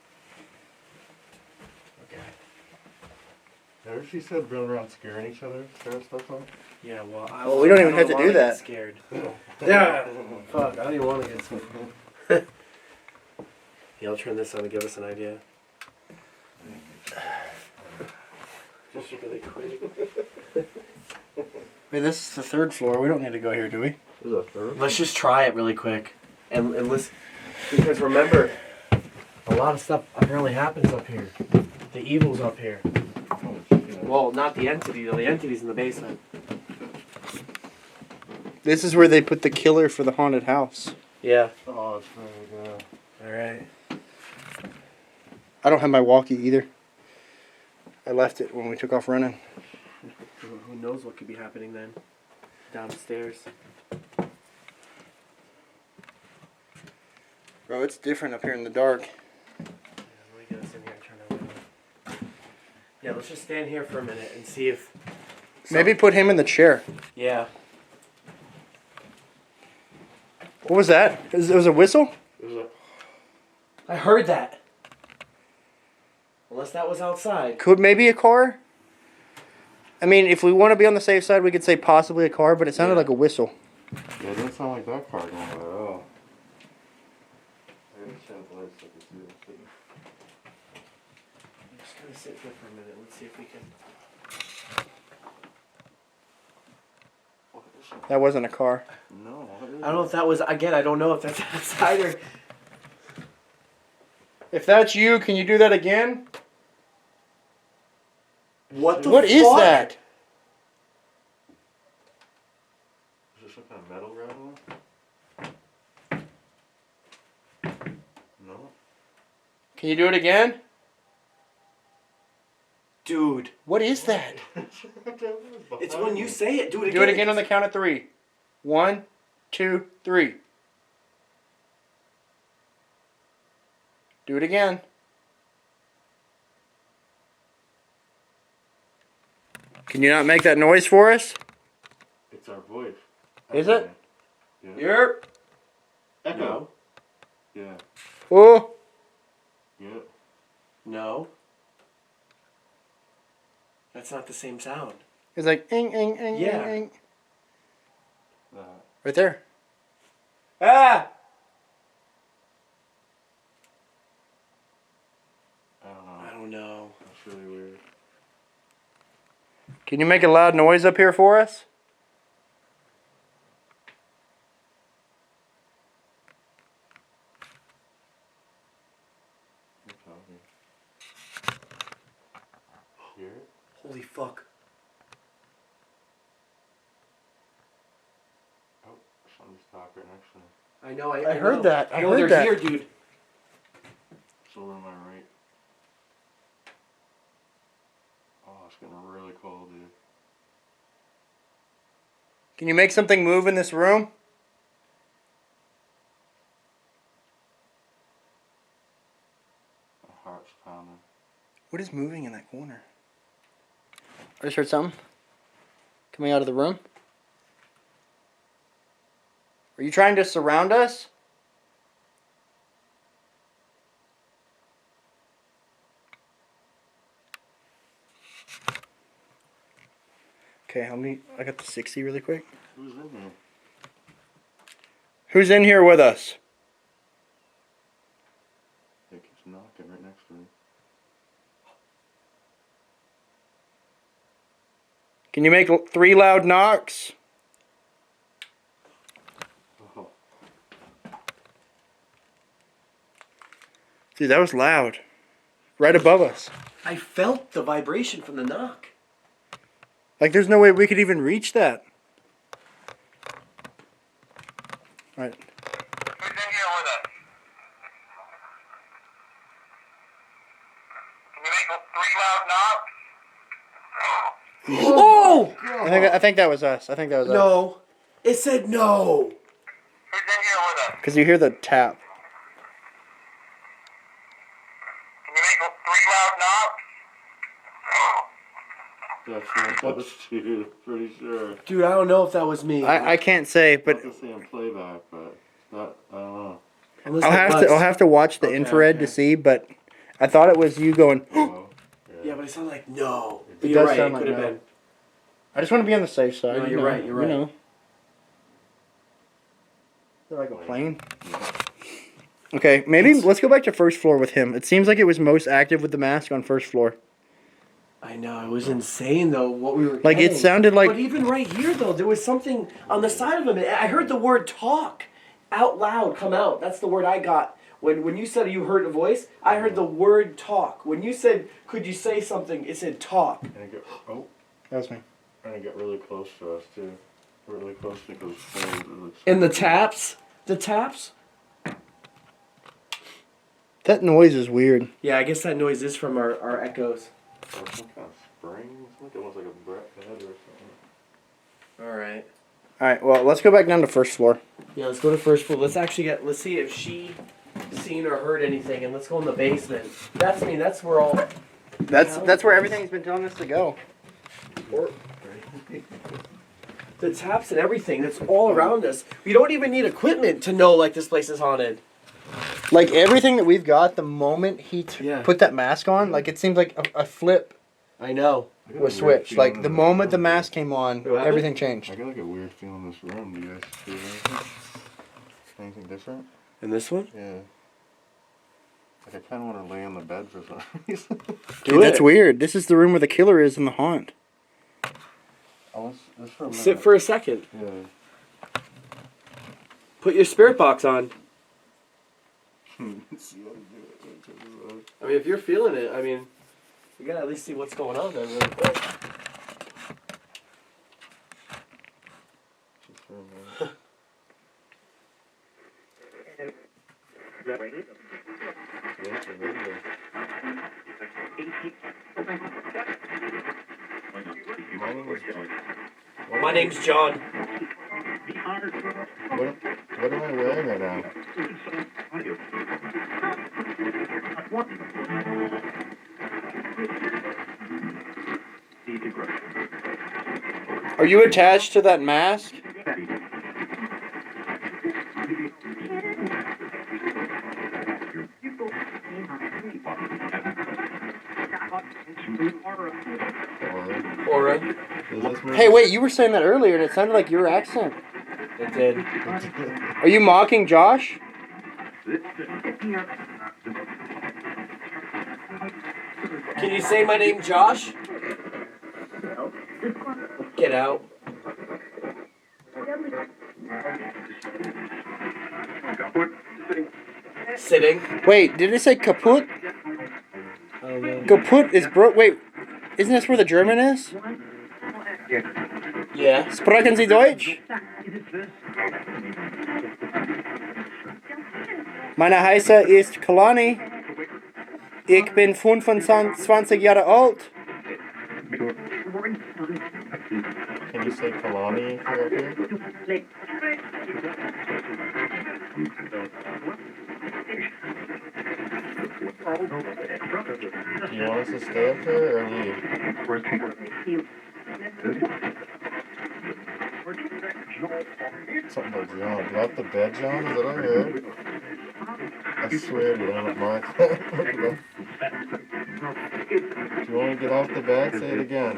Ever she said running around scaring each other, scaring stuff on? Yeah, well, Well, we don't even have to do that. Scared. Yeah. Fuck, I don't even want to get scared. Yeah, I'll turn this on to give us an idea. Just really quick. Wait, this is the third floor. We don't need to go here, do we? Is that third? Let's just try it really quick. And listen, because remember, a lot of stuff apparently happens up here. The evil's up here. Well, not the entity, though. The entity's in the basement. This is where they put the killer for the haunted house. Yeah. Oh, it's really good. Alright. I don't have my walkie either. I left it when we took off running. Who knows what could be happening then? Downstairs. Bro, it's different up here in the dark. Yeah, let me get us in here and turn that window. Yeah, let's just stand here for a minute and see if... Maybe put him in the chair. Yeah. What was that? It was a whistle? I heard that. Unless that was outside. Could maybe a car? I mean, if we want to be on the safe side, we could say possibly a car, but it sounded like a whistle. Yeah, it didn't sound like that car going at all. I gotta shut the lights so I can see this. I'm just gonna sit here for a minute. Let's see if we can... That wasn't a car. No. I don't know if that was... Again, I don't know if that's outside or... If that's you, can you do that again? What the What fuck? is that? Is there some kind of metal rattling? No. Can you do it again? Dude. What is that? It's when you say it. Do it again. Do it again on the count of 3. 1, 2, 3. Do it again. Can you not make that noise for us? It's our voice. Is it? Yeah. Yep. Echo. No. Yeah. Oh. Yeah. No. That's not the same sound. It's like, ing, ing, ing, Yeah. ing, ing. That. Right there. Ah! I don't know. That's really weird. Can you make a loud noise up here for us? Hear it? Holy fuck. Oh, something's talking right next to me. I know. I heard that. I No, heard they're that. here, dude. It's over on my right. Oh, it's getting really cold, dude. Can you make something move in this room? My heart's pounding. What is moving in that corner? I just heard something coming out of the room. Are you trying to surround us? Okay, I got the 60 really quick. Who's in here? Who's in here with us? It keeps knocking right next to me. Can you make 3 loud knocks? Oh. Dude, that was loud. Right above us. I felt the vibration from the knock. Like, there's no way we could even reach that. Alright. Who's in here with us? Can you make 3 loud knocks? Oh! I think that was us. I think that was us. No. It said no. Who's in here Because you hear the tap. Can you make 3 loud knocks? That's you, pretty sure. Dude, I don't know if that was me. I can't say, but I can see him playback, but it's not, I don't know. Unless I'll it have was. to have to watch the infrared to see. But I thought it was you going. Yeah, but it sounded like no. It You're does right, sound it like could have no. been. I just want to be on the safe side. No, you you're know, right, you're right. You know. Is it like a plane? Okay, maybe let's go back to first floor with him. It seems like it was most active with the mask on first floor. I know, it was insane though what we were Like, it getting. sounded like- But even right here though, there was something on the side of him. I heard the word talk out loud come out. That's the word I got. When you said you heard a voice, I heard the word talk. When you said, could you say something, it said talk. And it get, oh, That was me. and it got really close to us too. Really close to because And the taps? The taps? That noise is weird. Yeah, I guess that noise is from our echoes. some kind of spring. It's like almost like a bed or something. Alright. All right, well, let's go back down to first floor. Yeah, let's go to first floor. Let's see if she seen or heard anything, and let's go in the basement. That's where all... That's where everything's been telling us to go. The taps and everything, that's all around us. We don't even need equipment to know, like, this place is haunted. Like, everything that we've got, the moment he Yeah. put that mask on, like, it seems like a flip I know. was switched. Like, the moment the mask came on, What happened? everything changed. I got like a weird feeling in this room. Do you guys feel anything different? In this one? Yeah. Like I kind of want to lay on the bed for some reason. Dude, that's weird. This is the room where the killer is in the haunt. Just for a minute. Sit for a second. Yeah. Put your spirit box on. See how to do it. I mean, if you're feeling it, I mean, we gotta at least see what's going on there really quick. Just for a minute. Yes, it is. My name's John. What am I wearing right now? Are you attached to that mask? Aura. Hey, wait, you were saying that earlier and it sounded like your accent. It did. Are you mocking Josh? Can you say my name, Josh? Get out. Sitting. Wait, did it say kaput? Oh, no. Kaput is broke. Wait, isn't this where the German is? Yeah. Sprechen Sie Deutsch? Meine Heiße ist Kalani. Ich bin 25 Jahre alt. Can you say Kalani if you're up here? Do you want us to stay up here or leave? Something about John. Get off the bed, John? Is that what I heard? I swear to you, I don't mark that. Do you want to get off the bed? Say it again.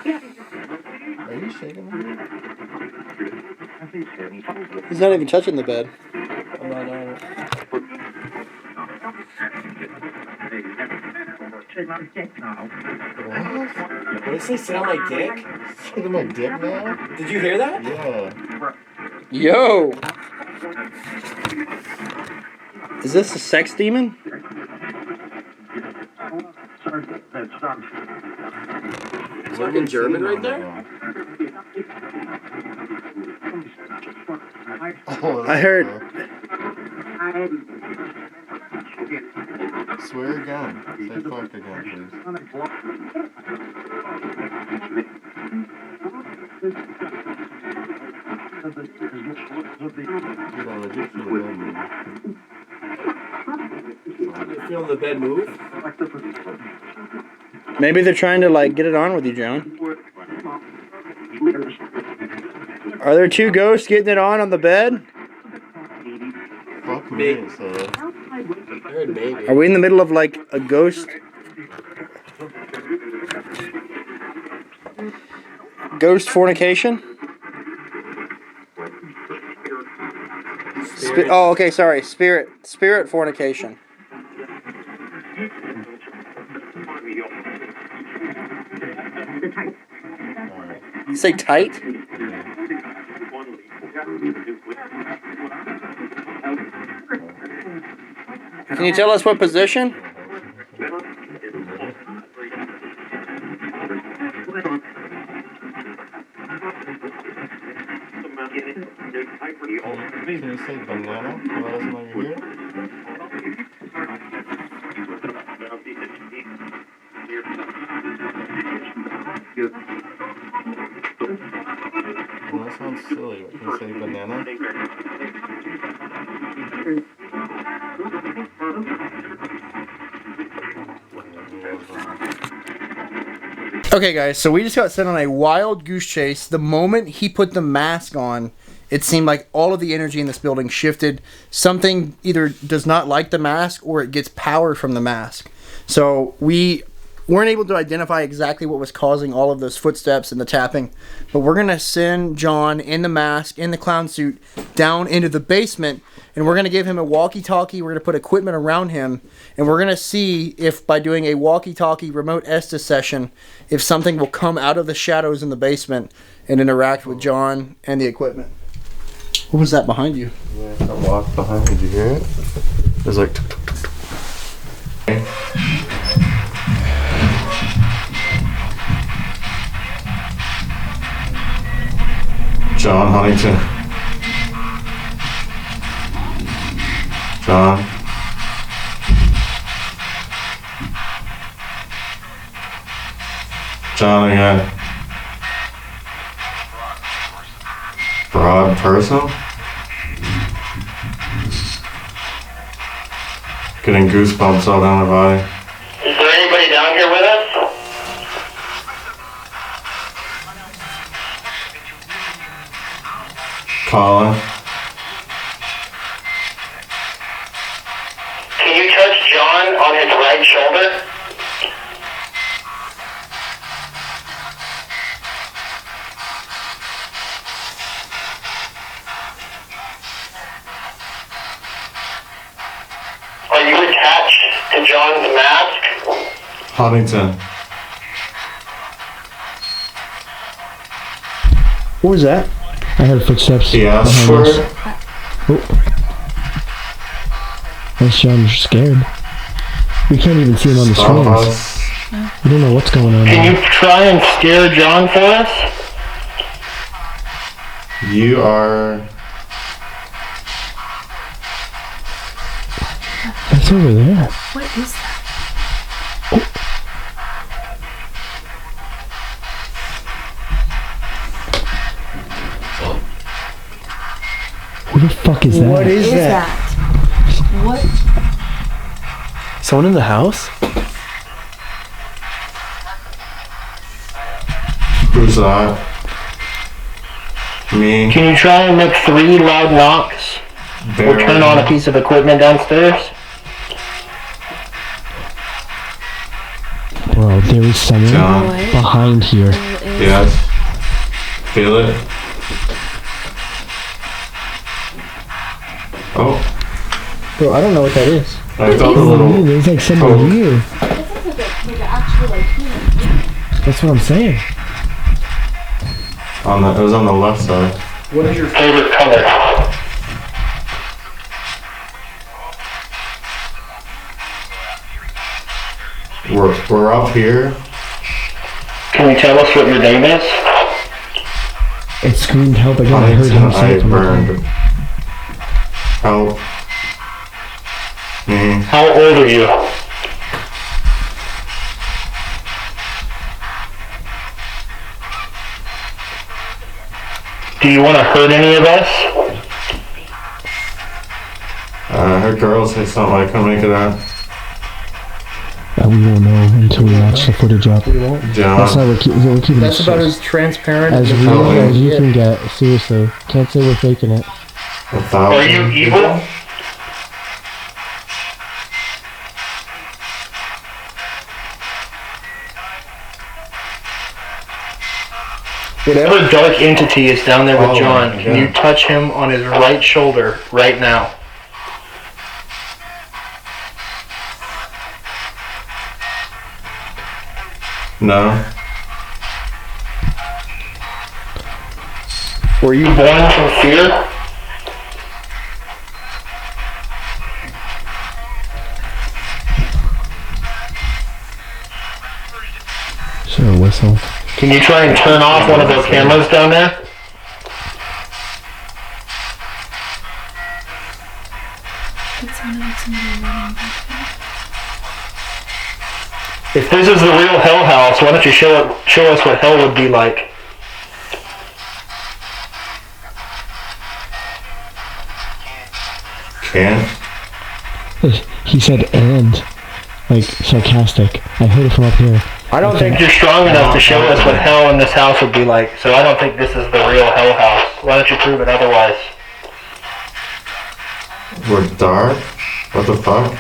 Are you shaking me? He's not even touching the bed. I'm not on it. What? What did it say? Sit on my dick? Sit on my dick now? Did you hear that? Yeah. Yo! Is this a sex demon? Fucking German right there? Oh, I heard. Swear again. Say fuck again, please. You feeling the bed move? Maybe they're trying to like get it on with you, John. Are there two ghosts getting it on the bed? Fuck me, so. I heard maybe. Are we in the middle of like a ghost? Ghost fornication? Oh, okay, sorry. Spirit fornication. Say tight? Can you tell us what position? Can you say banana? Why isn't over here? Well, that sounds silly. Can you say banana? Okay, guys, so we just got sent on a wild goose chase. The moment he put the mask on, it seemed like all of the energy in this building shifted. Something either does not like the mask or it gets power from the mask. So we weren't able to identify exactly what was causing all of those footsteps and the tapping. But we're going to send John in the mask, in the clown suit, down into the basement. And we're going to give him a walkie-talkie. We're going to put equipment around him. And we're going to see if by doing a walkie-talkie remote Estes session, if something will come out of the shadows in the basement and interact with John and the equipment. What was that behind you? Yeah, I walked behind. Did you hear it? It was like. John Huntington. John. John again. Broad person? Getting goosebumps all down the body. Is there anybody down here with us? Colin. Can you touch John on his right shoulder? Are you attached to John's mask? Huntington. What was that? I heard footsteps. He asked for it. Unless John's scared. We can't even see him on the screens. We don't know what's going on. Can you try and scare John for us? You are. That's over there. What is that? Who the fuck is that? What is that? What? Someone in the house? Who's that? Me. Can you try and make 3 loud knocks? Or turn on a piece of equipment downstairs? Bro, there is someone John. behind here. Yes. Feel it? Oh. Bro, I don't know what that is. I felt a little. There's like someone poke. here. That's what I'm saying. It was on the left side. What is your favorite color? We're up here. Can you tell us what your name is? It screamed help again. I heard him say I it from the burned. Help. Me. How old are you? Do you want to hurt any of us? I heard girls say something I couldn't make it out. We won't know until we watch the footage up. We won't. That's how we're keeping That's it about as transparent as real as you can get. Seriously, can't say we're faking it. Are you evil? Whatever dark entity is down there with John, can you touch him on his right shoulder right now? No. Were you born from fear? Sure, whistle. Can you try and turn off one of those cameras down there? If this is the real hell house, why don't you show us what hell would be like? Can't. He said and. Like, sarcastic. I heard it from up here. I don't think you're strong enough to show us what hell in this house would be like, so I don't think this is the real hell house. Why don't you prove it otherwise? We're dark? What the fuck?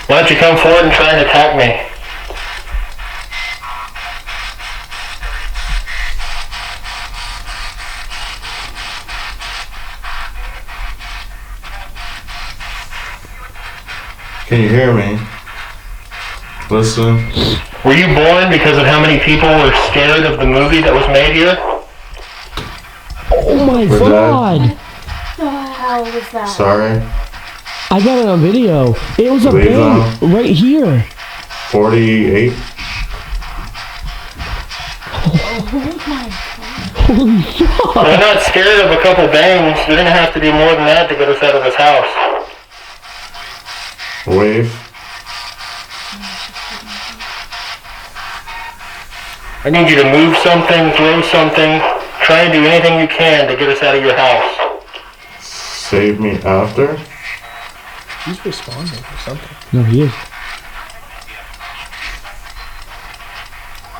Why don't you come forward and try and attack me? Can you hear me? Listen. Were you born because of how many people were scared of the movie that was made here? Oh my We're god! What the hell was that? Sorry. I got it on video. It was a Leave bang right here. 48. Oh my Holy fuck! We're not scared of a couple bangs. You're gonna have to do more than that to get us out of this house. Wave. I need you to move something, throw something, try and do anything you can to get us out of your house. Save me after? He's responding or something. No, he is.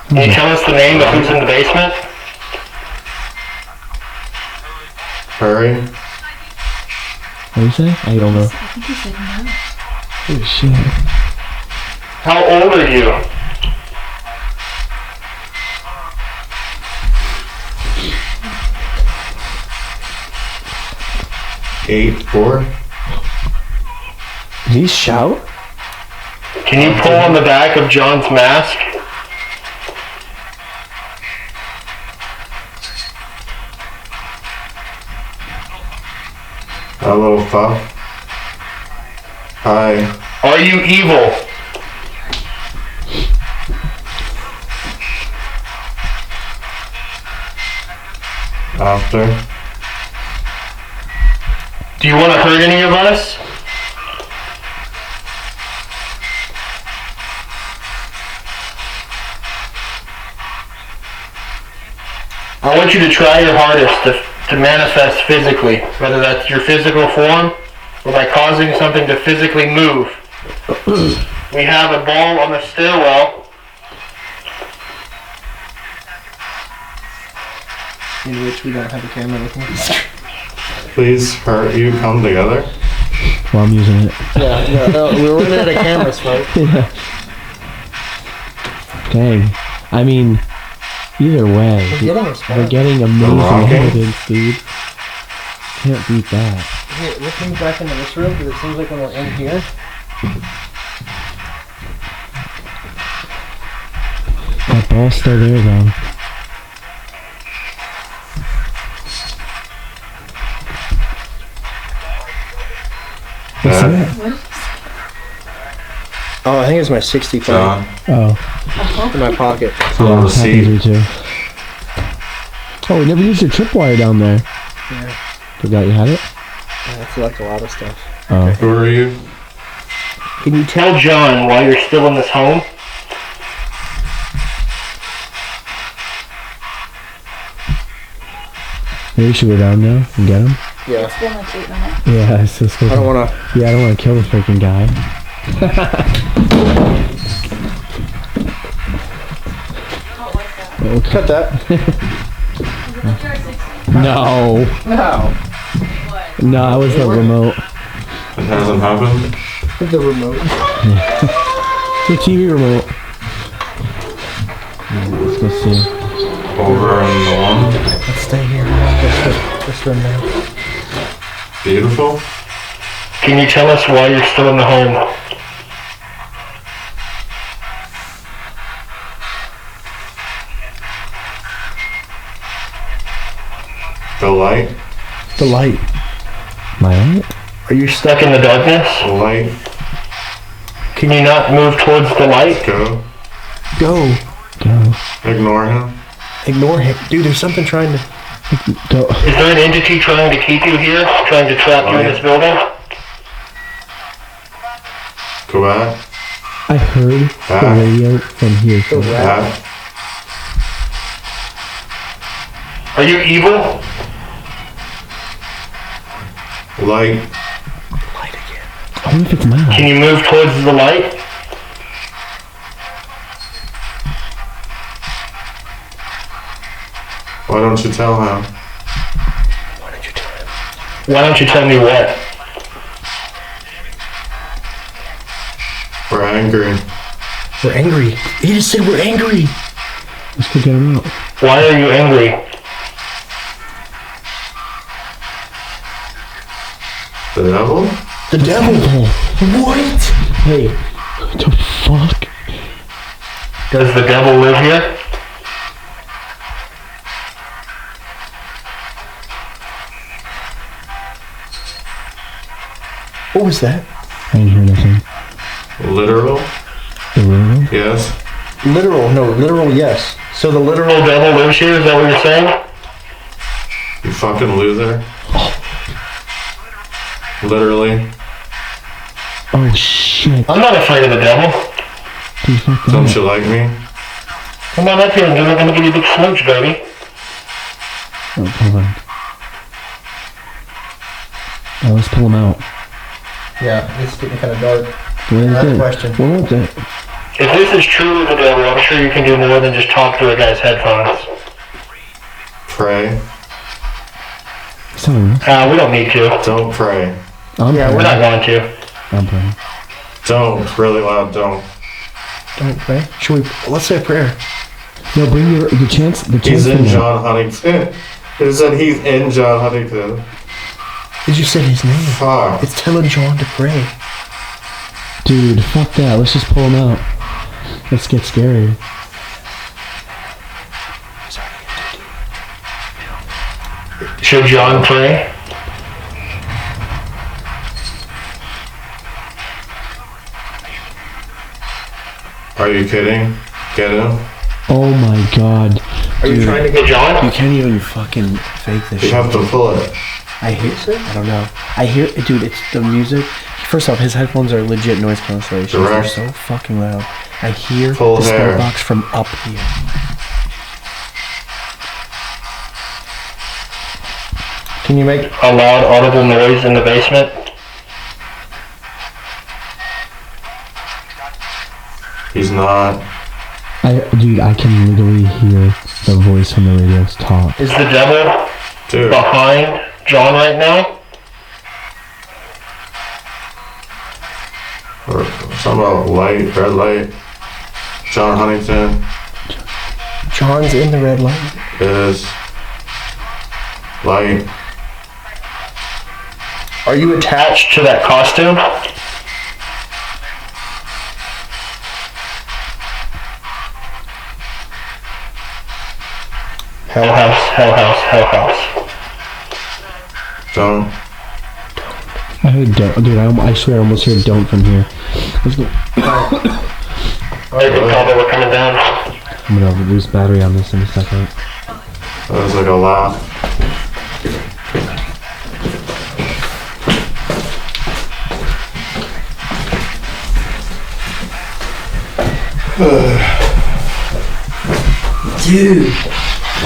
Can you tell us the name of who's in the basement? Hurry. What do you say? I don't know. I think he said no. Oh shit. How old are you? Eight, 4. Did he shout? Can you pull on the back of John's mask? Hello, fuck. Hi. Are you evil? After. Do you want to hurt any of us? I want you to try your hardest to manifest physically, whether that's your physical form or by causing something to physically move. We have a ball on the stairwell. In which we don't have a camera looking at the screen. Please, hurt you come together. Well, I'm using it. Yeah, no, we were running out of cameras, folks. Yeah. Dang. I mean, either way, we're getting amazing evidence, dude. Can't beat that. Hey, let's move back into this room because it seems like when we're in here. That ball's still there, though. What's that? Oh, I think it's my 60 John. Oh. in my pocket. Yeah, the seat. happens to me too. Oh, we never used your tripwire down there. Yeah. Forgot you had it? I select a lot of stuff. Oh. Who are you? Can you tell John why you're still in this home? Maybe we should go down now and get him. Yeah. It's been like 8 minutes. Yeah, it's just. I don't wanna. Yeah, I don't want to kill the freaking guy. Cut that. No. No. No, I was the remote. It hasn't happened? The remote. The TV remote. Let's go see. Over in the one. Let's stay here. Just run down. Beautiful. Can you tell us why you're still in the home? The light. The light. My light? Are you stuck in the darkness? The light. Can you not move towards the light? Go. Go. Go. Ignore him. Ignore him. Dude, there's something trying to... Go. Is there an entity trying to keep you here? Trying to trap you in this building? Go back. I heard the radio from here. Go back. Are you evil? Light. Light again. I wonder if it's mine. Can you move towards the light? Why don't you tell him? Why did you tell him? Why don't you tell me what? We're angry. We're angry. He just said we're angry. Let's go get him out. Why are you angry? The devil? The devil. What? Hey, what the fuck? Does the devil live here? What was that? I didn't hear nothing. Literal? The room? Yes. Literal. No, literal, yes. So the literal devil lives here, is that what you're saying? You fucking loser. Literally. Oh shit. I'm not afraid of the devil. Dude, fuck that. Don't you like me? Come on up here and let me give you a big smooch, baby. Oh, hold on. Oh, let's pull him out. Yeah, it's getting kind of dark. What is Another it? question. What was it? If this is truly the devil, I'm sure you can do more than just talk through a guy's headphones. Pray. Something. We don't need to. Don't pray. I'm Yeah, we're not going to. I'm praying. Don't. Really loud, don't. Don't pray. Should we? Let's say a prayer. No, bring your the chance. The chance. He's in thing out. John Huntington. It said he's in John Huntington. Did you say his name? Fuck. It's telling John to pray. Dude, fuck that. Let's just pull him out. Let's get scary. Should John pray? Are you kidding? Get him. Oh my god. Are you trying to get John? You can't even fucking fake this You shit. have to pull it. I hear it. I don't know. I hear it, dude. It's the music. First off, his headphones are legit noise cancellations. They're Direct. so fucking loud. I hear Full the hair. spell box from up here. Can you make a loud audible noise in the basement? He's not. Dude, I can literally hear the voice from the radio's talk. Is the devil Dude. behind John right now? Or something about light, red light. John Huntington John's in the red light. is light. Are you attached to that costume? Hell house, hell house, hell house. Don't. I heard don't. Dude, I swear I almost heard don't from here. Let's go. They can tell that we're coming down. I'm gonna lose battery on this in a second. That was like a laugh. Dude,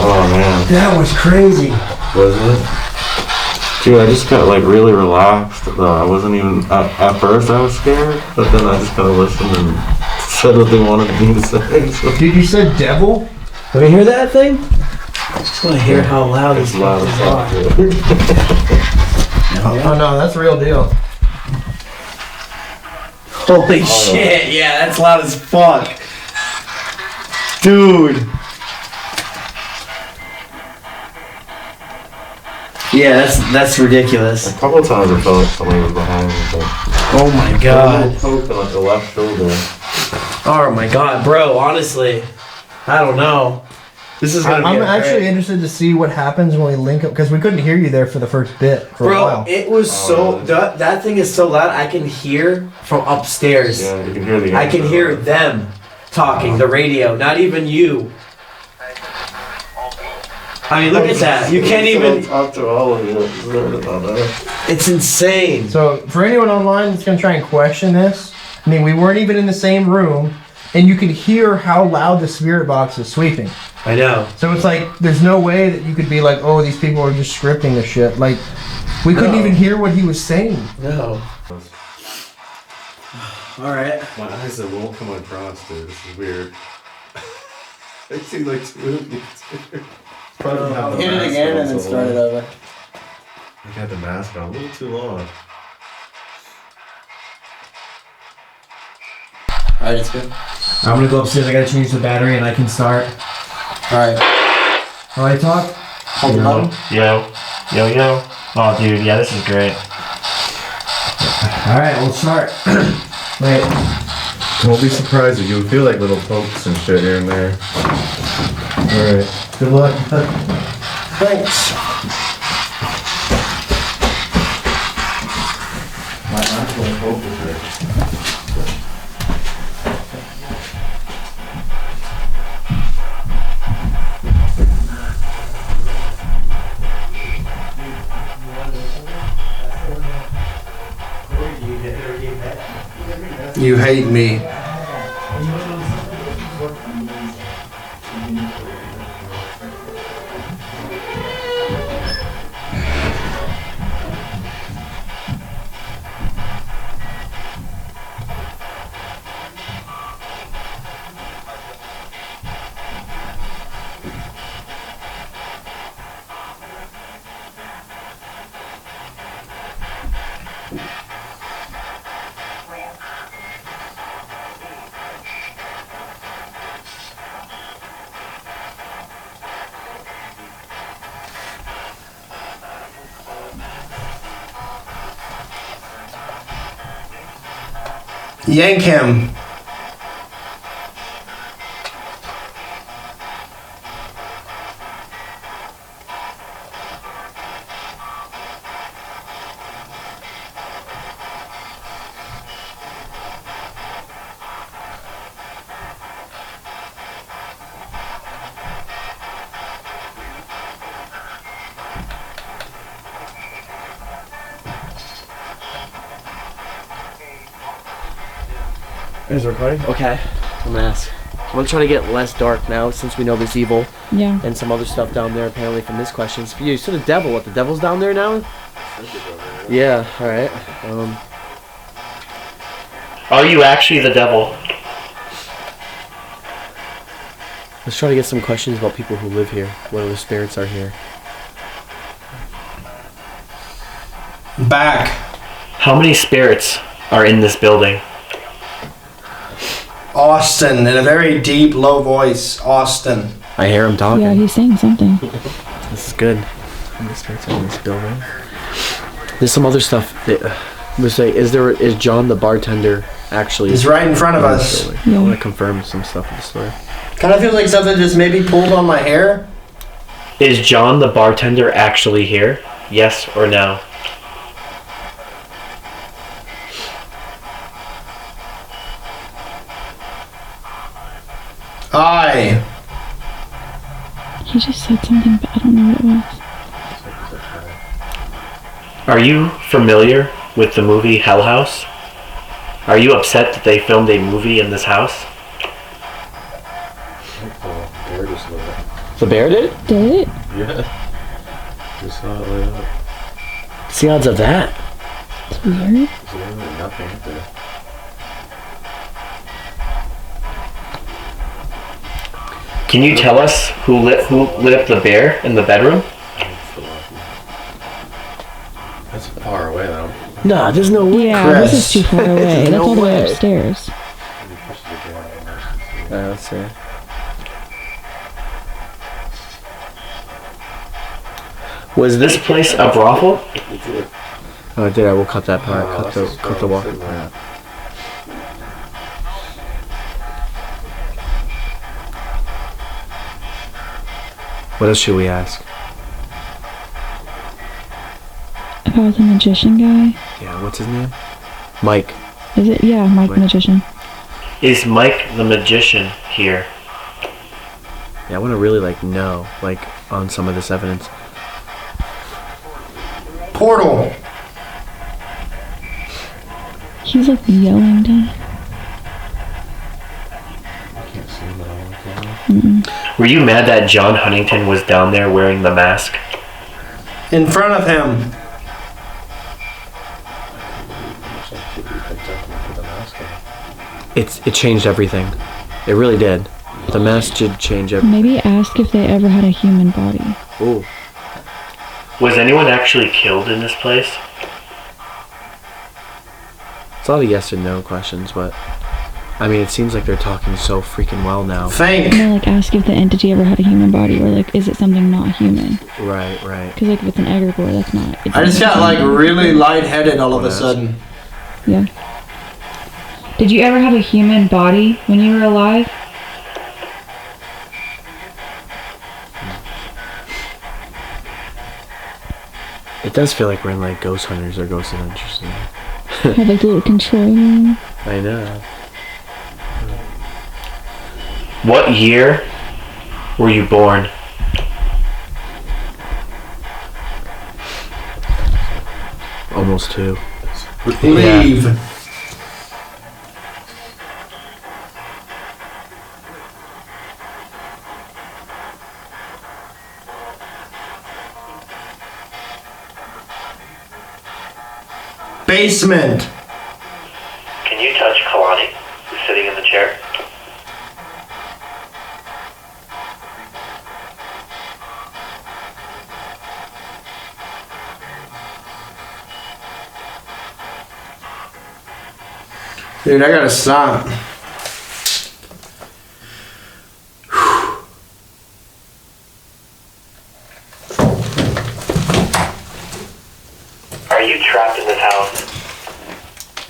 Oh man. that was crazy. Wasn't it? Dude, I just got like really relaxed though. I wasn't even, at first I was scared, but then I just kind of listened and said what they wanted me to say. So. Dude, you said devil? Let me hear that thing? I just want to hear how loud It's loud as fuck. Oh no, that's the real deal. Holy shit, yeah, that's loud as fuck. Dude. Yeah, that's ridiculous. A couple of times I felt like somebody was behind me, but oh my god. a little poke on like the left shoulder. Oh my god, bro, honestly, I don't know. This is gonna I'm be actually interested to see what happens when we link up, because we couldn't hear you there for the first bit for a while. Bro, it was that thing is so loud I can hear from upstairs. Yeah, you can hear the I can hear them talking, the radio, not even you. I mean, look at that. You can't even talk to all of you. It's insane. So for anyone online that's gonna try and question this, I mean, we weren't even in the same room, and you could hear how loud the spirit box is sweeping. I know. So it's like, there's no way that you could be like, oh, these people are just scripting this shit. Like, we couldn't even hear what he was saying. No. Alright. My eyes won't come across, dude. This is weird. I see like two of these. Hit it again and then start it over. I got the mask on a little too long. Alright, it's good. I'm gonna go upstairs, I gotta change the battery and I can start. Alright. Alright, talk? Hold the button. Yo. Oh, dude, yeah, this is great. Alright, we'll start. Wait. Don't be surprised if you feel like little pokes and shit here and there. Alright. Good luck. Thanks. My actual poke is there. You hate me. Yank him. Is it recording? Okay. I'm gonna ask. I'm gonna try to get less dark now since we know there's evil. Yeah. And some other stuff down there apparently from this question. So you said the devil. What, the devil's down there now? Yeah, alright. Are you actually the devil? Let's try to get some questions about people who live here. What other spirits are here? Back. How many spirits are in this building? Austin, in a very deep, low voice. Austin. I hear him talking. Yeah, he's saying something. This is good. How many spirits are in this building? There's some other stuff that was say, is John the bartender actually? He's right in front of us. I want to confirm some stuff with the story. Kind of feels like something just maybe pulled on my hair. Is John the bartender actually here? Yes or no? Aye. He just said something, but I don't know what it was. Are you familiar with the movie Hell House? Are you upset that they filmed a movie in this house? The bear just lit up. The bear did? Did it? Yeah. We saw it light up. What's the odds of that? It's weird. There's literally nothing up there. Can you tell us who lit up the bear in the bedroom? That's far away though. Nah, there's no way. Yeah, this is too far away. That's all the way upstairs. Let's see. Was this place a brothel? Oh, did I? We'll cut that part. Cut the walking part. What else should we ask? About the magician guy? Yeah, what's his name? Mike. Is it? Yeah, Mike the magician. Is Mike the magician here? Yeah, I want to really know on some of this evidence. Portal. He's yelling down. Were you mad that John Huntington was down there wearing the mask? In front of him. It changed everything. It really did. The mask did change everything. Maybe ask if they ever had a human body. Ooh. Was anyone actually killed in this place? It's a lot of yes and no questions, but I mean, it seems like they're talking so freaking well now. No, ask if the entity ever had a human body, or is it something not human? Right. Because if it's an egregore, that's not. I just got really lightheaded all of a sudden. Yeah. Did you ever have a human body when you were alive? It does feel like we're in Ghost Hunters or Ghost Adventures. Have the little control room. I know. What year were you born? Almost 2. Leave. Yeah. Basement. Can you touch Kalani, who's sitting in the chair? Dude, I gotta stop. Are you trapped in this house?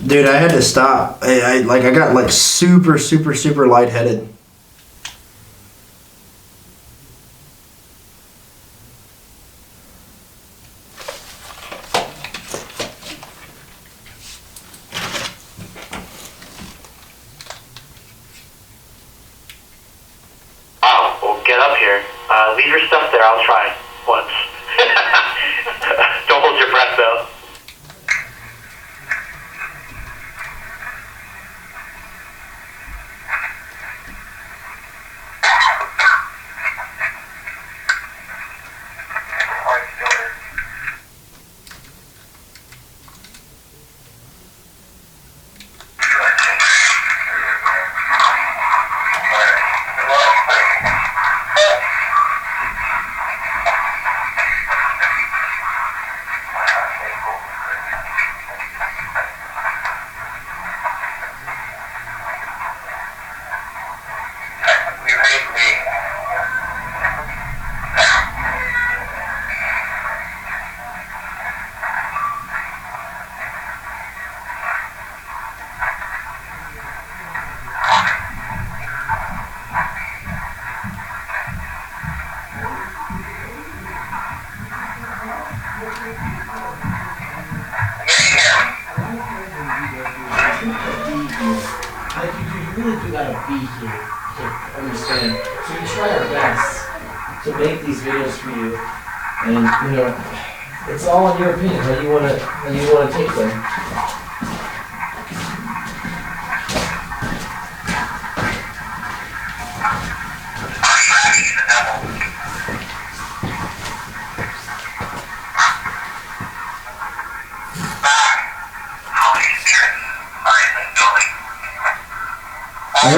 Dude, I had to stop. I got super, super, super lightheaded. Wow, well get up here. Leave your stuff there, I'll try once. Don't hold your breath though. You really do gotta be here to understand. So we try our best to make these videos for you, and it's all in your opinion how you wanna take them.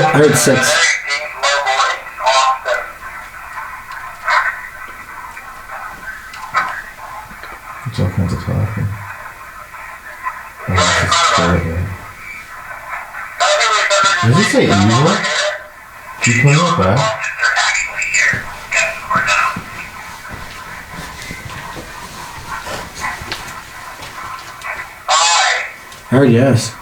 I heard 6. It's all kinds of talking. Oh, this is terrible. Did you say evil? Can you play that back? I heard yes.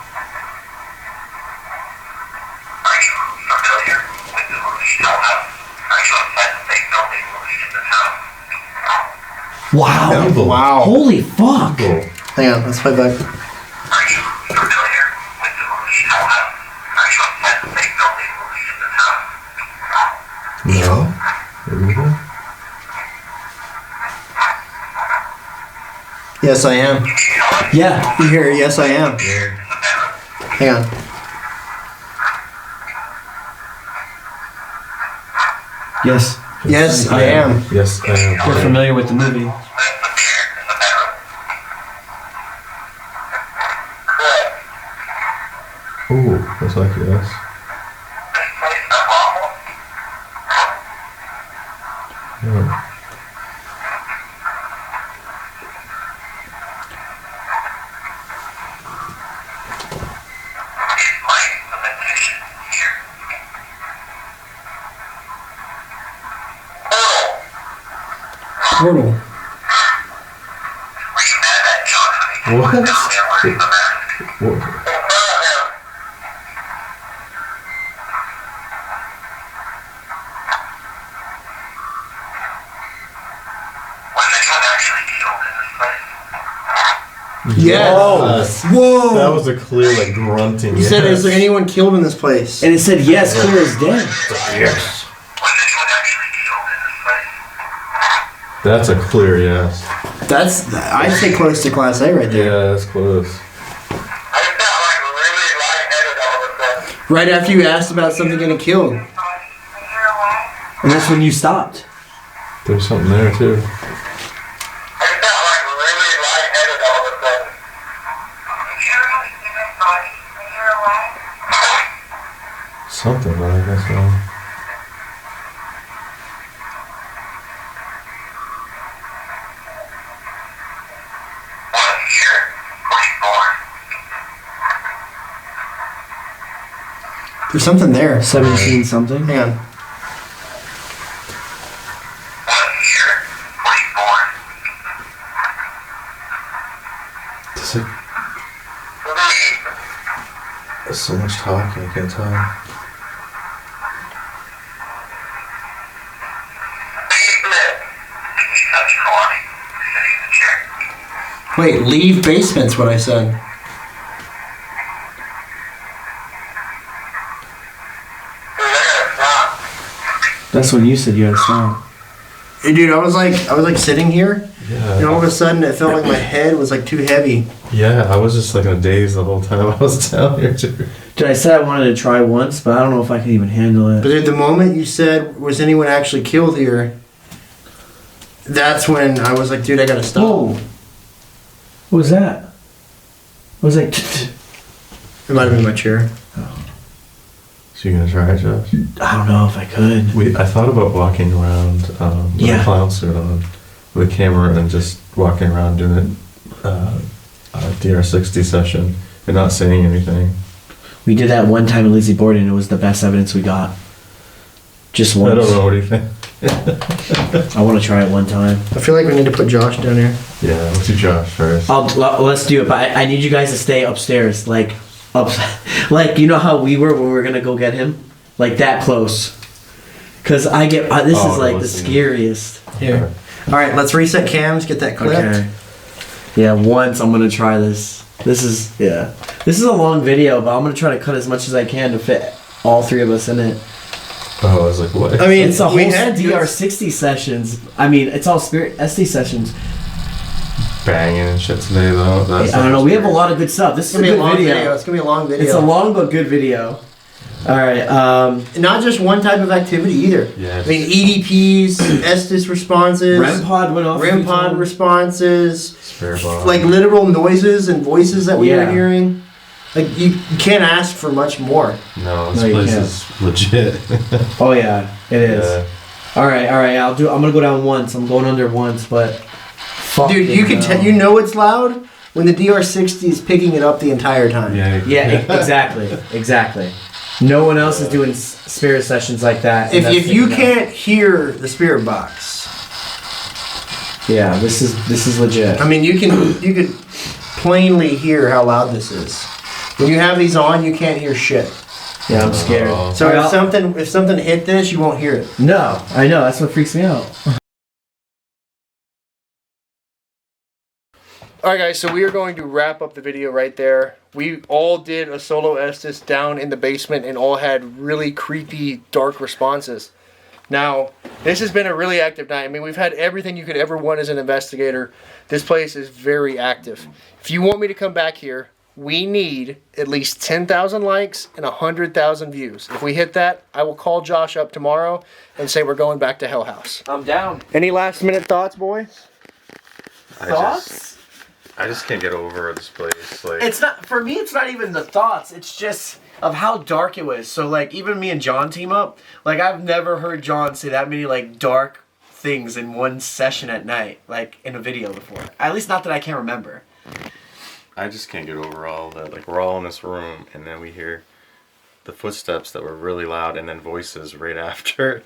Wow. Evil. Wow. Holy fuck. Evil. Hang on, let's play back. No. Evil? Yes, I am. Yeah. You hear it? Yes, I am. Hang on. Yes. Yes, I am. Yes, I am. You're familiar with the movie. Ooh, looks like yes. Yeah. Portal. What? What? Yes. Whoa. That was a clear, like, grunting. You said, is there anyone killed in this place? And it said yes, clear as day. Yes. That's a clear yes. That's, I'd say close to Class A right there. Yeah, that's close. Right after you asked about something getting killed. And that's when you stopped. There's something there, too. Something, but I guess not. There's something there. 17 something. Hang on. Does it... There's so much talking, I can't tell. Wait, leave basement's what I said. That's when you said you had to stop. Hey, dude, I was like sitting here, Yeah. and all of a sudden it felt like my head was like too heavy. Yeah, I was just like in a daze the whole time I was down here, too. Dude, I said I wanted to try once, but I don't know if I can even handle it. But at the moment you said, was anyone actually killed here? That's when I was like, dude, I gotta stop. Whoa. What was that? What was that? It might have been my chair. So you gonna try it, Josh? I don't know if I could. I thought about walking around with a clown suit on, with a camera, and just walking around doing a DR60 session and not saying anything. We did that one time in Lazy Board, and it was the best evidence we got. Just once. I don't know, what do you think? I want to try it one time. I feel like we need to put Josh down here. Yeah, let's do Josh first. Let's do it, but I need you guys to stay upstairs, like you know how we were when we were gonna go get him, like that close. Cause this is like the scariest. Here. All right, let's reset cams. Get that clipped. Okay. Yeah, once I'm gonna try this. This is a long video, but I'm gonna try to cut as much as I can to fit all three of us in it. Oh, I was like, what? I mean, it's a whole we had DR60 sessions. I mean, it's all Spirit SD sessions. Banging and shit today, though. I don't know. We have a lot of good stuff. This is a good video. It's gonna be a long video. It's a long but good video. All right. Not just one type of activity either. Yeah. I mean, EDPs, Estes responses, REM pod went off. REM pod responses, Spare bomb. like literal noises and voices that we were hearing. Like you can't ask for much more. No, this No, you place can't. is legit. Oh yeah, it is. Yeah. All right. I'm gonna go down once. I'm going under once, but. Dude, you can tell. You know it's loud when the DR60 is picking it up the entire time. Yeah, exactly. No one else is doing spirit sessions like that. and that's If you picking up. can't hear the spirit box, Yeah, this is legit. I mean, you could plainly hear how loud this is. When you have these on, you can't hear shit. Yeah, I'm scared. So if something hit this, you won't hear it. No, I know. That's what freaks me out. Alright guys, so we are going to wrap up the video right there. We all did a solo Estes down in the basement and all had really creepy, dark responses. Now, this has been a really active night. I mean, we've had everything you could ever want as an investigator. This place is very active. If you want me to come back here, we need at least 10,000 likes and 100,000 views. If we hit that, I will call Josh up tomorrow and say we're going back to Hell House. I'm down. Any last minute thoughts, boy? Thoughts? I just can't get over this place. Like, It's not for me. It's not even the thoughts. It's just of how dark it was. So like, even me and John team up. Like, I've never heard John say that many like dark things in one session at night, like in a video before. At least not that I can remember. I just can't get over all that. Like, we're all in this room, and then we hear the footsteps that were really loud, and then voices right after.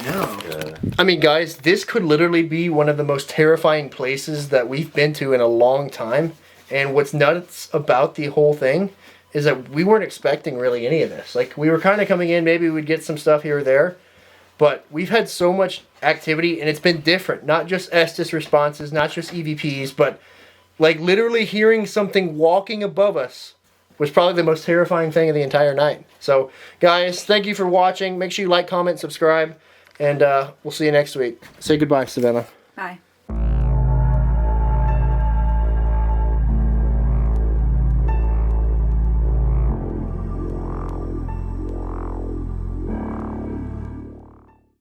No. Yeah. I mean, guys, this could literally be one of the most terrifying places that we've been to in a long time. And what's nuts about the whole thing is that we weren't expecting really any of this. Like, we were kind of coming in, maybe we'd get some stuff here or there. But we've had so much activity, and it's been different. Not just Estes responses, not just EVPs, but like literally hearing something walking above us was probably the most terrifying thing of the entire night. So, guys, thank you for watching. Make sure you like, comment, subscribe. And we'll see you next week. Say goodbye, Savannah. Bye.